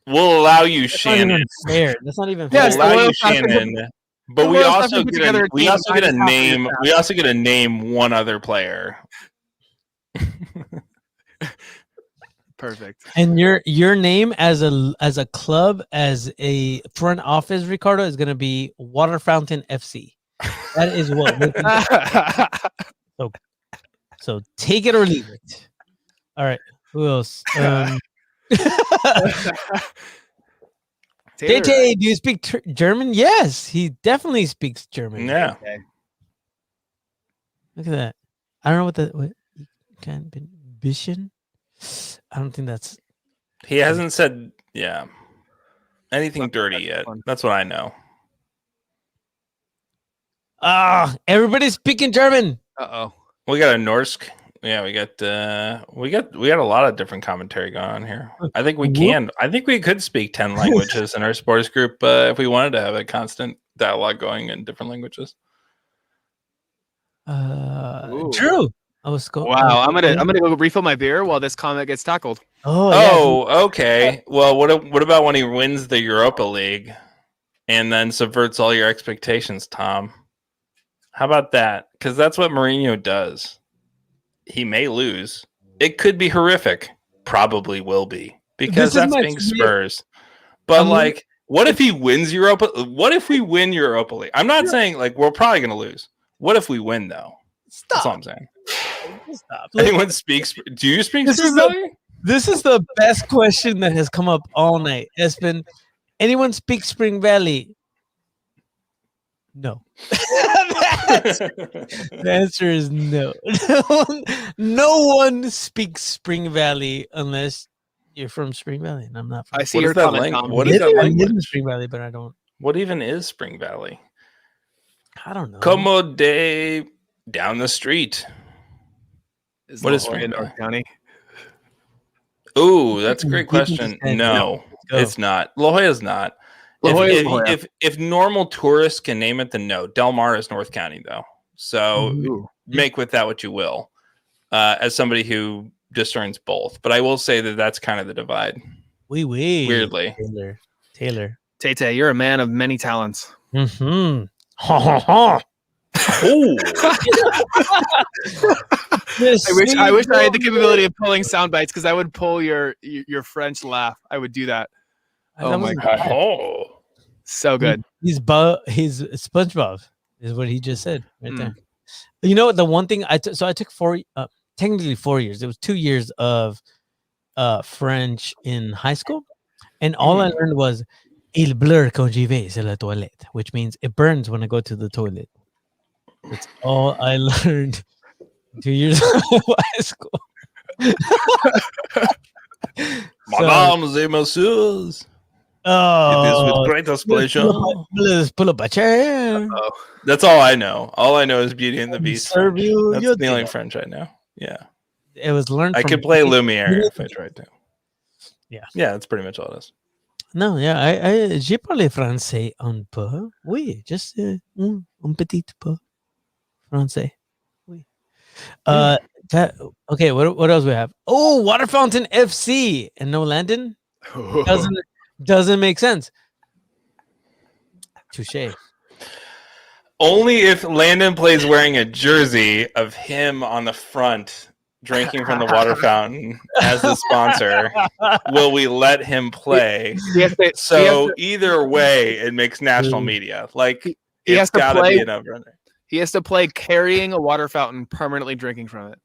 We'll allow you, That's not even Shannon. fair. That's not even Yeah, fair. it's We'll the allow you, Royal Falcons. Shannon. But The we Royal also Falcons put together a we team also get a minus half of your name. staff. We also get to name one other player. Perfect. And your name as a club, as a front office, Ricardo, is gonna be Water Fountain FC. That is what we're gonna do. So take it or leave it. All right. Who else? Taylor, JJ, do you speak German? Yes, he definitely speaks German. Yeah. okay. Look at that. I don't know what can be Bishan. I don't think that's He hasn't said anything dirty yet. fun. That's what I know. everybody's speaking German. Uh-oh. We got a Norsk. Yeah, we got a lot of different commentary going on here. I think we can. I think we could speak 10 languages in our sports group if we wanted to have a constant dialogue going in different languages. Ooh. True. I was going. Wow, I'm gonna go refill my beer while this comment gets tackled. Oh, yeah. Oh, okay. Well, what about when he wins the Europa League and then subverts all your expectations, Tom? How about that? Because that's what Mourinho does. He may lose. It could be horrific. Probably will be because This is that's my being favorite- Spurs. But I'm- like, what if he wins Europa? What if we win Europa League? I'm not saying like we're probably going to lose. What if we win though? That's all Stop. I'm saying. Stop. Anyone speaks? Do you speak? This is Spurs? This is the best question that has come up all night. Espen, anyone speak Spring Valley? No. The answer is no. No one speaks Spring Valley unless you're from Spring Valley, and I'm not from. I see What your is that comment, lang- Tom. what is that I live in language? Spring Valley, but I don't. What even is Spring Valley? I don't know. Como de down the street. What is La Jolla Spring North Valley? County? Ooh, that's a great Deep in question. his head. No, Go. it's not. La Jolla's not. La If, Jolla is if, La Jolla. if normal tourists can name it, then no. Del Mar is North County, though. So Mhm. Ooh. make with that what you will. As somebody who discerns both, but I will say that that's kind of the divide. Wee. Weirdly. Taylor. Tay, you're a man of many talents. Mm-hmm. Ha ha ha. Oh, I wish I had the capability of pulling sound bites because I would pull your French laugh. I would do that. Oh my God. oh. So good. He's SpongeBob is what he just said right Mm. there. You know what? The one thing I took technically 4 years. It was 2 years of French in high school, and all I learned was "Il blur quand j'y vais c'est la toilette," which means it burns when I go to the toilet. That's all I learned. 2 years of high school. Mesdames et messieurs, it is with Oh, greatest pleasure. let's pull up a chair. Oh, That's all I know. All I know is Beauty and the Beast. Serve French. you That's your the only dinner. French I know. Yeah, It was learned. I from could play Beauty- Lumiere if I tried to. Yeah. Yeah, that's pretty much all it is. Non, j'ai parlé français un peu. Oui, juste un petit peu français. Oui. Okay, what else we have? Oh, Water Fountain FC and no Landon doesn't make sense. Touche. Only if Landon plays wearing a jersey of him on the front drinking from the water fountain as the sponsor will we let him play. So either way, it makes national media. Like he has it's to got to play- be an over-under. He has to play carrying a water fountain, permanently drinking from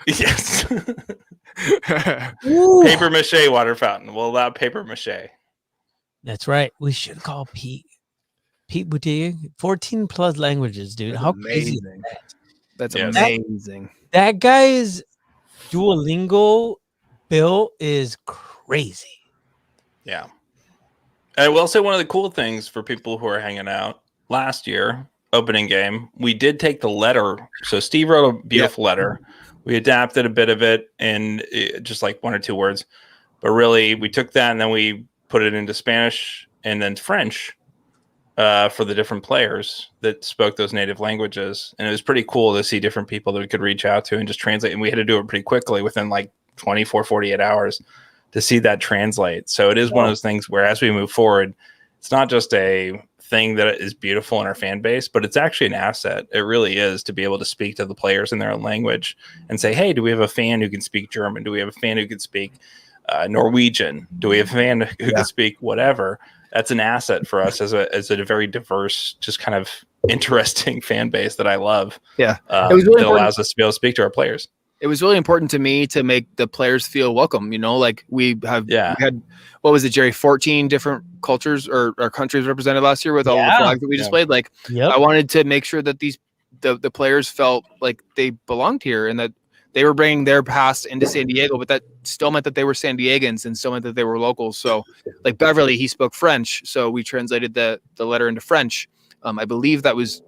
Yes. it. Ooh. Paper mache water fountain. We'll allow paper mache. That's right. We should call Pete Buttigieg. 14 plus languages, dude. How crazy is amazing. that? That's Yes. amazing. That guy's Duolingo bill is crazy. Yeah. And I will say one of the cool things for people who are hanging out last year, opening game, we did take the letter. So Steve wrote a beautiful letter. We adapted a bit of it in just like 1 or 2 words. But really, we took that and then we put it into Spanish and then French for the different players that spoke those native languages. And it was pretty cool to see different people that we could reach out to and just translate. And we had to do it pretty quickly within like 24, 48 hours to see that translate. So it is one of those things where as we move forward, it's not just a thing that is beautiful in our fan base, but it's actually an asset. It really is to be able to speak to the players in their own language and say, hey, do we have a fan who can speak German? Do we have a fan who can speak Norwegian? Do we have a fan who can speak whatever? That's an asset for us as a very diverse, just kind of interesting fan base that I love. Yeah. It was really that allows us to be able to speak to our players. It was really important to me to make the players feel welcome. You know, like we had, what was it, Jerry? 14 different cultures or countries represented last year with all the flags that we displayed. Like, I wanted to make sure that the players felt like they belonged here and that they were bringing their past into San Diego, but that still meant that they were San Diegans and still meant that they were locals. So, like Beverly, he spoke French, so we translated the letter into French. I believe that was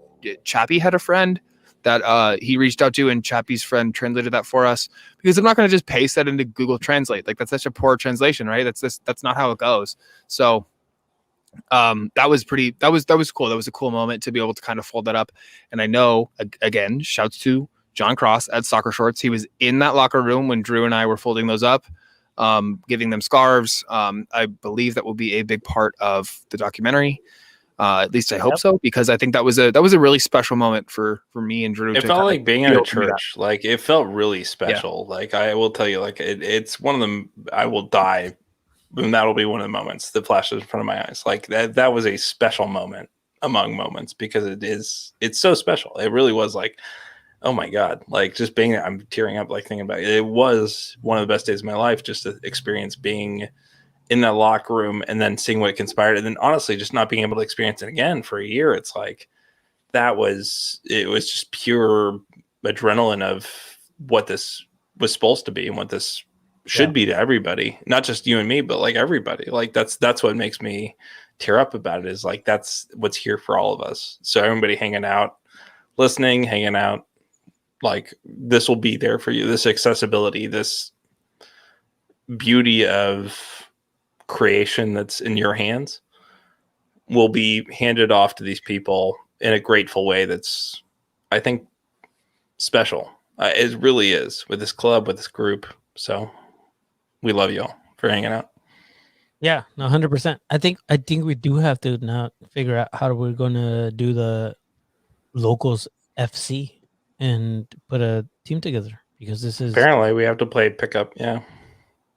Chappie had a friend that he reached out to, and Chappie's friend translated that for us, because I'm not going to just paste that into Google Translate. Like, that's such a poor translation, right? That's not how it goes. So that was cool. That was a cool moment to be able to kind of fold that up. And I know, again, shouts to John Cross at Soccer Shorts. He was in that locker room when Drew and I were folding those up, giving them scarves. I believe that will be a big part of the documentary. At least I hope so, because I think that was a really special moment for me and Drew. It felt like being at a church. Like, it felt really special. Yeah. Like, I will tell you, like it's one of them. I will die, and that'll be one of the moments that flashes in front of my eyes. Like that was a special moment among moments, because it's so special. It really was like, oh my God, like just being there, I'm tearing up, like thinking about it. It was one of the best days of my life, just to experience being in that locker room and then seeing what conspired. And then honestly, just not being able to experience it again for a year. It's like, it was just pure adrenaline of what this was supposed to be and what this should be to everybody, not just you and me, but like everybody. Like that's what makes me tear up about it, is like, that's what's here for all of us. So everybody hanging out, listening, hanging out, like this will be there for you. This accessibility, this beauty of creation that's in your hands will be handed off to these people in a grateful way that's, I think, special. It really is, with this club, with this group. So we love you all for hanging out. Yeah, no, 100%. I think we do have to now figure out how we're going to do the locals FC and put a team together, because this is Apparently we have to play pickup. Yeah.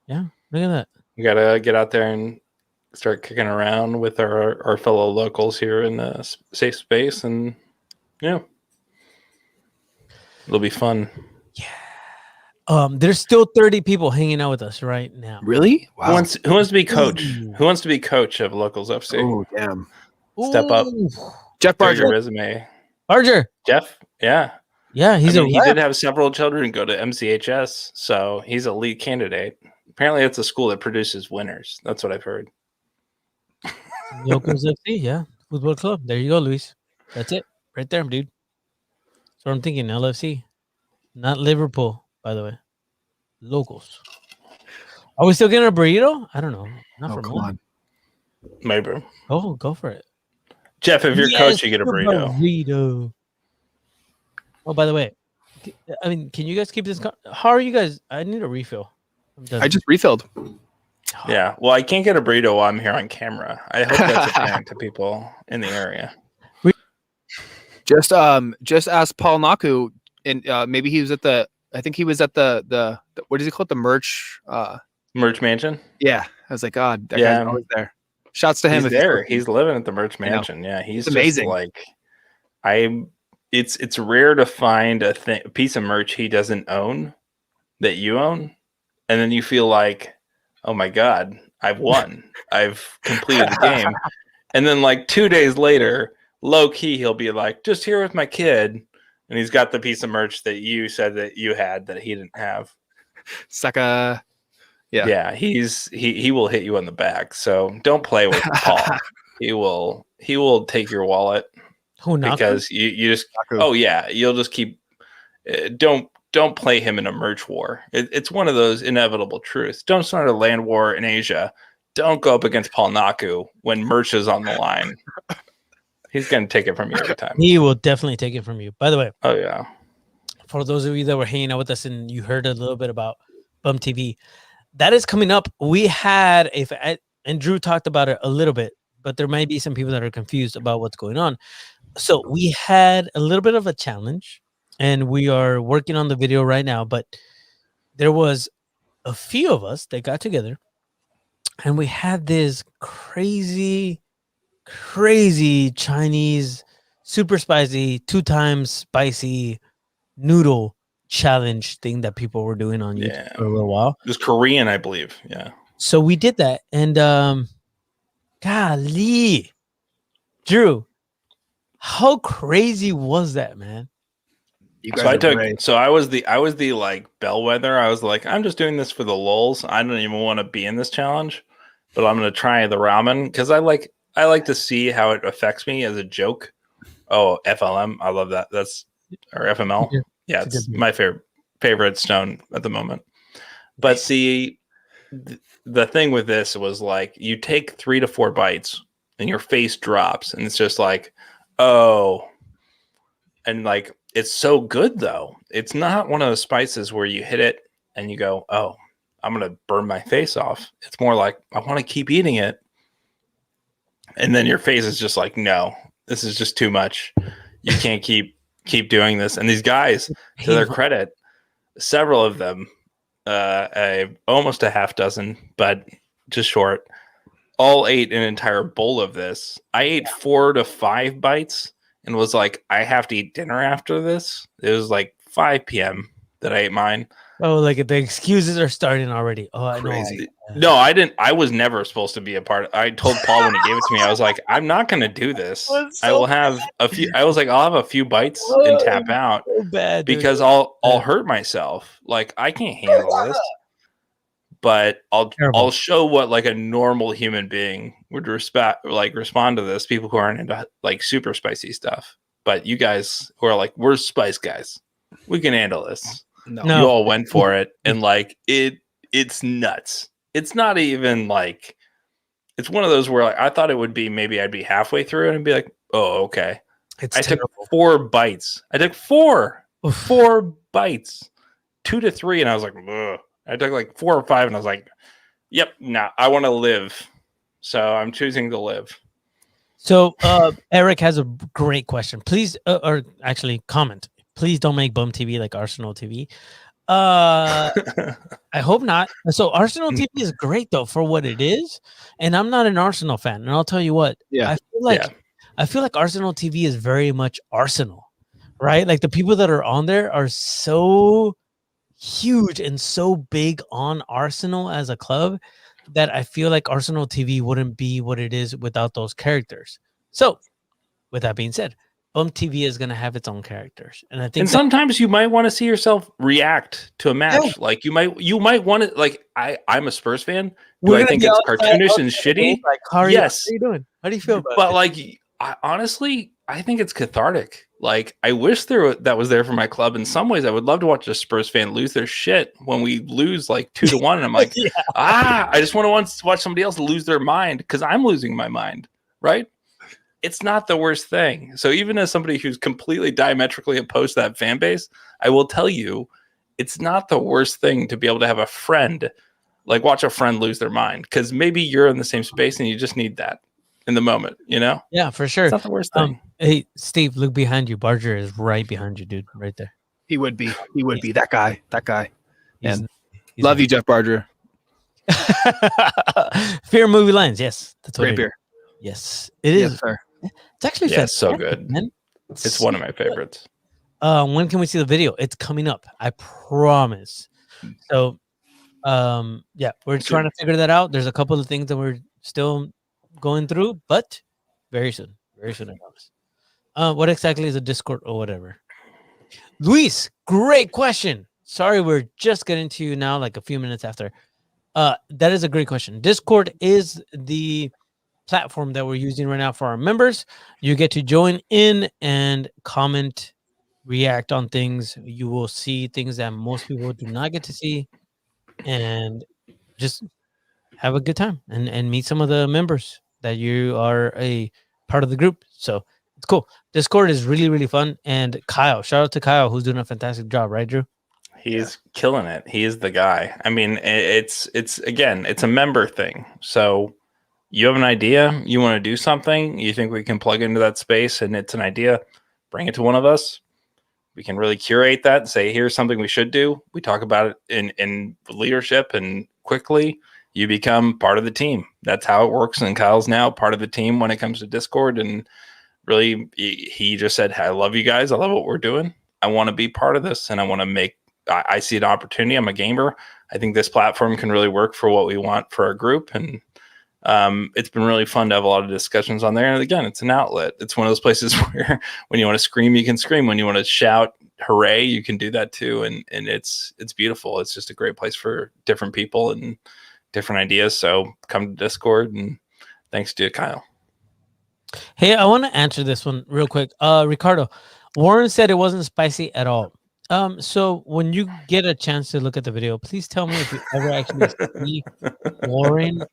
Look at that. We got to get out there and start kicking around with our fellow locals here in a safe space. And yeah, it'll be fun. There's still 30 people hanging out with us right now. Really? Who wants to be coach? Who wants to be coach of Locals FC? Oh, damn. Step up. Ooh. Jeff There's your Barger. resume. Barger. Jeff? Yeah. Yeah, he did have several children go to MCHS, so he's a lead candidate. Apparently it's a school that produces winners. That's what I've heard. Locals FC, yeah. Football club. There you go, Luis. That's it. Right there, dude. That's what I'm thinking. LFC. Not Liverpool, by the way. Locals. Are we still getting a burrito? I don't know. Not Oh, for come mine. on. Maybe. Oh, go for it. Jeff, if you're Yes, coach, you get a the burrito. burrito. Oh, by the way, I mean, can you guys keep this? How are you guys? I need a refill. I'm done. I just refilled. Yeah. Well, I can't get a burrito while I'm here on camera. I hope that's apparent to people in the area. Just ask Paul Naku, and maybe he was at the. I think he was at the what does he call it? The merch. Merch Mansion? Yeah, I was like, God, that Yeah. guy's always there. Shouts to him. He's if there. He's living at the Merch I know. Mansion. Yeah, he's It's just amazing. like it's rare to find a piece of merch he doesn't own that you own, and then you feel like, oh my God, I've won. I've completed the game. And then like 2 days later, low key, he'll be like, just here with my kid, and he's got the piece of merch that you said that you had that he didn't have. Saka. Yeah. Yeah, he will hit you on the back. So don't play with Paul. He will take your wallet Who knocked him? because you just Naku. oh yeah, you'll just keep don't play him in a merch war. It's one of those inevitable truths. Don't start a land war in Asia. Don't go up against Paul Naku when merch is on the line. He's gonna take it from you every time. He will definitely take it from you. By the way, Oh yeah. for those of you that were hanging out with us and you heard a little bit about Bum TV, that is coming up. We had and Drew talked about it a little bit, but there might be some people that are confused about what's going on. So we had a little bit of a challenge, and we are working on the video right now, but there was a few of us that got together, and we had this crazy Chinese, super spicy, 2 times spicy noodle challenge thing that people were doing on YouTube Yeah. for a little while. It was Korean, I believe. Yeah. So we did that, and golly, Drew, how crazy was that, man? You So guys I are took great. so I was the like bellwether. I was like, I'm just doing this for the lulz. I don't even want to be in this challenge, but I'm gonna try the ramen because I like to see how it affects me as a joke. Oh, FLM, I love that. That's or FML. Yeah, Yeah, it's a it's good my favorite stone at the moment. But the thing with this was like you take 3 to 4 bites and your face drops, and it's just like, oh, and like it's so good though. It's not one of those spices where you hit it and you go, oh, I'm gonna burn my face off. It's more like I want to keep eating it, and then your face is just like, no, this is just too much. You can't keep doing this. And these guys, to their credit, several of them, almost a half dozen, but just short, all ate an entire bowl of this. I ate 4 to 5 bites and was like, I have to eat dinner after this. It was like 5 p.m. that I ate mine. Oh, like the excuses are starting already. Oh, I know. Crazy. No, I didn't. I was never supposed to be a part. I told Paul when he gave it to me, I was like, I'm not going to do this. That's I so will have a few. I was like, I'll have a few bites and tap out So bad, dude. because I'll hurt myself. Like I can't handle this. But Terrible. I'll show what like a normal human being would respond to this. People who aren't into like super spicy stuff. But you guys who are like, we're spice guys. We can handle this. No. No. You all went for it, and like it's nuts. It's not even like it's one of those where like, I thought it would be maybe I'd be halfway through it and be like, oh, okay. It's I terrible. took 4 bites. I took 4 Oof. bites, 2 to 3, and I was like, ugh. I took like 4 or 5, and I was like, yep, nah, I want to live, so I'm choosing to live. So Eric has a great question. Please, or actually comment. Please don't make Bum TV like Arsenal TV. I hope not. So Arsenal TV is great though for what it is, and I'm not an Arsenal fan. And I'll tell you what. Yeah. I feel like Arsenal TV is very much Arsenal, right? Like the people that are on there are so huge and so big on Arsenal as a club that I feel like Arsenal TV wouldn't be what it is without those characters. So, with that being said, Bum TV is going to have its own characters, and I think And sometimes you might want to see yourself react to a match. Yeah. Like you might want to. Like I'm a Spurs fan. Do we're I gonna think be it's outside cartoonish of and the shitty? game, like, how are Yes. you doing? How do you feel about But it? like, honestly, I think it's cathartic. Like, I wish that was there for my club. In some ways, I would love to watch a Spurs fan lose their shit when we lose like 2-1. And I'm like, Yeah. I just want to watch somebody else lose their mind because I'm losing my mind, right? It's not the worst thing. So even as somebody who's completely diametrically opposed to that fan base, I will tell you, it's not the worst thing to be able to have a friend, like watch a friend lose their mind, because maybe you're in the same space and you just need that in the moment, you know? Yeah, for sure. It's not the worst thing. Hey, Steve, look behind you. Barger is right behind you, dude. Right there. He would be. He would be. That guy. He's- Man. he's Love you, Jeff Barger. Fear Movie Lines. Yes, that's what Great it beer. is. Yes, it is. Yes, sir. It's actually Yeah, it's so fantastic, good. man. It's one of my favorites. When can we see the video? It's coming up. I promise. So, yeah, we're trying to figure that out. There's a couple of things that we're still going through, but very soon, I promise. What exactly is a Discord or whatever? Luis, great question. Sorry, we're just getting to you now, like a few minutes after. That is a great question. Discord is the platform that we're using right now for our members. You get to join in and comment, react on things. You will see things that most people do not get to see, and just have a good time and meet some of the members that you are a part of the group. So it's cool. Discord is really, really fun. And Kyle, shout out to Kyle, who's doing a fantastic job, right, Drew? He's killing it. He is the guy. I mean, it's again, it's a member thing. So you have an idea, you want to do something, you think we can plug into that space, and it's an idea, bring it to one of us. We can really curate that and say, here's something we should do. We talk about it in leadership, and quickly you become part of the team. That's how it works. And Kyle's now part of the team when it comes to Discord. And really, he just said, I love you guys. I love what we're doing. I want to be part of this, and I want to make, I see an opportunity. I'm a gamer. I think this platform can really work for what we want for our group. And it's been really fun to have a lot of discussions on there. And again, it's an outlet. It's one of those places where when you want to scream, you can scream. When you want to shout, hooray, you can do that too. And it's beautiful. It's just a great place for different people and different ideas. So come to Discord, and thanks to Kyle. Hey, I want to answer this one real quick. Ricardo, Warren said it wasn't spicy at all. So when you get a chance to look at the video, please tell me if you ever actually see Warren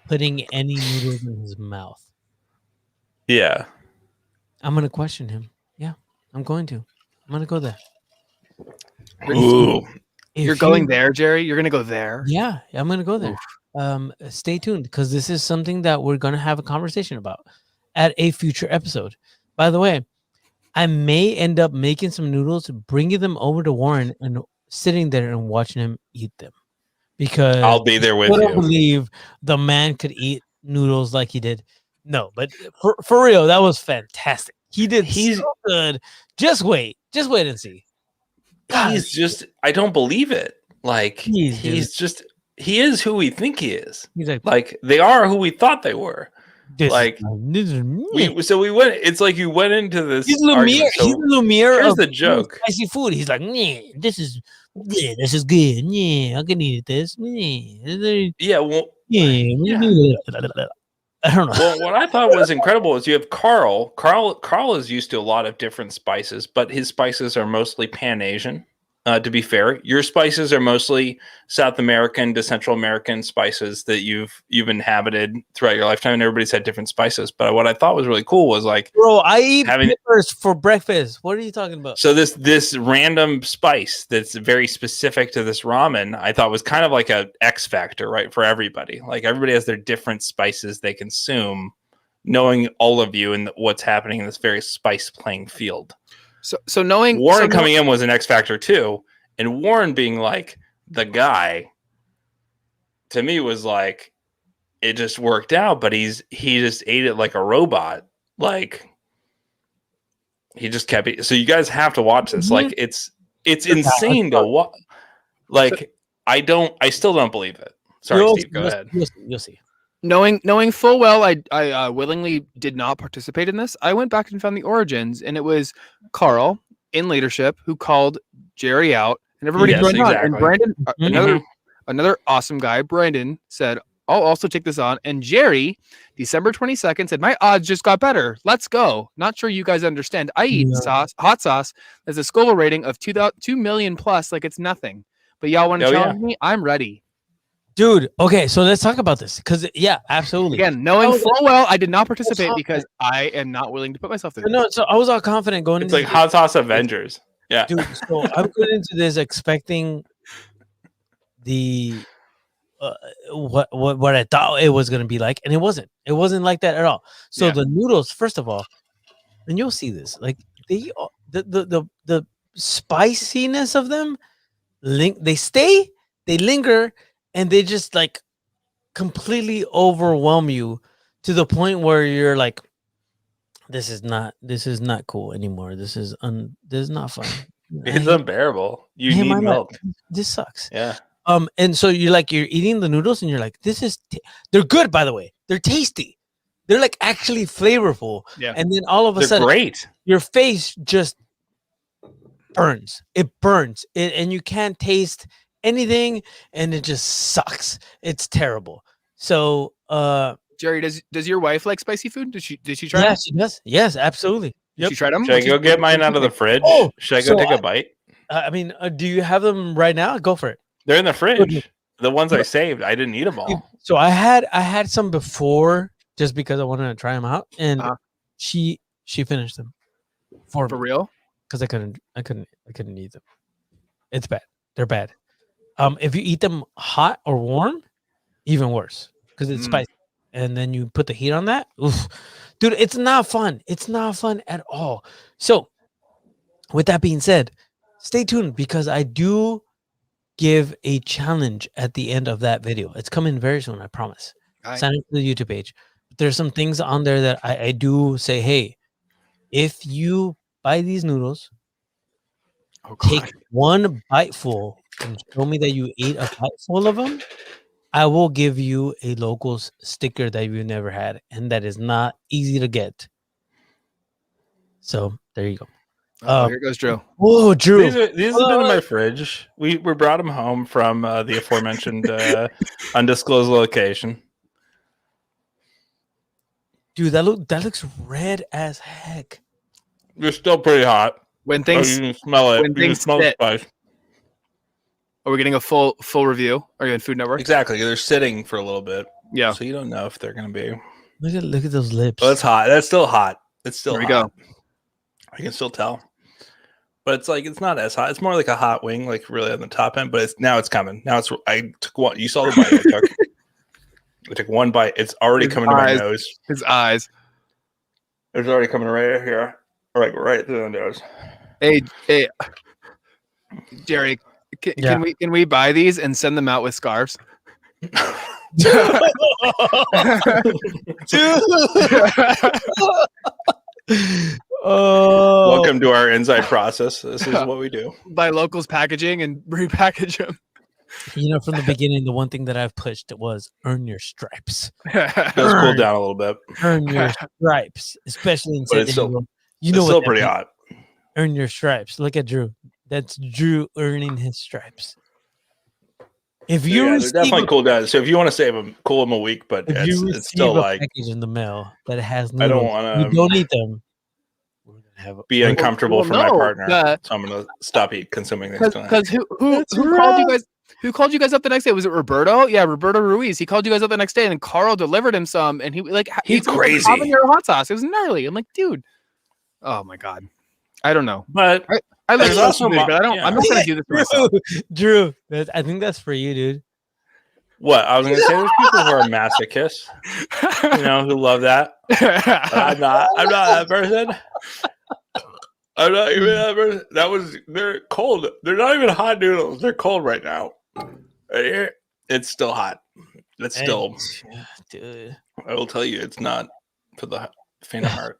putting any noodles in his mouth. Yeah. I'm gonna question him. Yeah, I'm going to go there. Ooh. If You're going there, Jerry? You're going to go there? Yeah, I'm gonna go there. Stay tuned, because this is something that we're gonna have a conversation about at a future episode. By the way, I may end up making some noodles, bringing them over to Warren, and sitting there and watching him eat them, because I'll be there with I don't you. believe the man could eat noodles like he did. No, but for real, that was fantastic. He did so good. Just wait and see. He's just, I don't believe it. Like, Jeez, he is who we think he is. He's Like, they are who we thought they were. this like, this is me. So we went, it's like you went into this. He's Lumiere. argument. So He's the Lumiere here's of the joke. spicy food. He's like, this is good. Yeah, I can eat this. Yeah, well, Yeah. I don't know. Well, what I thought was incredible is you have Carl. Carl is used to a lot of different spices, but his spices are mostly Pan Asian. To be fair, your spices are mostly South American to Central American spices that you've inhabited throughout your lifetime, and everybody's had different spices. But what I thought was really cool was like, Bro, I eat having- peppers for breakfast. What are you talking about? so this random spice that's very specific to this ramen, I thought was kind of like a X factor, right, for everybody. Like everybody has their different spices they consume, knowing all of you and what's happening in this very spice playing field. So knowing Warren coming in was an X factor too, and Warren being like the guy to me was like it just worked out. But he just ate it like a robot, like he just kept it. So you guys have to watch this. Like it's insane to watch. Like I still don't believe it. Sorry, Steve. Go ahead. You'll see. Knowing full well I willingly did not participate in this, I went back and found the origins, and it was Carl in leadership who called Jerry out, and everybody Yes, joined on. exactly. And Brandon, Mhm. another awesome guy, Brandon, said, I'll also take this on. And Jerry, December 22nd, said, my odds just got better. Let's go. Not sure you guys understand. I eat Yeah. hot sauce. There's a Scoville rating of 2 million plus, like it's nothing. But y'all want to Oh, yeah. challenge me? I'm ready. Dude, okay, so let's talk about this because yeah, absolutely. Again, knowing Oh, full well I did not participate hot. because I am not willing to put myself through this. No, so I was all confident going It's into like Hot Sauce Avengers. Yeah. dude. So I'm going into this expecting the what I thought it was gonna be like, and it wasn't. It wasn't like that at all. So Yeah. the noodles, first of all, and you'll see this, like the spiciness of them, they linger, and they just like completely overwhelm you to the point where you're like, this is not cool anymore. This is not fun. It's unbearable. You Hey, need my milk. This sucks. Yeah. And so you're eating the noodles and you're like, they're good, by the way. They're tasty. They're like actually flavorful. Yeah. And then all of a They're sudden great. your face just burns. It burns. And you can't taste anything, and it just sucks. It's terrible. So Jerry, does your wife like spicy food? Did she try? yeah, them? she does. Yes, absolutely. Did she try them? Should I go get mine out of the fridge? Oh, Should I go so take a bite? I mean, do you have them right now? Go for it. They're in the fridge. The ones I saved, I didn't eat them all. So I had some before just because I wanted to try them out, and Uh-huh. she finished them for For me real? because I couldn't eat them. It's bad. They're bad. If you eat them hot or warm, even worse because it's Mm. spicy, and then you put the heat on that. Oof. Dude, it's not fun. It's not fun at all. So, with that being said, stay tuned because I do give a challenge at the end of that video. It's coming very soon, I promise. Alright. Sign up to the YouTube page. There's some things on there that I do say, hey, if you buy these noodles, Oh, take one biteful and show me that you ate a biteful of them, I will give you a locals sticker that you've never had, and that is not easy to get. So there you go. Here goes Drew. Whoa, Drew. These have been in my fridge. We brought them home from the aforementioned undisclosed location. Dude, that looks red as heck. They're still pretty hot. When Oh, things you can smell it. when You can things smell the sit. spice. are we getting a full review? Are you in Food Network? Exactly. They're sitting for a little bit. Yeah. So you don't know if they're going to be. Look at those lips. Well, it's hot. That's still hot. It's still There we hot. go. I can still tell. But it's like it's not as hot. It's more like a hot wing, like really on the top end. But it's coming. Now I took one. You saw the bite I took. I took one bite. It's already His coming to my eyes. nose. His eyes. It's already coming right here. Right through the nose. Hey, Jerry, can we buy these and send them out with scarves? Oh, Welcome to our inside process. This is what we do. Buy locals packaging and repackage them. you know, from the beginning, the one thing that I've pushed was earn your stripes. Let's cool down a little bit. Earn your stripes, especially in But San it's still- Diego. You It's know still what that pretty means. hot. Earn your stripes. Look at Drew. That's Drew earning his stripes. If So, you yeah, they're receive definitely a, cool guys. So if you want to save them, cool them a week, but if you it's receive still a like package in the mail that has I don't noodles, want you don't eat them. We're gonna have be uncomfortable well, for my no, partner, so I'm gonna stop consuming things tonight. Because who That's called you rough. guys? Who called you guys up the next day? Was it Roberto? Yeah, Roberto Ruiz. He called you guys up the next day, and then Carl delivered him some, and he like He's ate some crazy. habanero hot sauce. It was gnarly. I'm like, dude, oh my god, I don't know. But I like There's sauce, also but I don't. yeah. I'm not gonna do this to myself. Drew, I think that's for you, dude. what I was gonna say, there's people who are masochists, you know, who love that. But I'm not. I'm not that person. I'm not even that person. They're cold. They're not even hot noodles. They're cold right now. Right here, it's still hot. It's still. Dude. I will tell you, it's not for the faint of heart.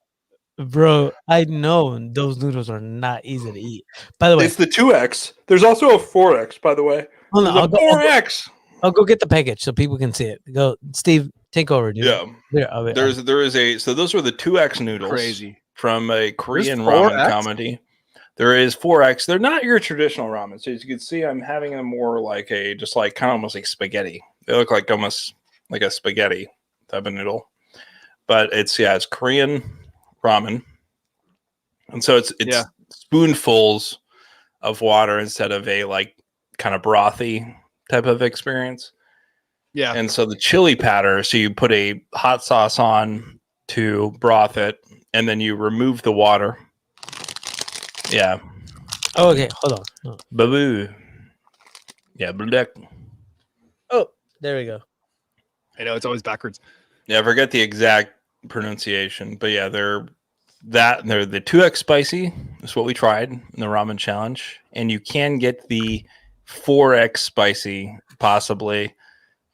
Bro, I know those noodles are not easy to eat. By the way, It's the 2X. There's also a 4X, by the way. hold on, There's a 4X. I'll go get the package so people can see it. Go, Steve, take over, dude. Yeah. There There is so those were the 2X noodles. Crazy. From a Korean 4X? ramen comedy. There is 4X. They're not your traditional ramen. So as you can see, I'm having them more like just like kind of almost like spaghetti. They look like almost like a spaghetti type of noodle. But it's Korean ramen. And so it's spoonfuls of water instead of a like kind of brothy type of experience. Yeah. And so the chili powder, so you put a hot sauce on to broth it, and then you remove the water. Yeah. Oh, okay, hold on. Baboo. Yeah, blek. Oh, there we go. I know it's always backwards. Yeah, I forget the exact pronunciation, but yeah, they're the 2X spicy. Is what we tried in the ramen challenge, and you can get the 4X spicy possibly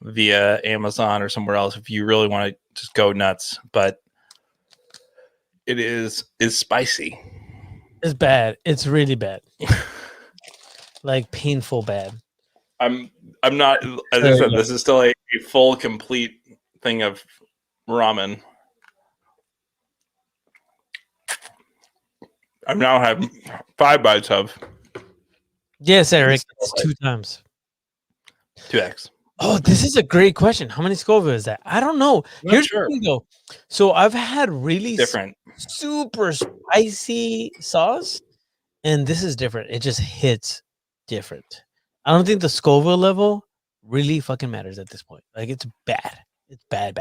via Amazon or somewhere else if you really want to just go nuts. But it is spicy. It's bad. It's really bad. Like painful bad. I'm not, as I said, this is still a full complete thing of ramen. I'm now having 5 bites of Yes, Eric. It's 2 times. 2X. Oh, this is a great question. How many Scoville is that? I don't know. Not Here's sure. the thing, though. So I've had really Different. super spicy sauce, and this is different. It just hits different. I don't think the Scoville level really fucking matters at this point. Like it's bad. It's bad.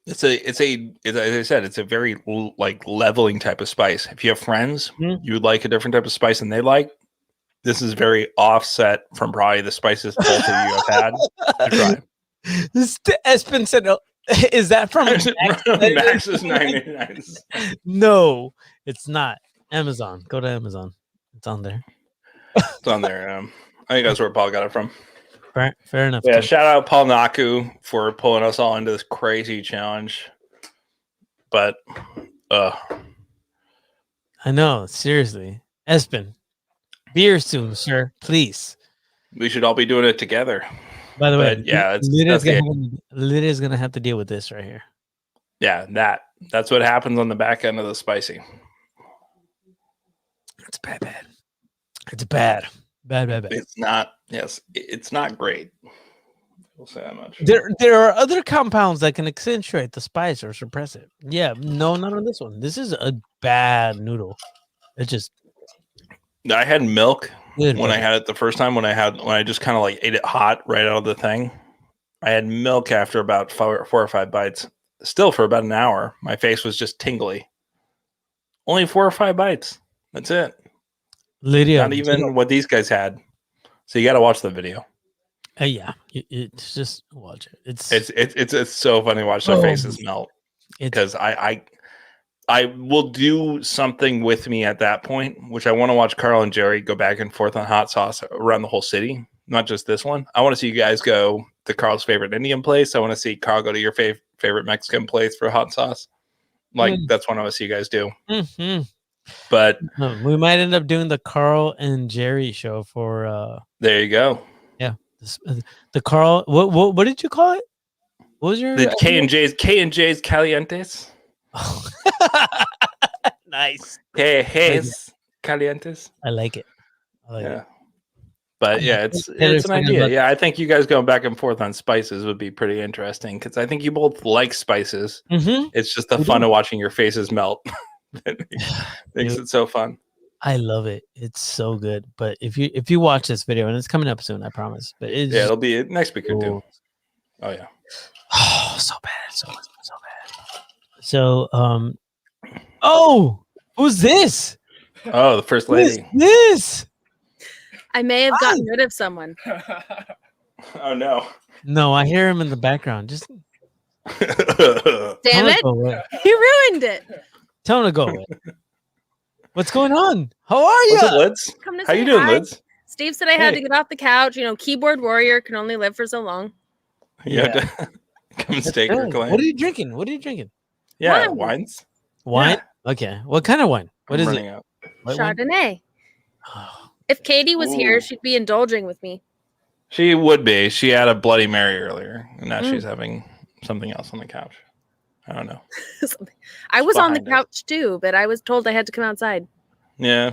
It's as I said, it's a very like leveling type of spice. If you have friends, you would like a different type of spice than they like. This is very offset from probably the spices both of you have had. To try. Espen said, "Is that from Max's 99? No, it's not. Amazon. Go to Amazon. It's on there. It's on there. I think that's where Paul got it from. Fair enough. Yeah, shout out Paul Naku for pulling us all into this crazy challenge. But I know, seriously. Espen, beer soon, sir. Please. we should all be doing it together. By the way, But yeah, Lydia's gonna have to deal with this right here. Yeah, that's what happens on the back end of the spicy. It's bad. It's bad. Bad. It's not. Yes, it's not great. We'll say that much. There are other compounds that can accentuate the spice or suppress it. Yeah, no, not on this one. This is a bad noodle. It just. I had milk Good, when I had it the first time. When I just kind of like ate it hot right out of the thing. I had milk after about 4 or 5 bites. Still for about an hour, my face was just tingly. Only 4 or 5 bites. That's it. Lydia, Not even what these guys had. So you got to watch the video. Yeah, it's just watch it. It's so funny to watch their faces melt because I will do something with me at that point, which I want to watch Carl and Jerry go back and forth on hot sauce around the whole city, not just this one. I want to see you guys go to Carl's favorite Indian place. I want to see Carl go to your favorite Mexican place for hot sauce. Like that's what I want to see you guys do. Mm-hmm. But we might end up doing the Carl and Jerry show for. There you go. Yeah, the Carl. What did you call it? What was your the K&J's Calientes? Oh. Nice. Hey, calientes. I like it. I like it. But yeah, it's Taylor's an talking idea. about- Yeah, I think you guys going back and forth on spices would be pretty interesting because I think you both like spices. Mhm. It's just the We fun do. of watching your faces melt that makes Dude, it so fun. I love it. It's so good. But if you watch this video, and it's coming up soon, I promise. But it's Yeah, it'll be next week or two. so, Oh yeah. so bad, so bad. So oh, who's this? Oh, the first Who's lady. this? I may have gotten rid of someone. Oh no. No, I hear him in the background. Just Damn tell him to it. go away. He ruined it. Tell him to go away. What's going on? How are you? What's up, Lids? Come to How say you doing, hi. Lids? Steve said I had Hey. to get off the couch. You know, keyboard warrior can only live for so long. You have to come stake your Good. claim. What are you drinking? What are you drinking? Yeah, Wine. wines. Wine? Okay. What kind of wine? What I'm is running it? out. White wine? Chardonnay. Oh, If Katie was here, Ooh. she'd be indulging with me. She would be. She had a Bloody Mary earlier, and now Mm. she's having something else on the couch. I don't know. I was on the behind it. couch too, but I was told I had to come outside. Yeah.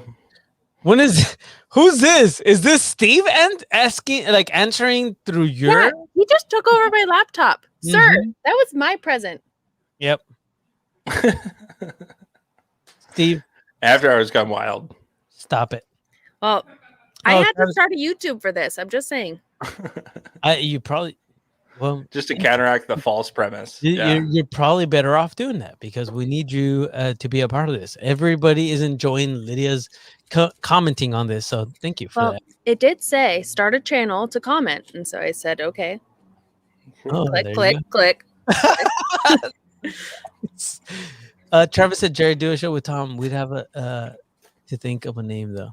when is who's this? Is this Steve and asking like answering through your Yeah, he just took over my laptop. Sir, Mhm. that was my present. Yep. Steve, After hours gone wild. stop it. Well, I Oh, had to Travis- start a YouTube for this. I'm just saying. You probably well Just to counteract the false premise. you- Yeah. you're probably better off doing that because we need you to be a part of this. Everybody is enjoying Lydia's commenting on this, so thank you for Well, that. it did say start a channel to comment. And so I said, okay, Oh, click, there you click, click. go. Travis said, "Jerry, do a show with Tom. We'd have a to think of a name though.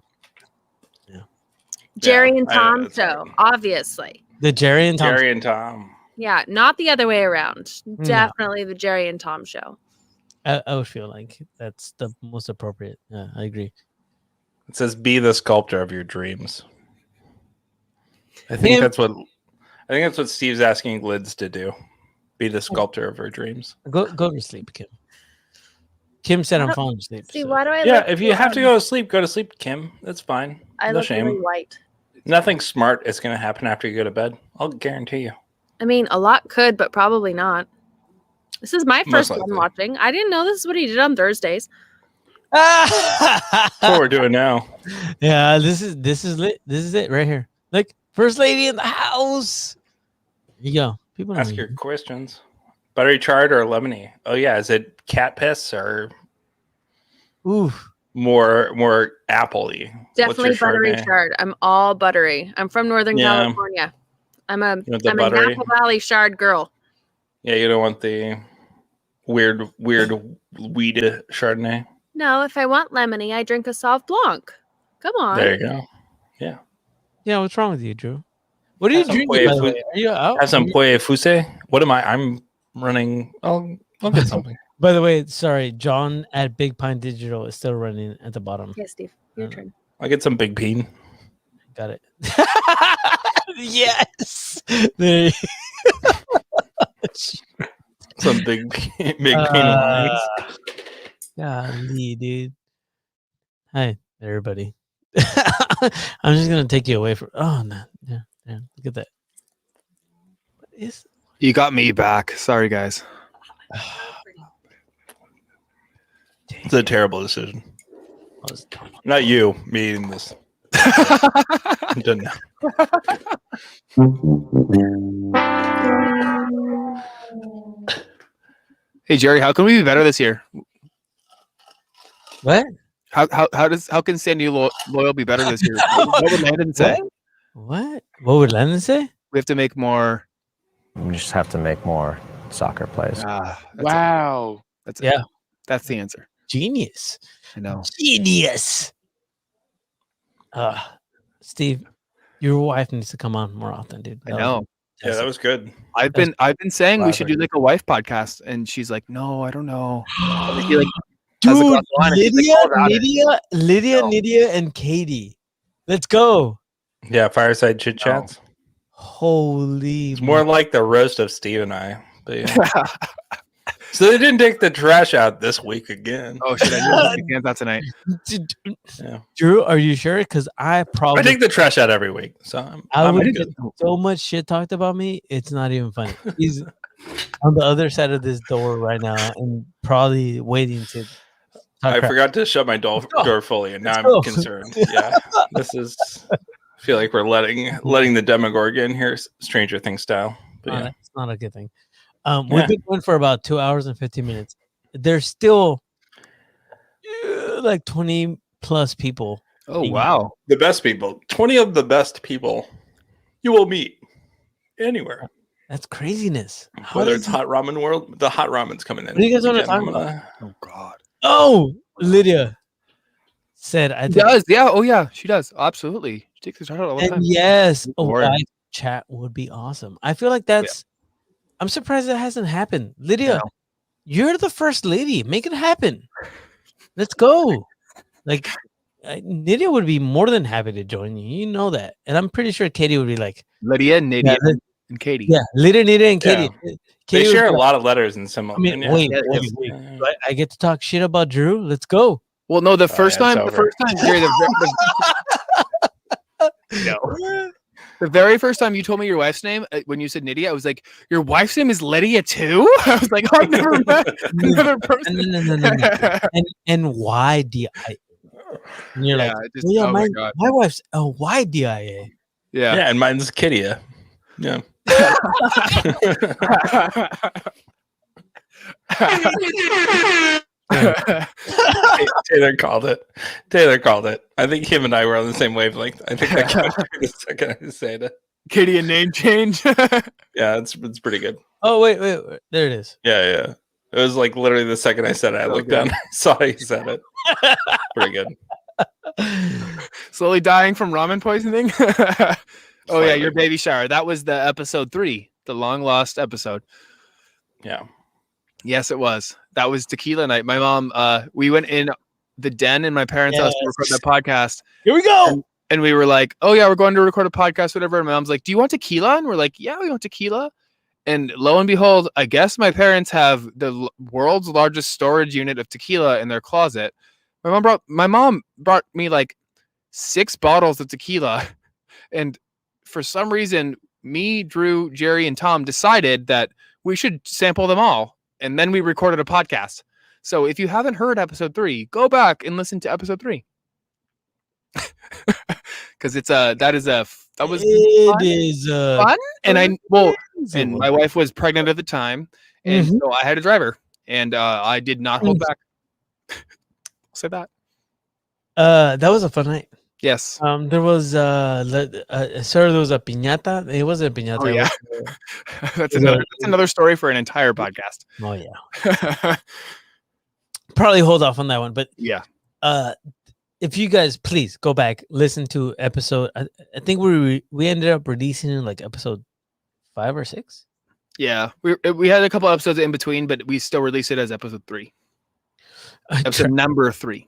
Jerry and I- Tom that's show, right. obviously. The Jerry and Tom. Jerry and Tom. Yeah, not the other way around. No. Definitely the Jerry and Tom show. I would feel like that's the most appropriate. Yeah, I agree. It says, "Be the sculptor of your dreams." I think Him- that's what Steve's asking Lids to do. Be the sculptor of her dreams. Go to sleep, Kim. Kim said I'm Why- falling asleep. See, so- why do I Yeah, look if you have to um, go to sleep, Kim. That's fine. I no look really shame. white. Nothing smart is going to happen after you go to bed. I'll guarantee you. I mean, a lot could, but probably not. This is my Most first one likely. watching. I didn't know this is what he did on Thursdays. That's what we're doing now. Yeah, this is lit. This is it right here. Like first lady in the house. Here you go. People know Ask you. your questions. Buttery chard or lemony? Oh yeah, is it cat piss or Ooh, more apple-y? Definitely What's your buttery Chardonnay? chard. I'm all buttery. I'm from Northern Yeah. California. I'm a want the I'm a buttery? Napa Valley shard girl. Yeah, you don't want the weird weeded Chardonnay. No, if I want lemony, I drink a Sauv Blanc. Come on. There you go. yeah. What's wrong with you, Drew? What are you Have some drinking? By the Pouilly way? Are you out? Have some Pouilly Fousse. What am I? I'm running. I'll get something. By the way, sorry, John at Big Pine Digital is still running at the bottom. Yes, Steve. Your turn. I'll get some Big Bean. Got it. Yes. There you- Some Big Bean wines. Golly, dude. Hi, everybody. I'm just gonna take you away from. Oh no, yeah. Look at that. What is? You got me back. Sorry, guys. It's a terrible decision. What was dumb? Not you, me eating this. I'm done now. Hey, Jerry, how can we be better this year? What? How can Sandy Loyal be better this year? What would Landon say? What? What would Landon say? We have to make more. We just have to make more soccer plays. That's Wow. That's Yeah. That's the answer. Genius. I know. Genius. Steve, your wife needs to come on more often, dude. I know. Yeah, that was good. I've been saying we should do classic. like a wife podcast, and she's like, "No, I don't know." I feel like Dude, has a glass of wine and she's like, "Oh, about it." Lydia, No. Nydia, and Katie. Let's go. Yeah, fireside chit chats. Holy It's more like the roast of Steve and I. But yeah. So they didn't take the trash out this week again. Oh shit! I didn't take out tonight. Yeah. Drew, are you sure? Because I I probably take the trash out every week. So I would I'm get good. so much shit talked about me. It's not even funny. He's on the other side of this door right now and probably waiting to talk I crap. forgot to shut my go. door fully, and now Let's I'm go. concerned. Yeah, this is. I feel like we're letting the Demogorgon here, Stranger Things style. But Oh, yeah. that's not a good thing. Yeah. We've been going for about 2 hours and 15 minutes. There's still like 20 plus people. Oh wow! The best people, 20 of the best people you will meet anywhere. That's craziness. How Whether does it's Hot Ramen World, the Hot Ramen's coming in. What do you guys wanna Again, talk about? Oh god. Oh, Lydia said, I She think, does. Yeah. Oh yeah. She does. Absolutely. She takes the trash out all the and time. yes, a Lord. live chat would be awesome. I feel like that's, I'm surprised that hasn't happened. Lydia, No. you're the first lady. Make it happen. Let's go. Like, Lydia would be more than happy to join you. You know that. And I'm pretty sure Katie would be like, Lydia, Nadia, Yeah, and Katie. yeah, Lydia, and Katie. They Katie would share a be like, lot of letters and similar. I mean, yeah. wait, Yeah, wait, yes. wait. I get to talk shit about Drew. Let's go. Well, no, the Oh, first yeah, it's time, over. Gary, no. The very first time you told me your wife's name, when you said Nydia, I was like, "Your wife's name is Lydia too?" I was like, "I've never met another person." No. And why DIA? And you're like, just- "Oh, yeah, oh my my God. wife's why DIA? Yeah. Yeah, and mine's Kidia. Yeah. Taylor called it. I think him and I were on the same wavelength. I think that came through the second I said it. Katie, a name change. Yeah, it's pretty good. Oh, wait. There it is. Yeah. It was like literally the second I said it, I So looked good. down, I saw he said it. Pretty good. Slowly dying from ramen poisoning. Oh yeah, Slightly. your baby shower. That was the episode 3, the long lost episode. Yeah. Yes, it was. That was tequila night. My mom, we went in the den in my parents' house to record that podcast. Here we go. And we were like, oh yeah, we're going to record a podcast, whatever. And my mom's like, do you want tequila? And we're like, yeah, we want tequila. And lo and behold, I guess my parents have the world's largest storage unit of tequila in their closet. My mom brought me like 6 bottles of tequila. And for some reason, me, Drew, Jerry, and Tom decided that we should sample them all. And then we recorded a podcast. So if you haven't heard episode 3, go back and listen to episode 3. Because that was It is fun. And and my wife was pregnant at the time, and so I had a driver, and I did not hold back. Say that. that was a fun night. Yes. There was sir, there was a piñata. It wasn't a piñata. Oh, it yeah. was, That's another story for an entire podcast. oh yeah. Probably hold off on that one, but Yeah. if you guys please go back, listen to episode. I think we ended up releasing in like episode 5 or 6. Yeah. We had a couple episodes in between, but we still released it as episode 3. Episode number 3.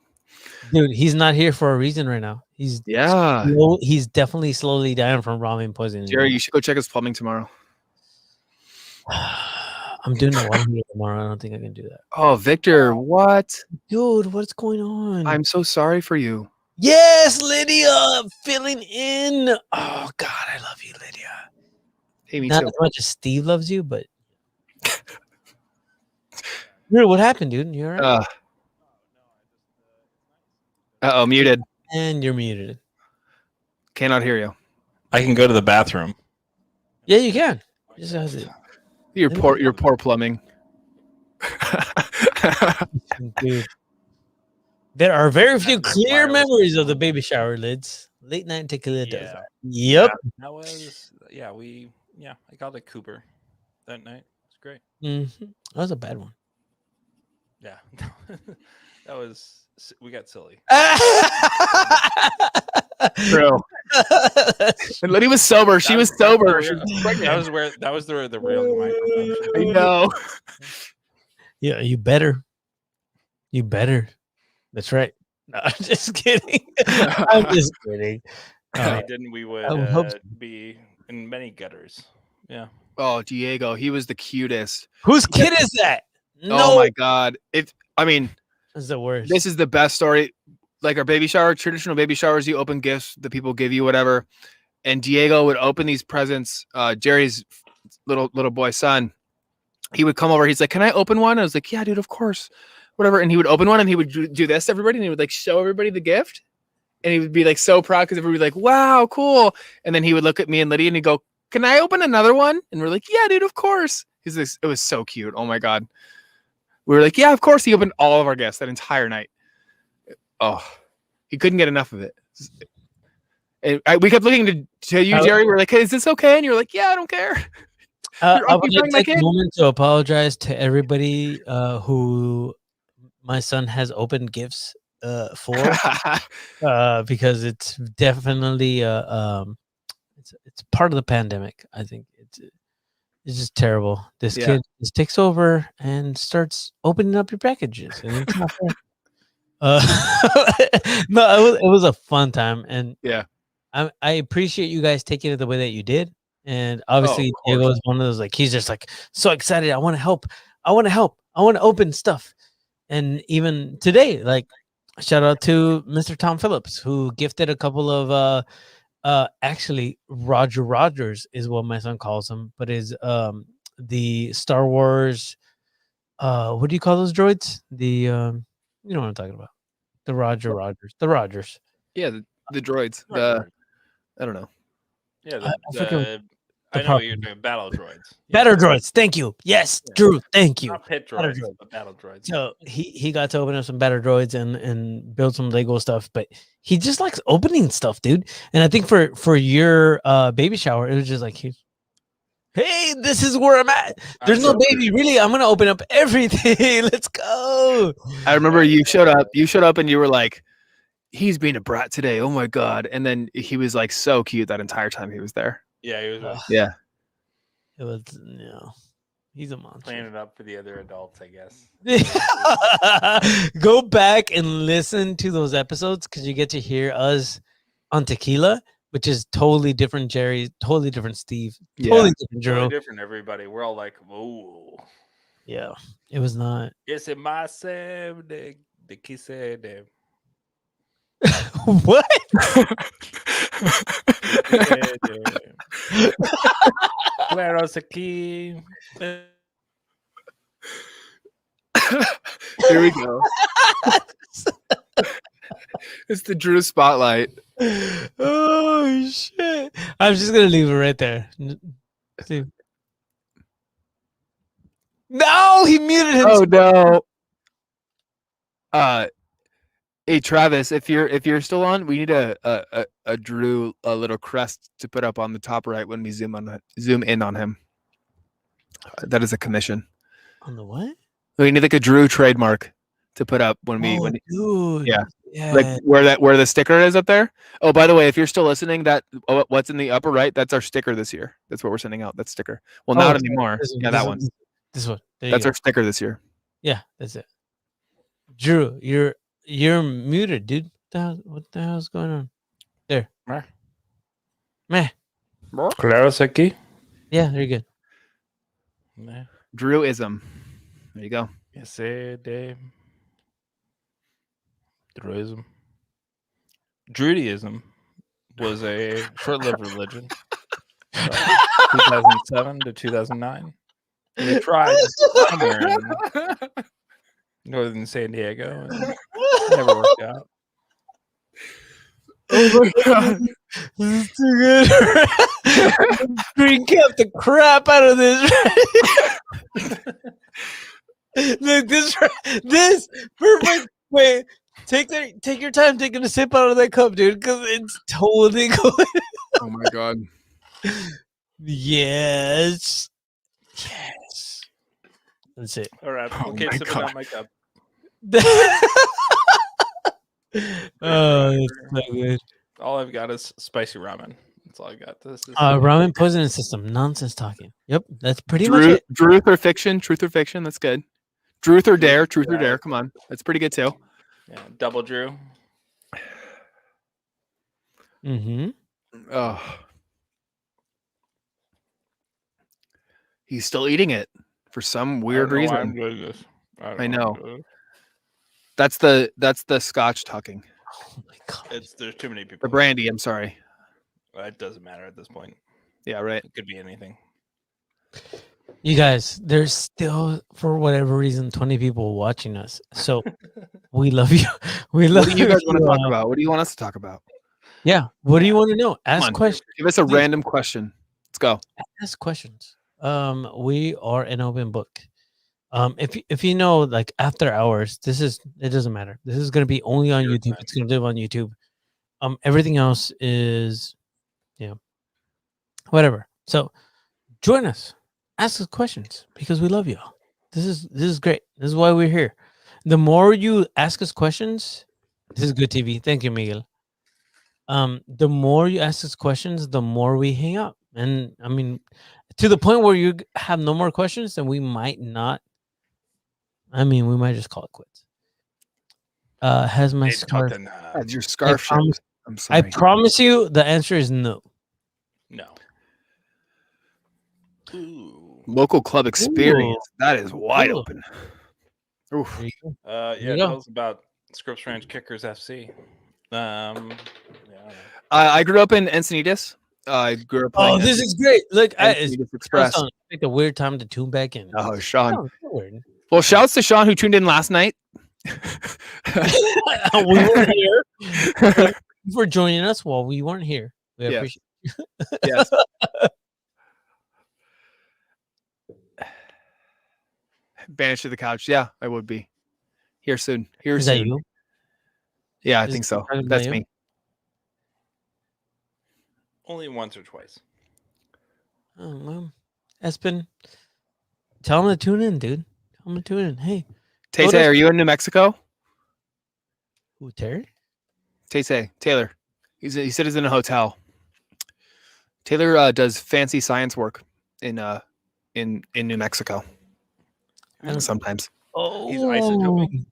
Dude, he's not here for a reason right now. He's he's definitely slowly dying from ramen poisoning. Jerry, you should go check his plumbing tomorrow. I'm doing the one here tomorrow. I don't think I can do that. Oh, Victor, what? Dude, what's going on? I'm so sorry for you. Yes, Lydia, filling in. Oh God, I love you, Lydia. Hey, me Not too. as much as Steve loves you, but dude, what happened, dude? You alright? Uh-oh, muted. And you're muted. Cannot hear you. I can go to the bathroom. Yeah, you can. Just has it. Your poor plumbing. Dude. There are very few clear memories of the baby shower lids. Late night tequila does Yeah. that. Yep. That was I got a Cooper that night. It's great. That was a bad one. Yeah. We got silly. True. And Liddy was sober. She was sober. She was pregnant. That was the real microphone. I know. Yeah, you better. You better. That's right. No, I'm just kidding. I'm just kidding. If we didn't, we would I would hope so. be in many gutters. Yeah. Oh, Diego, he was the cutest. Whose kid is that? Oh my god! I mean, That's the worst. this is the best story. Like our baby shower, traditional baby showers, you open gifts, the people give you whatever. And Diego would open these presents. Jerry's little boy son, he would come over. He's like, "Can I open one?" I was like, "Yeah, dude, of course." Whatever. And he would open one and he would do this to everybody and he would like show everybody the gift. And he would be like so proud because everybody would be like, "Wow, cool." And then he would look at me and Lydia and he'd go, "Can I open another one?" And we're like, "Yeah, dude, of course." He's like, it was so cute. Oh my god. We were like, "Yeah, of course." He opened all of our gifts that entire night. Oh, he couldn't get enough of it. And we kept looking to you, Jerry. We're like, "Hey, is this okay?" And you're like, "Yeah, I don't care." I would occupying like my to take kid. a moment to apologize to everybody who my son has opened gifts for, because it's definitely it's part of the pandemic. I think it's just terrible. This Yeah. kid just takes over and starts opening up your packages, and it's not fair. No, it was a fun time, and Yeah. I appreciate you guys taking it the way that you did. And obviously, of Diego course. is one of those, like, he's just like so excited. I want to help. I want to help. I want to open stuff. And even today, like, shout out to Mr. Tom Phillips, who gifted a couple of actually Roger Rogers is what my son calls him, but is the Star Wars what do you call those droids? The you know what I'm talking about. The Roger Rogers. The Rogers. Yeah, the droids. I don't know. Yeah, I forget I the know what you're problem. doing. Battle droids. Better droids. Thank you. Yes, Yeah. Drew. Thank you. Not pit Better droids, droids. but battle droids. So he got to open up some better droids and build some Lego stuff, but he just likes opening stuff, dude. And I think for your baby shower, it was just like, hey, this is where I'm at. There's no baby, really. I'm gonna open up everything. Let's go. I remember you showed up. You showed up and you were like, "He's being a brat today. Oh my god!" And then he was like so cute that entire time he was there. Yeah, he was Yeah. It was, he's a monster. playing it up for the other adults, I guess. Go back and listen to those episodes because you get to hear us on tequila, which is totally different. Jerry, totally different. Steve, totally different. Drew. Totally different, everybody. We're all like, "Whoa, Yeah, it was not. ese más de quise de What? Claros aquí." Here we go. It's the Drew spotlight. Oh shit! I'm just gonna leave it right there. See. No, he muted himself. Oh no. Hey Travis, if you're still on, we need a Drew little crest to put up on the top right when we zoom in on him. That is a commission. On the what? We need like a Drew trademark to put up when we dude. yeah. Yeah. Like where the sticker is up there. Oh, by the way, if you're still listening, what's in the upper right, that's our sticker this year. That's what we're sending out. That sticker. Well, not anymore. Yeah, that one. This one. That's our sticker this year. Yeah, that's it. Drew, you're muted, dude. What the hell's going on? There. Meh. Claros aquí. Yeah, there you go. Drewism. There you go. Ese de Druidism. Druidism was a short-lived religion. 2007 to 2009. They tried somewhere in northern San Diego and it never worked out. Oh my god. This is too good. Green kept the crap out of this. Look, this perfect. Wait, take your time taking a sip out of that cup, dude, because it's totally going. Oh my god. Yes. That's it. All right, Oh okay, my sipping God. out my cup. Oh, it's so good. All I've got is spicy ramen. That's all I got. This is Ramen poisoning system. Nonsense talking. Yep, that's pretty much it. Truth or fiction? Truth or fiction? That's good. Truth or dare? Truth or dare? Come on. That's pretty good too. yeah, double Drew. Mm-hmm. Oh. He's still eating it for some I weird don't know why I'm reason. doing this. I know. That's the Scotch talking. Oh my god. There's too many people. The brandy. I'm sorry. It doesn't matter at this point. Yeah, right. It could be anything. You guys, there's still, for whatever reason, 20 people watching us. So we love you. We love What do you guys want to talk all. about? What do you want us to talk about? Yeah. What do you want to know? Ask on. questions. Give us a Please. random question. Let's go. Ask questions. We are an open book. If you know, like after hours, it doesn't matter. This is gonna be only on Your YouTube. time. It's gonna live on YouTube. Everything else is, whatever. So join us. Ask us questions because we love you. This is great. This is why we're here. The more you ask us questions, this is good TV. Thank you, Miguel. The more you ask us questions, the more we hang out. And I mean, to the point where you have no more questions, then we might not. I mean, we might just call it quits. Has my scarf? That's your scarf shirt. promise- I'm I sorry. promise you, the answer is no. No. Ooh. Local club experience. Ooh. That is wide Ooh. open. Oof. There you go. Yeah, you go. tell us about Scripps Ranch Kickers FC. Yeah. I grew up in Encinitas. I grew up. Oh, playing this is great. Look, it's Encinitas Express. like a weird time to tune back in. Oh, Sean. No, it's not weird. Well, shouts to Sean who tuned in last night. We weren't here. Thank you for joining us while we weren't here. We Yes. appreciate Yes. Banished to the couch. Yeah, I would be. Here soon. Here Is soon. that you? Yeah, I Is think it so. talking about That's you? me. Only once or twice. Oh, well, Espen, tell him to tune in, dude. Tell him to tune in. Hey, Tay Notice- are you in New Mexico? who, Terry? Tay Taylor. He said he's in a hotel. Taylor does fancy science work in New Mexico. I don't- Sometimes. Oh, isotoping.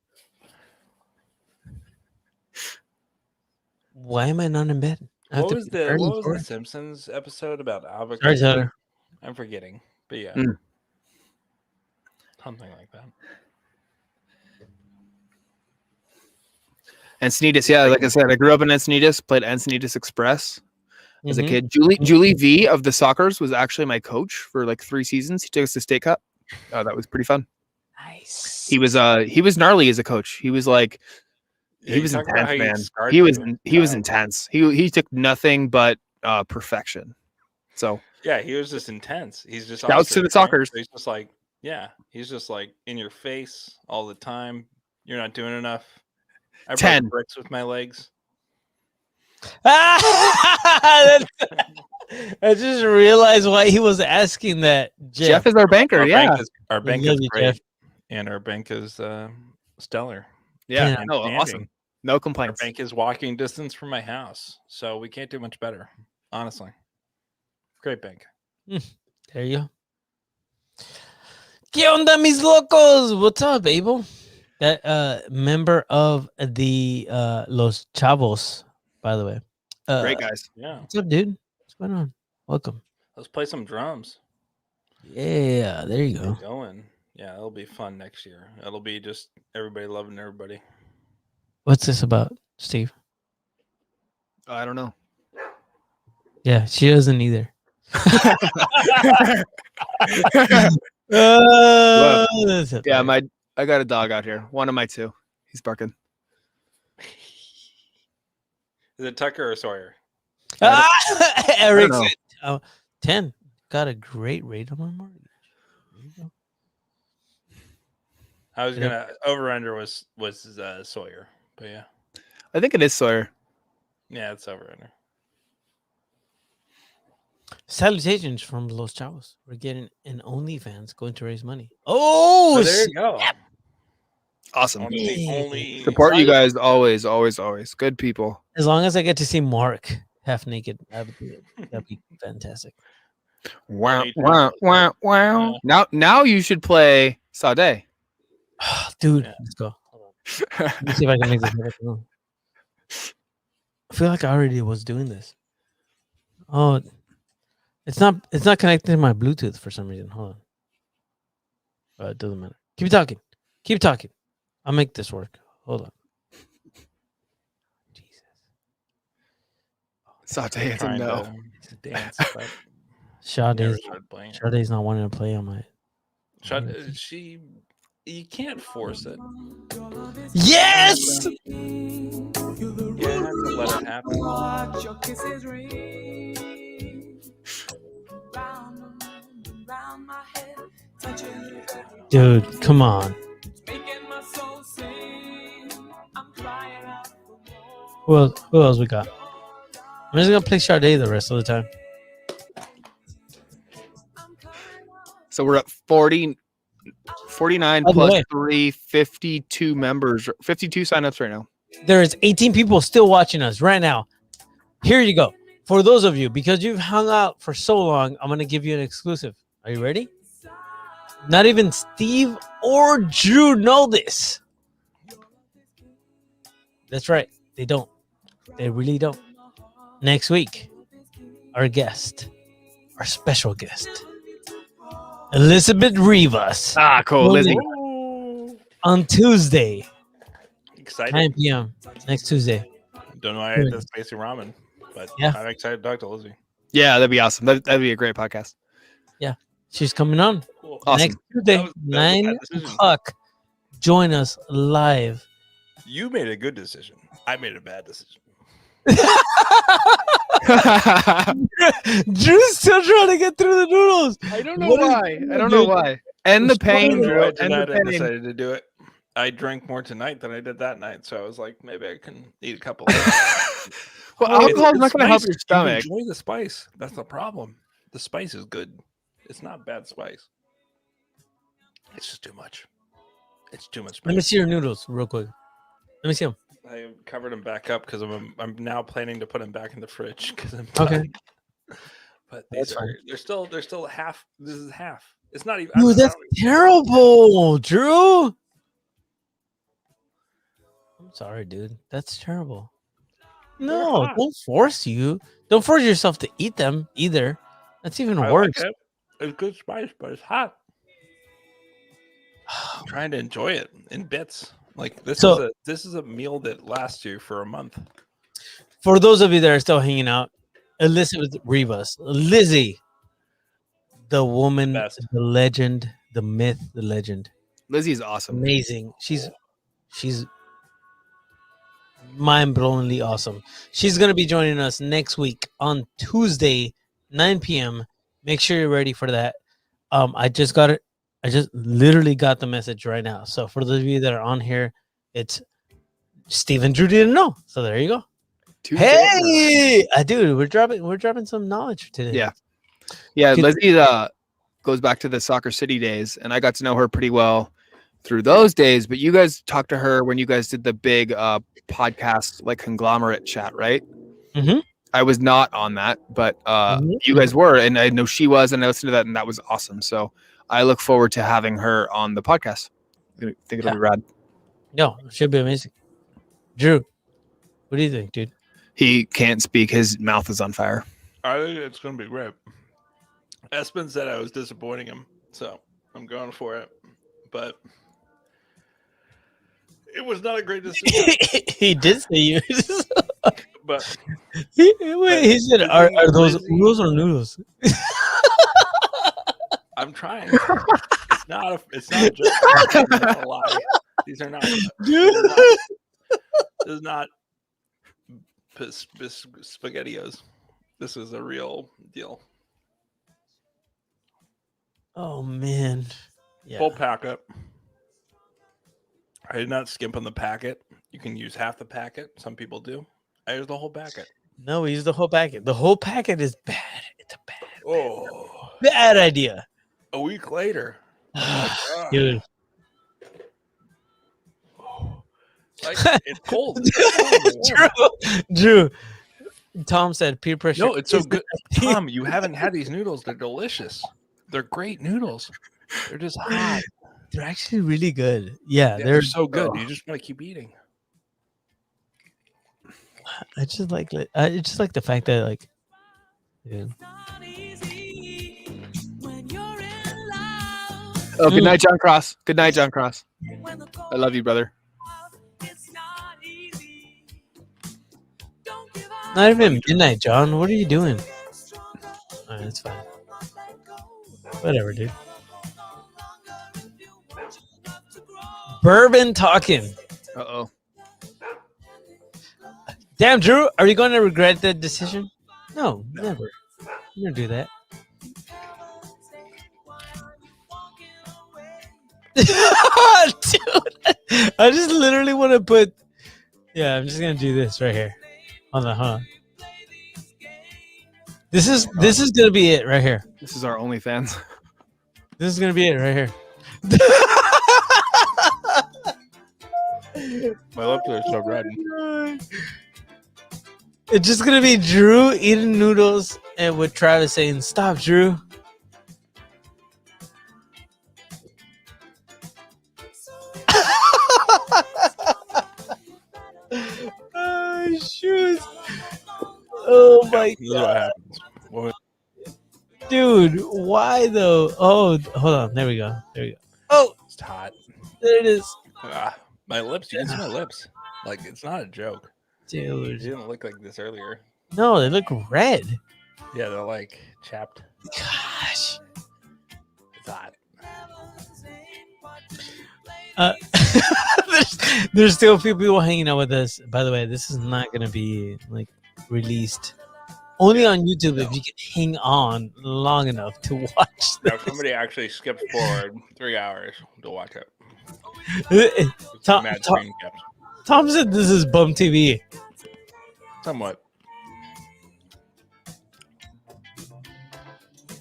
Why am I not in bed? I have What to was be the early what was for the it. Simpsons episode about Sorry, Albuquerque? Tyler. I'm forgetting, but yeah, Mm. something like that. Encinitas, yeah, like I said, I grew up in Encinitas, played Encinitas Express as a Mhm. kid. Julie V of the Soccers was actually my coach for like 3 seasons. He took us to state cup. That was pretty fun. Nice. He was gnarly as a coach. He was like Yeah, he you was talk about how intense, he man. scarred He was you. he was intense. He took nothing but perfection. So Yeah, he was just intense. He's just Shouts to the obviously trained, Soccers. so he's just like, yeah, he's just like in your face all the time. You're not doing enough. I break 10. bricks with my legs. I just realized why he was asking that. Jeff is our banker. Yeah. Our bank love is you, great, Jeff. and our bank is stellar. Yeah. Yeah. No, Outstanding. awesome. No Our complaints. bank is walking distance from my house, so we can't do much better. Honestly, great bank. There you go. ¿Qué onda, mis locos? What's up, Abel? That member of the Los Chavos, by the way. Great guys. Yeah, What's up, dude? What's going on? Welcome. let's play some drums. Yeah, there you go. Get going. Yeah, it'll be fun next year. It'll be just everybody loving everybody. What's this about, Steve? I don't know. Yeah, she doesn't either. That's it. Yeah, I got a dog out here. One of my 2. He's barking. Is it Tucker or Sawyer? Eric know. said, 10. Got a great rate on my mortgage. There you go. I was Yeah. gonna over under was Sawyer, but yeah, I think it is Sawyer. yeah, it's over under. Salutations from Los Chavos. We're getting an OnlyFans going to raise money. Oh, Oh, there you go. Awesome. Only Support you guys always, always, always. Good people. as long as I get to see Mark half naked, that'd be fantastic. Wow, Only wow, wow, wow. Now you should play Sade. Dude, Yeah. let's go. Hold on. Let me see if I can make this happen. I feel like I already was doing this. Oh, it's not connected to my Bluetooth for some reason. Hold on. It doesn't matter. Keep talking. Keep talking. I'll make this work. Hold on. Jesus. Saute it's a Trying no. to dance, but never Sade's started playing. not wanting to play on my. You can't force it. Yes. You have to let it happen. Dude, come on. Who else we got? I'm just gonna play Sade the rest of the time. So we're at 49 By the plus way. 3, 52 members, 52 signups right now. There is 18 people still watching us right now. Here you go. For those of you, because you've hung out for so long, I'm gonna give you an exclusive. Are you ready? Not even Steve or Drew know this. That's right. They don't. They really don't. Next week, our special guest, Elizabeth Rivas, Ah, cool. Well, Lizzie. on Tuesday, Excited. 9 p.m. next Tuesday. Don't know why I ate the spicy ramen, but Yeah. I'm excited to talk to Lizzie. Yeah, that'd be awesome. That'd be a great podcast. She's coming on Cool. Awesome. next Tuesday, That was a 9 bad decision. o'clock. Join us live. You made a good decision. I made a bad decision. Drew's still trying to get through the noodles. I don't know What is why. going I on, don't know dude? why. And the pain, Destroy Drew. Right And tonight, the I pain. decided to do it. I drank more tonight than I did that night, so I was like, maybe I can eat a couple. Well, alcohol's not going to help your stomach. Enjoy the spice. That's the problem. The spice is good. It's not bad spice. It's just too much. It's too much Let me spice. see your noodles real quick. Let me see them. I covered them back up because I'm now planning to put them back in the fridge because I'm Okay. done. But That's these fine. they're still half. This is half. It's not even. Dude, that's terrible, Drew. I'm sorry, dude. That's terrible. No, hot. don't force you. Don't force yourself to eat them either. That's even I worse. like it. It's good spice, but it's hot. I'm trying to enjoy it in bits. Like this is a meal that lasts you for a month. For those of you that are still hanging out, Elizabeth Rivas, Lizzie, the woman, Best. the legend, the myth, the legend. Lizzie's awesome. Amazing. She's mind-blowingly awesome. She's gonna be joining us next week on Tuesday, 9 p.m. Make sure you're ready for that. I just got it. I just literally got the message right now. So for those of you that are on here, it's Steve and Drew didn't know. So there you go. Hey, dude, we're dropping some knowledge today. Yeah. Yeah, Could- Lizzie goes back to the Soccer City days, and I got to know her pretty well through those days. But you guys talked to her when you guys did the big podcast, like conglomerate chat, right? Mhm. I was not on that, but Mhm. you guys were, and I know she was, and I listened to that, and that was awesome. So I look forward to having her on the podcast. I think it'll be rad. No, it should be amazing. Drew, what do you think, dude? He can't speak; his mouth is on fire. I think it's gonna be great. Espen said I was disappointing him, so I'm going for it. But it was not a great decision. He did say you. But he said, "Are those Lizzie- noodles or noodles?" I'm trying. It's not a joke. It's not a lie. These are not. Dude. This is not SpaghettiOs. This is a real deal. Oh man. Yeah. Full packet. I did not skimp on the packet. You can use half the packet. Some people do. I used the whole packet. No, we use the whole packet. The whole packet is bad. It's a Oh, bad idea. a week later. Oh Dude. Like, it's cold. It's cold and warm. Drew. Tom said peer pressure. No, it's so is- good. Tom, you haven't had these noodles. They're delicious. They're great noodles. They're just hot. They're actually really good. Yeah, Yeah, they're they're so good. You just want to keep eating. I just like the fact that like yeah. Oh, good night, John Cross. Good night, John Cross. I love you, brother. Not even midnight, John. What are you doing? Alright, that's fine. Whatever, dude. Bourbon talking. Uh-oh. Damn, Drew, are you going to regret that decision? No, never. You don't do that. Dude, I just literally want to put. Yeah, I'm just gonna do this right here. Hold on. This is gonna be it right here. This is our OnlyFans. This is gonna be it right here. My lips are so red. It's just gonna be Drew eating noodles and with Travis saying, "Stop, Drew." Oh, shoot. Oh my This is what god. happens. What- Dude, why though? Oh, hold on. There we go. Oh, It's hot. there it is. My lips. You can see my lips. Like, it's not a joke. It Dude. didn't look like this earlier. No, they look red. Yeah, they're like chapped. Gosh. It's hot. There's still a few people hanging out with us. By the way, this is not going to be like released only on YouTube if you can hang on long enough to watch Now, somebody actually skipped forward 3 hours to watch it. this. It's Tom, mad Tom, screen caps. Tom said this is Bum TV. Somewhat.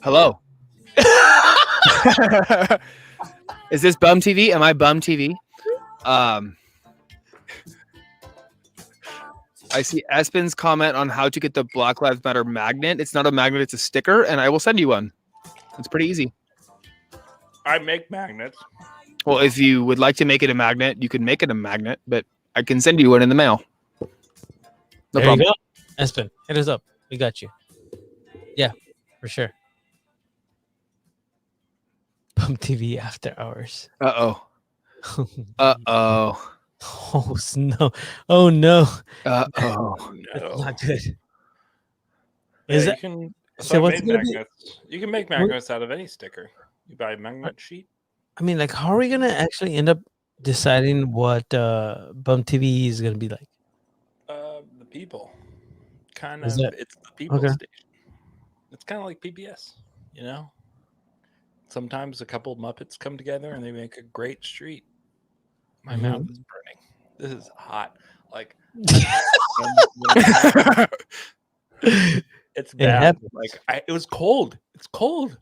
Hello. Is this Bum TV? Am I Bum TV? I see Espen's comment on how to get the Black Lives Matter magnet. It's not a magnet, it's a sticker, and I will send you one. It's pretty easy. I make magnets. Well, if you would like to make it a magnet, you can make it a magnet, but I can send you one in the mail. No There problem. you go. Espen, hit us up. We got you. Yeah, for sure. Bum TV after hours. Uh-oh. Uh-oh. Oh no! Oh no! Uh-oh. That's No. not good. Yeah, Is you that can, so so I what's made gonna be- magnets. You can make magnets out of any sticker. You buy a magnet sheet. I mean, like, how are we gonna actually end up deciding what Bum TV is gonna be like? The people. Kind Is of. that- It's the people okay. station. It's kind of like PBS, you know? Sometimes a couple Muppets come together and they make a great street. My Mhm. mouth is burning. This is hot. Like, it's It bad. happens. Like, it was cold. It's cold.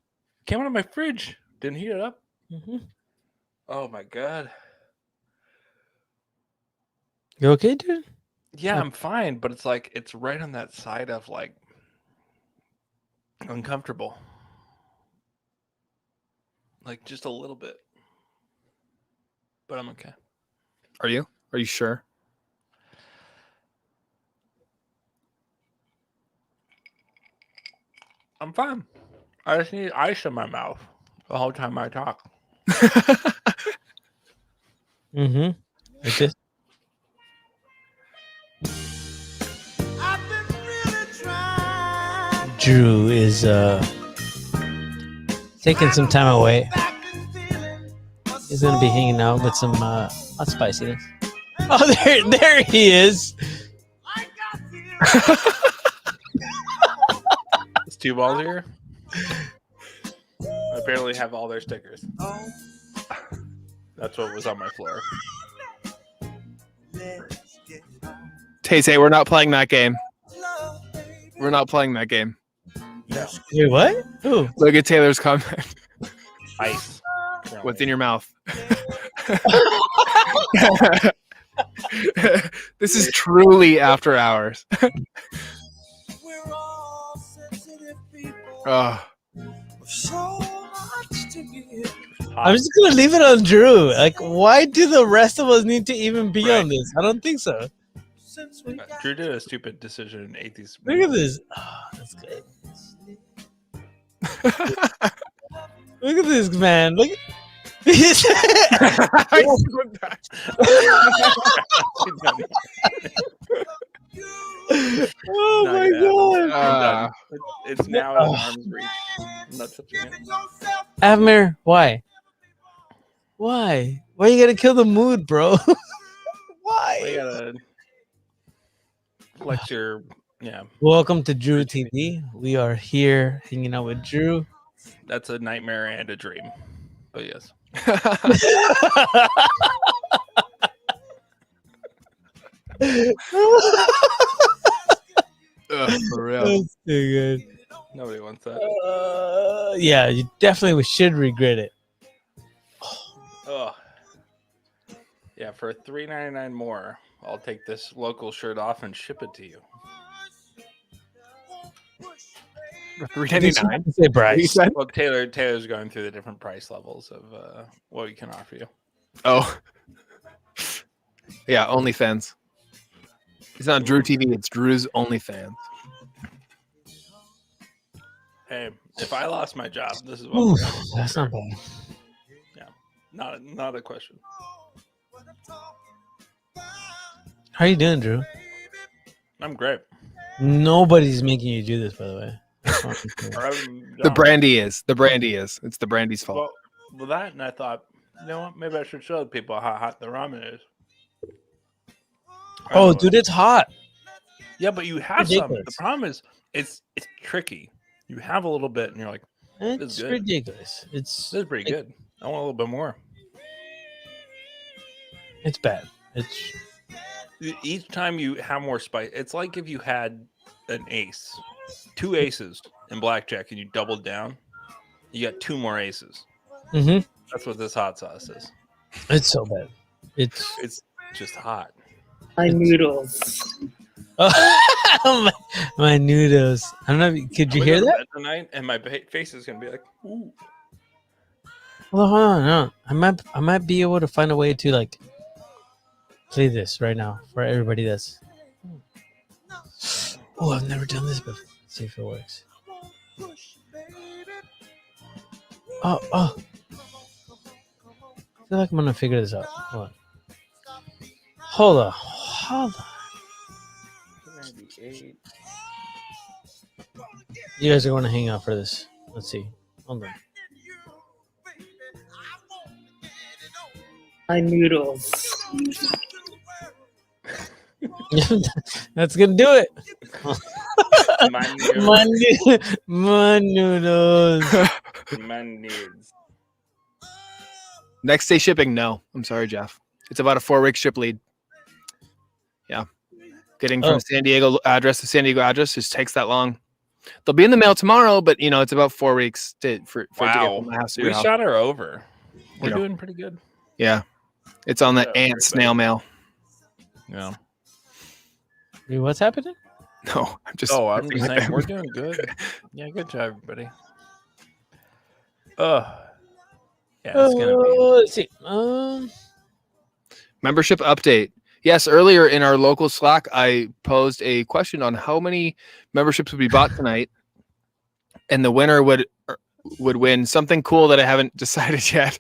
Came out of my fridge. Didn't heat it up. Mhm. Oh my god. You okay, dude? Yeah, Yeah. I'm fine, but it's like it's right on that side of like uncomfortable. Like just a little bit. But I'm okay. Are you? Are you sure? I'm fine. I just need ice in my mouth the whole time I talk. Mm-hmm. Like this. Drew is taking some time away. He's gonna be hanging out with some hot spiciness. Oh, there he is. It's two balls here. I barely have all their stickers. That's what was on my floor. Tay, we're not playing that game. We're not playing that game. Wait, what? Who? Look at Taylor's comment. Ice. What's in your mouth? This is truly after hours. Oh, I'm just gonna leave it on Drew. Like, why do the rest of us need to even be on this? I don't think so. Drew did a stupid decision and ate these. Look at this. Oh, that's good. Look at this, man. Look. Oh Not my gonna god. I'm done. It's now at arm's reach. I'm not touching it. Avmir, why? Why? Why you gotta kill the mood, bro? We Why? gotta flex your Welcome to Drew TV. We are here hanging out with Drew. That's a nightmare and a dream. But yes. For real. That's too good. Nobody wants that. Yeah, you definitely should regret it. Oh. Yeah, for $3.99 more, I'll take this local shirt off and ship it to you. $3.99. Say Bryce. Well, Taylor's going through the different price levels of what we can offer you. Oh. Yeah, OnlyFans. It's not Drew TV, it's Drew's OnlyFans. Hey, if I lost my job, this is what Ooh, we're gonna do. that's not bad. Not a question. How you doing, Drew? I'm great. Nobody's making you do this, by the way. That's what I'm saying. Or I'm The down. brandy is. The brandy is. It's the brandy's fault. Well, that, and I thought, you know what? Maybe I should show people how hot the ramen is. Oh, dude, it's hot. Yeah, but you have some. The Ridiculous. problem is, it's tricky. You have a little bit, and you're like, It's good. ridiculous. this is pretty good. I want a little bit more. It's bad. It's Each time you have more spice, it's like if you had an ace, 2 aces in blackjack, and you doubled down, you got 2 more aces. That's what this hot sauce is. It's so bad. It's just hot. My noodles. my noodles. I don't know. Could you I'm hear gonna go to that? bed tonight, and my face is gonna be like, ooh. Well, hold on. No. I might be able to find a way to like play this right now for everybody that's. Oh, I've never done this before. Let's see if it works. Oh. I feel like I'm gonna figure this out. Hold on. 98. You guys are going to hang out for this. Let's see. Hold on. My noodles. That's gonna do it. My noodles. My noodles. My nudes. Next day shipping? No. I'm sorry, Jeff. It's about a 4-week ship lead. Yeah. Getting from San Diego address to San Diego address just takes that long. They'll be in the mail tomorrow, but it's about 4 weeks for it to get Wow. from my house to We your house. shot her over. We're You know. doing pretty good. Yeah. It's on the Yeah, ant snail mail. Yeah. Wait, what's happening? No, I'm just. I'm just saying we're doing good. Yeah, good job, everybody. Yeah, it's gonna be. Let's see. Membership update. Yes, earlier in our local Slack, I posed a question on how many memberships would be bought tonight, and the winner would win something cool that I haven't decided yet.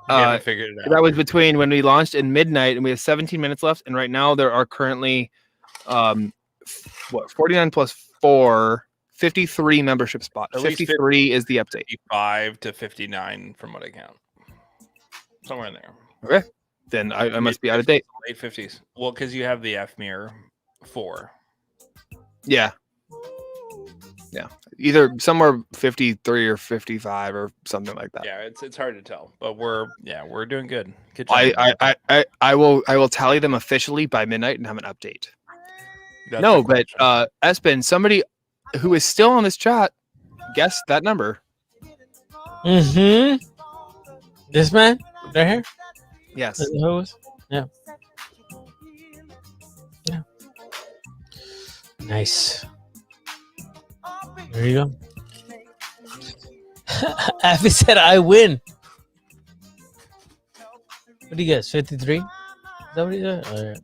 We haven't figured it out. That was between when we launched and midnight, and we have 17 minutes left. And right now there are currently, 49 plus 4, 53 memberships bought. At least 53 is the update. 55 to 59 from what I count. Somewhere in there. Okay, then I must be out of date. Late 50s. Well, because you have the FMIR 4. Yeah. Either somewhere 53 or 55 or something like that. Yeah, it's hard to tell, but we're doing good. Good job. I will tally them officially by midnight and have an update. That's No, the but question. Espen, somebody who is still on this chat, guess that number. This man right here. Yes. Is that who it was? Yeah. Nice. There you go. Abby said, "I win." What do you guess? 53? Is that what he said? All right.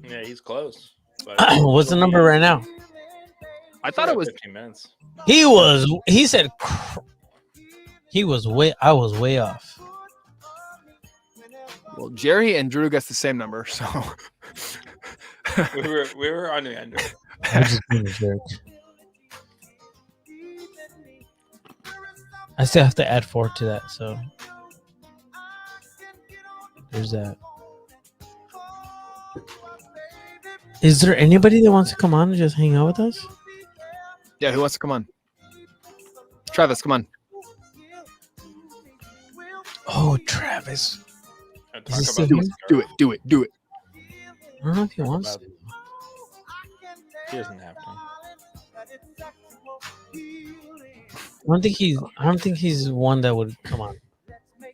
Yeah, he's close. But What's the number right now? I thought it was 15 minutes. He said, I was way off. Well, Jerry and Drew gets the same number, so we were on the under. I just being a jerk. I still have to add 4 to that, so there's that. Is there anybody that wants to come on and just hang out with us? yeah. Who wants to come on? Travis, come on. Oh, Travis. Talk Is he about still the here? cigar. Do it. I don't know if he wants to. He doesn't have to. I don't think he's one that would come on.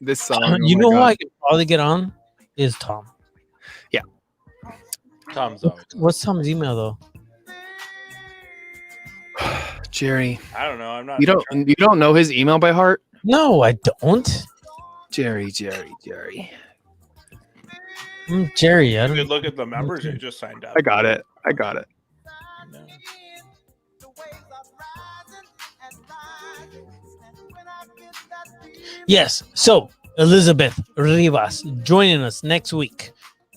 This song. You oh know my who God. I could probably get on is Tom. Tom's always. What's Tom's email though? Jerry. I don't know. I'm not. You don't know his email by heart? No, I don't. Jerry. I'm Jerry. I You could don't. look at the members you just signed up. I got it. No. Yes. So Elizabeth Rivas joining us next week.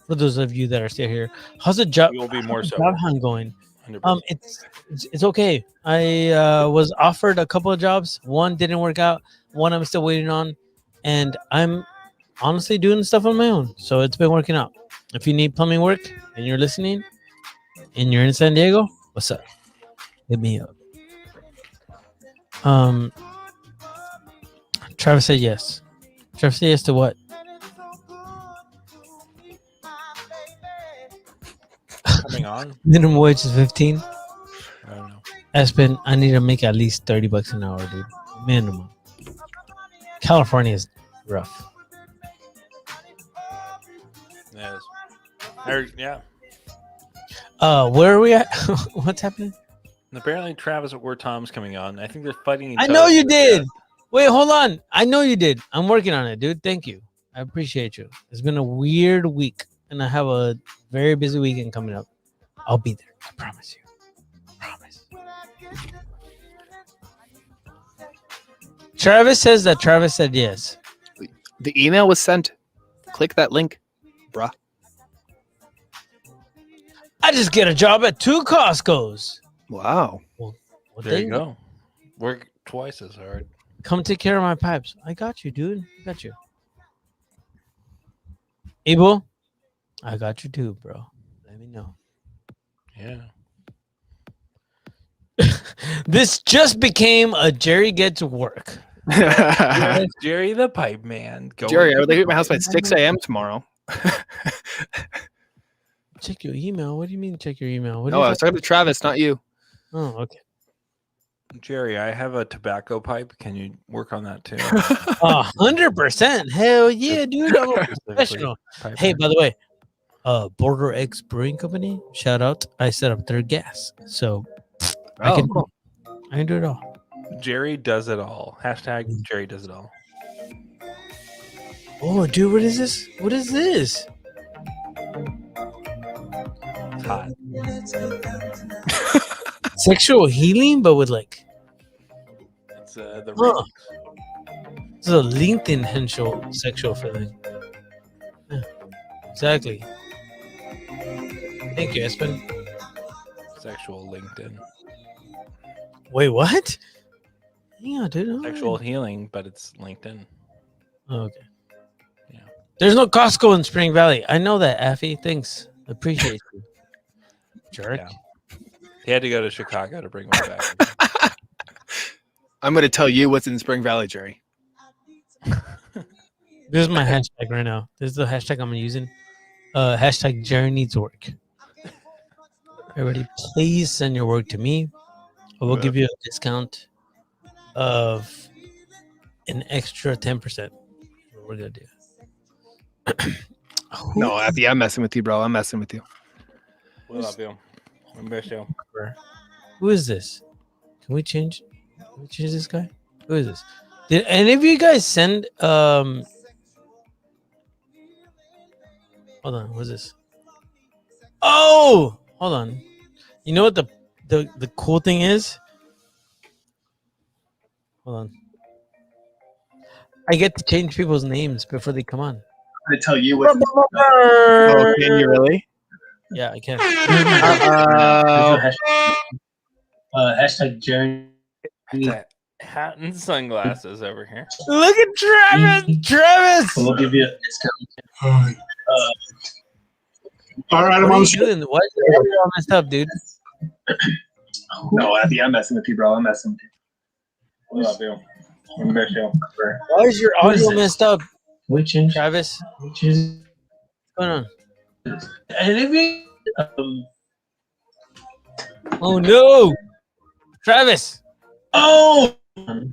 For those of you that are still here, how's the job? You will be more so. Job hunt going? 100%. It's okay. I was offered a couple of jobs. One didn't work out. One I'm still waiting on, and I'm honestly doing stuff on my own. So it's been working out. If you need plumbing work and you're listening, and you're in San Diego, what's up? Hit me up. Travis said yes. Travis said yes to what? Coming on. Minimum wage is 15. I don't know. Espen, I need to make at least $30 an hour, dude. Minimum. California is rough. Yes. Yeah. Where are we at? What's happening? And apparently, Travis or Tom's coming on. I think they're fighting each I other. know you for did. guests. Wait, hold on. I know you did. I'm working on it, dude. Thank you. I appreciate you. It's been a weird week, and I have a very busy weekend coming up. I'll be there. I promise you. Promise. Travis says that Travis said yes. The email was sent. Click that link, bruh. I just get a job at 2 Costco's. Wow. Well, There you go. Work twice as hard. Come take care of my pipes. I got you, dude. I got you. Abel, I got you too, bro. Let me know. Yeah. This just became a Jerry Gets Work. Yes, Jerry the Pipe Man. Go Jerry, I would leave at my house by 6 a.m. tomorrow. Check your email. What do you mean check your email? What do No, you I was talking to Travis, not you. Oh, okay. Jerry, I have a tobacco pipe. Can you work on that too? 100%. Hell yeah, dude. I'm a professional. Pipe Hey, man. by the way, Border X Brewing Company, shout out. I set up their gas. So I Oh, can cool. I can do it all. Jerry does it all. Hashtag Jerry does it all. Oh, dude, what is this? What is this? It's hot. Sexual healing, but with like It's the Huh. This is a LinkedIn sexual feeling. Yeah, exactly. Thank you, Espen. sexual LinkedIn. Wait, what? Hang on, dude. Sexual healing, but it's LinkedIn. Oh, okay. Yeah. There's no Costco in Spring Valley. I know that, Affy. Thanks. Appreciate you. Jerk. Yeah. He had to go to Chicago to bring one back. I'm going to tell you what's in Spring Valley, Jerry. This is my hashtag right now. This is the hashtag I'm using. Hashtag Jerry needs work. Everybody, please send your work to me. I will give you a discount of an extra 10%. What we're gonna do. No, Appy, I'm messing with you, bro. I'm messing with you. We love you. We miss you. Who is this? Can we change this guy? Who is this? Did any of you guys send hold on, what's this? Oh, hold on. You know what the cool thing is? Hold on. I get to change people's names before they come on. I tell you what. Oh, can you really? Yeah, I can. Hashtag Jeremy. That hat and sunglasses over here. Look at Travis. Travis. We'll give you a discount. All right, What I'm are on you the doing? Why is your hair all messed up, dude? No, Abby, I'm messing with you, bro. I'm messing with you. What up, Bill? I'm gonna show. Why is your What is audio this? messed up, Which change? Travis? Which is? What's going on? And if you, Oh no, Travis. oh, the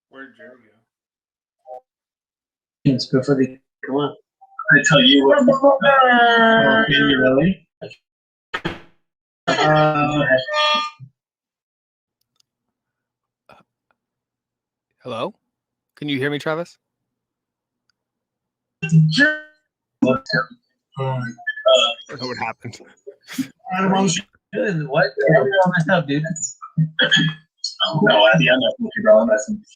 Where'd Jerry go? things before they come on. I tell you what. Can you really? Hello? Can you hear me, Travis? I I don't know what happened. Doing what? Your hair all messed up, dude. No, Abby, I'm messing with you, bro. I'm messing with you.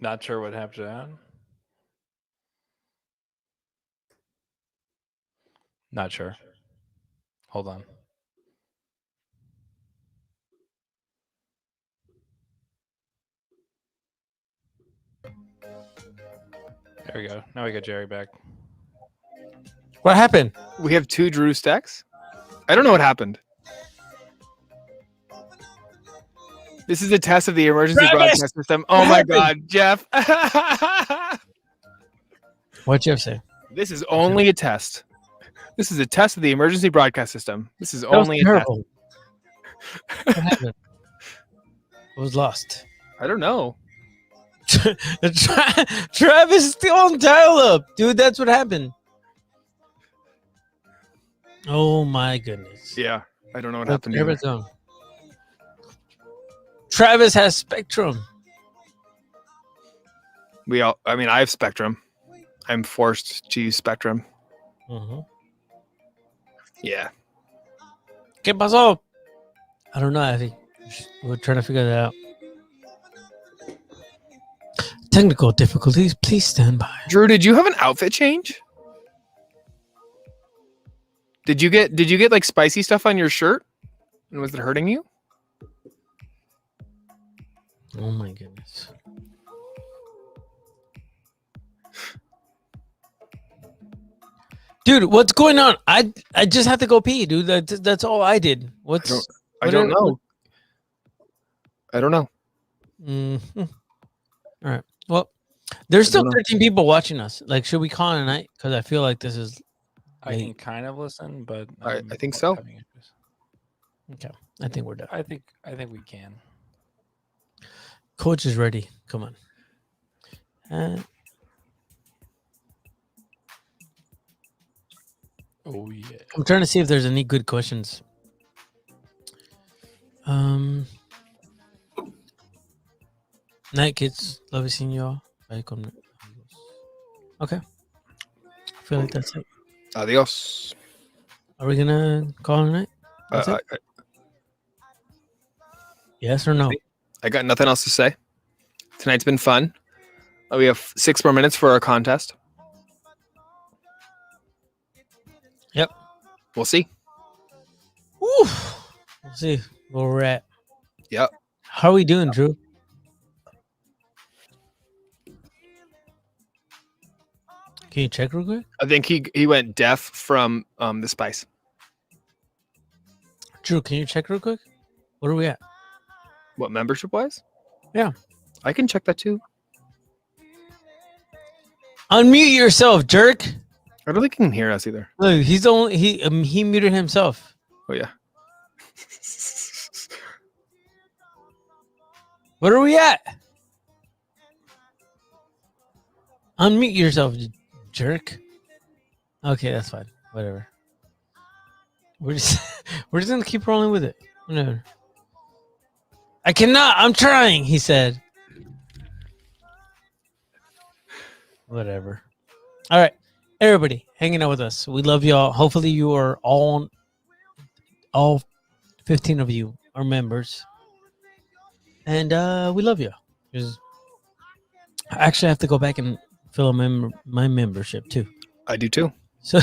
Not sure what happened to that. Not sure. Hold on. There we go. Now we got Jerry back. What happened? We have 2 Drew stacks. I don't know what happened. This is a test of the emergency Travis! broadcast system. Oh my God, Jeff. What'd Jeff say? This is only a test. This is a test of the emergency broadcast system. This is That was only a test. terrible. What happened? I was lost. I don't know. Travis is still on dial-up, dude. That's what happened. Oh my goodness. Yeah, I don't know what Look, happened. Either. Travis on. Travis has Spectrum. I mean, I have Spectrum. I'm forced to use Spectrum. Yeah. ¿Qué pasó? I don't know, Abby. We're trying to figure that out. Technical difficulties. Please stand by. Drew, did you have an outfit change? Did you get like spicy stuff on your shirt? And was it hurting you? Oh my goodness. Dude, what's going on? I just have to go pee, dude. That's all I did. I don't know. I don't know. Mm-hmm. All right. Well, there's still 13 people watching us. Like, should we call it a night? Because I feel like this is. I can kind of listen, but I think so. having issues. Okay. I think we're done. I think we can. Coach is ready. Come on. Oh yeah. I'm trying to see if there's any good questions. Night, kids. Love seeing y'all. Welcome. Okay. I feel like that's it. Adios. Are we gonna call it a night? That's it? Yes or no? I got nothing else to say. Tonight's been fun. We have 6 more minutes for our contest. Yep. We'll see. Woo. We'll see where we're at. Yep. How are we doing, Drew? Can you check real quick? I think he went deaf from the spice. Drew, can you check real quick? What are we at? What, membership wise? Yeah. I can check that too. Unmute yourself, jerk. I don't think he can hear us either. Look, he muted himself. Oh yeah. What are we at? Unmute yourself, jerk. Okay, that's fine. Whatever. We're just gonna keep rolling with it. Whatever. I cannot. I'm trying. He said. Whatever. All right, everybody hanging out with us. We love y'all. Hopefully, you are all 15 of you are members, and we love you. I actually have to go back and fill my membership too. I do too. So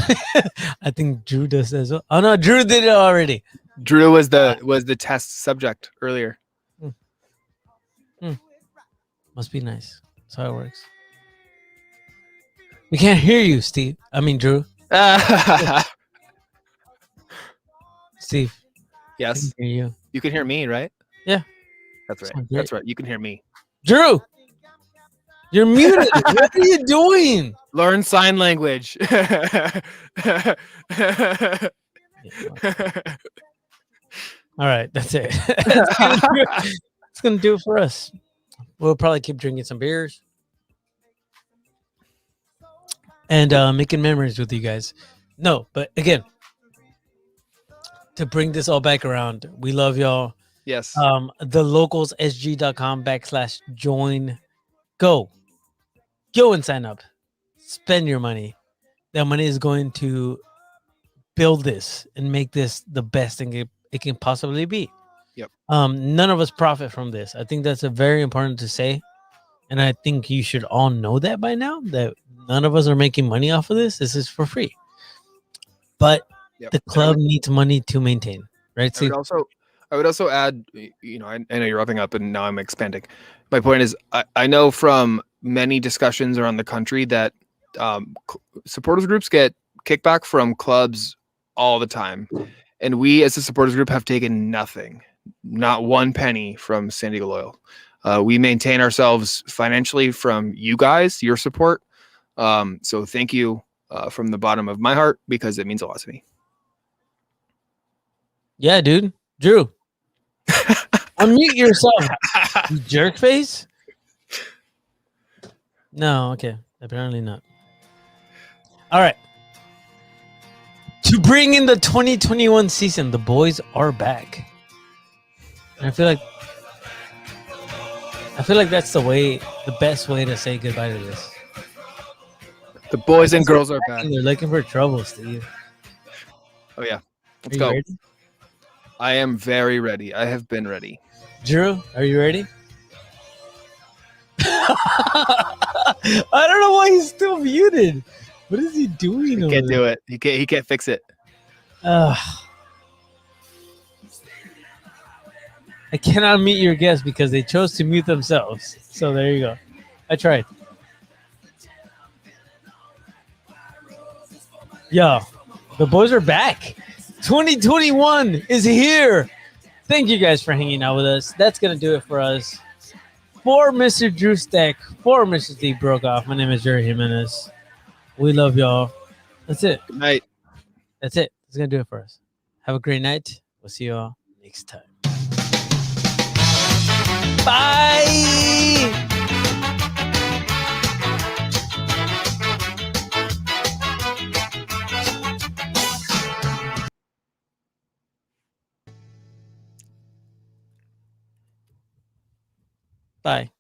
I think Drew does as well. Oh no, Drew did it already. Drew was the test subject earlier. Must be nice. That's how it works. We can't hear you, Steve. I mean, Drew. Steve. Yes. I can hear you. You can hear me, right? Yeah. That's right. Sounds great. That's right. You can hear me. Drew, you're muted. What are you doing? Learn sign language. All right, that's it. It's gonna do it for us. We'll probably keep drinking some beers and making memories with you guys. No, but again, to bring this all back around, we love y'all. Yes. thelocalssg.com/join. Go and sign up. Spend your money. That money is going to build this and make this the best thing it can possibly be. Yep. None of us profit from this. I think that's a very important to say. And I think you should all know that by now, that none of us are making money off of this. This is for free. But Yep. the club needs money to maintain, right? I would also add, I know you're wrapping up and now I'm expanding. My point is, I know from many discussions around the country that supporters groups get kickback from clubs all the time. And we as a supporters group have taken nothing, not one penny from San Diego Loyal. We maintain ourselves financially from you guys, your support. So thank you from the bottom of my heart, because it means a lot to me. Yeah, dude. Drew. Unmute yourself, you jerk face. No, okay. Apparently not. All right. To bring in the 2021 season, the boys are back. And I feel like that's the best way to say goodbye to this. The boys and girls are back. They're looking for trouble, Steve. Oh yeah. Let's Are you go. ready? I am very ready. I have been ready. Drew, are you ready? I don't know why he's still muted. What is he doing? He can't do it. He can't fix it. I cannot meet your guests because they chose to mute themselves. So there you go. I tried. Yo, the boys are back. 2021 is here. Thank you guys for hanging out with us. That's going to do it for us. For Mr. Drew Stack, for Mr. Steve Brokoff, my name is Jerry Jimenez. We love y'all. That's it. Good night. That's it. That's going to do it for us. Have a great night. We'll see you all next time. Bye. Bye.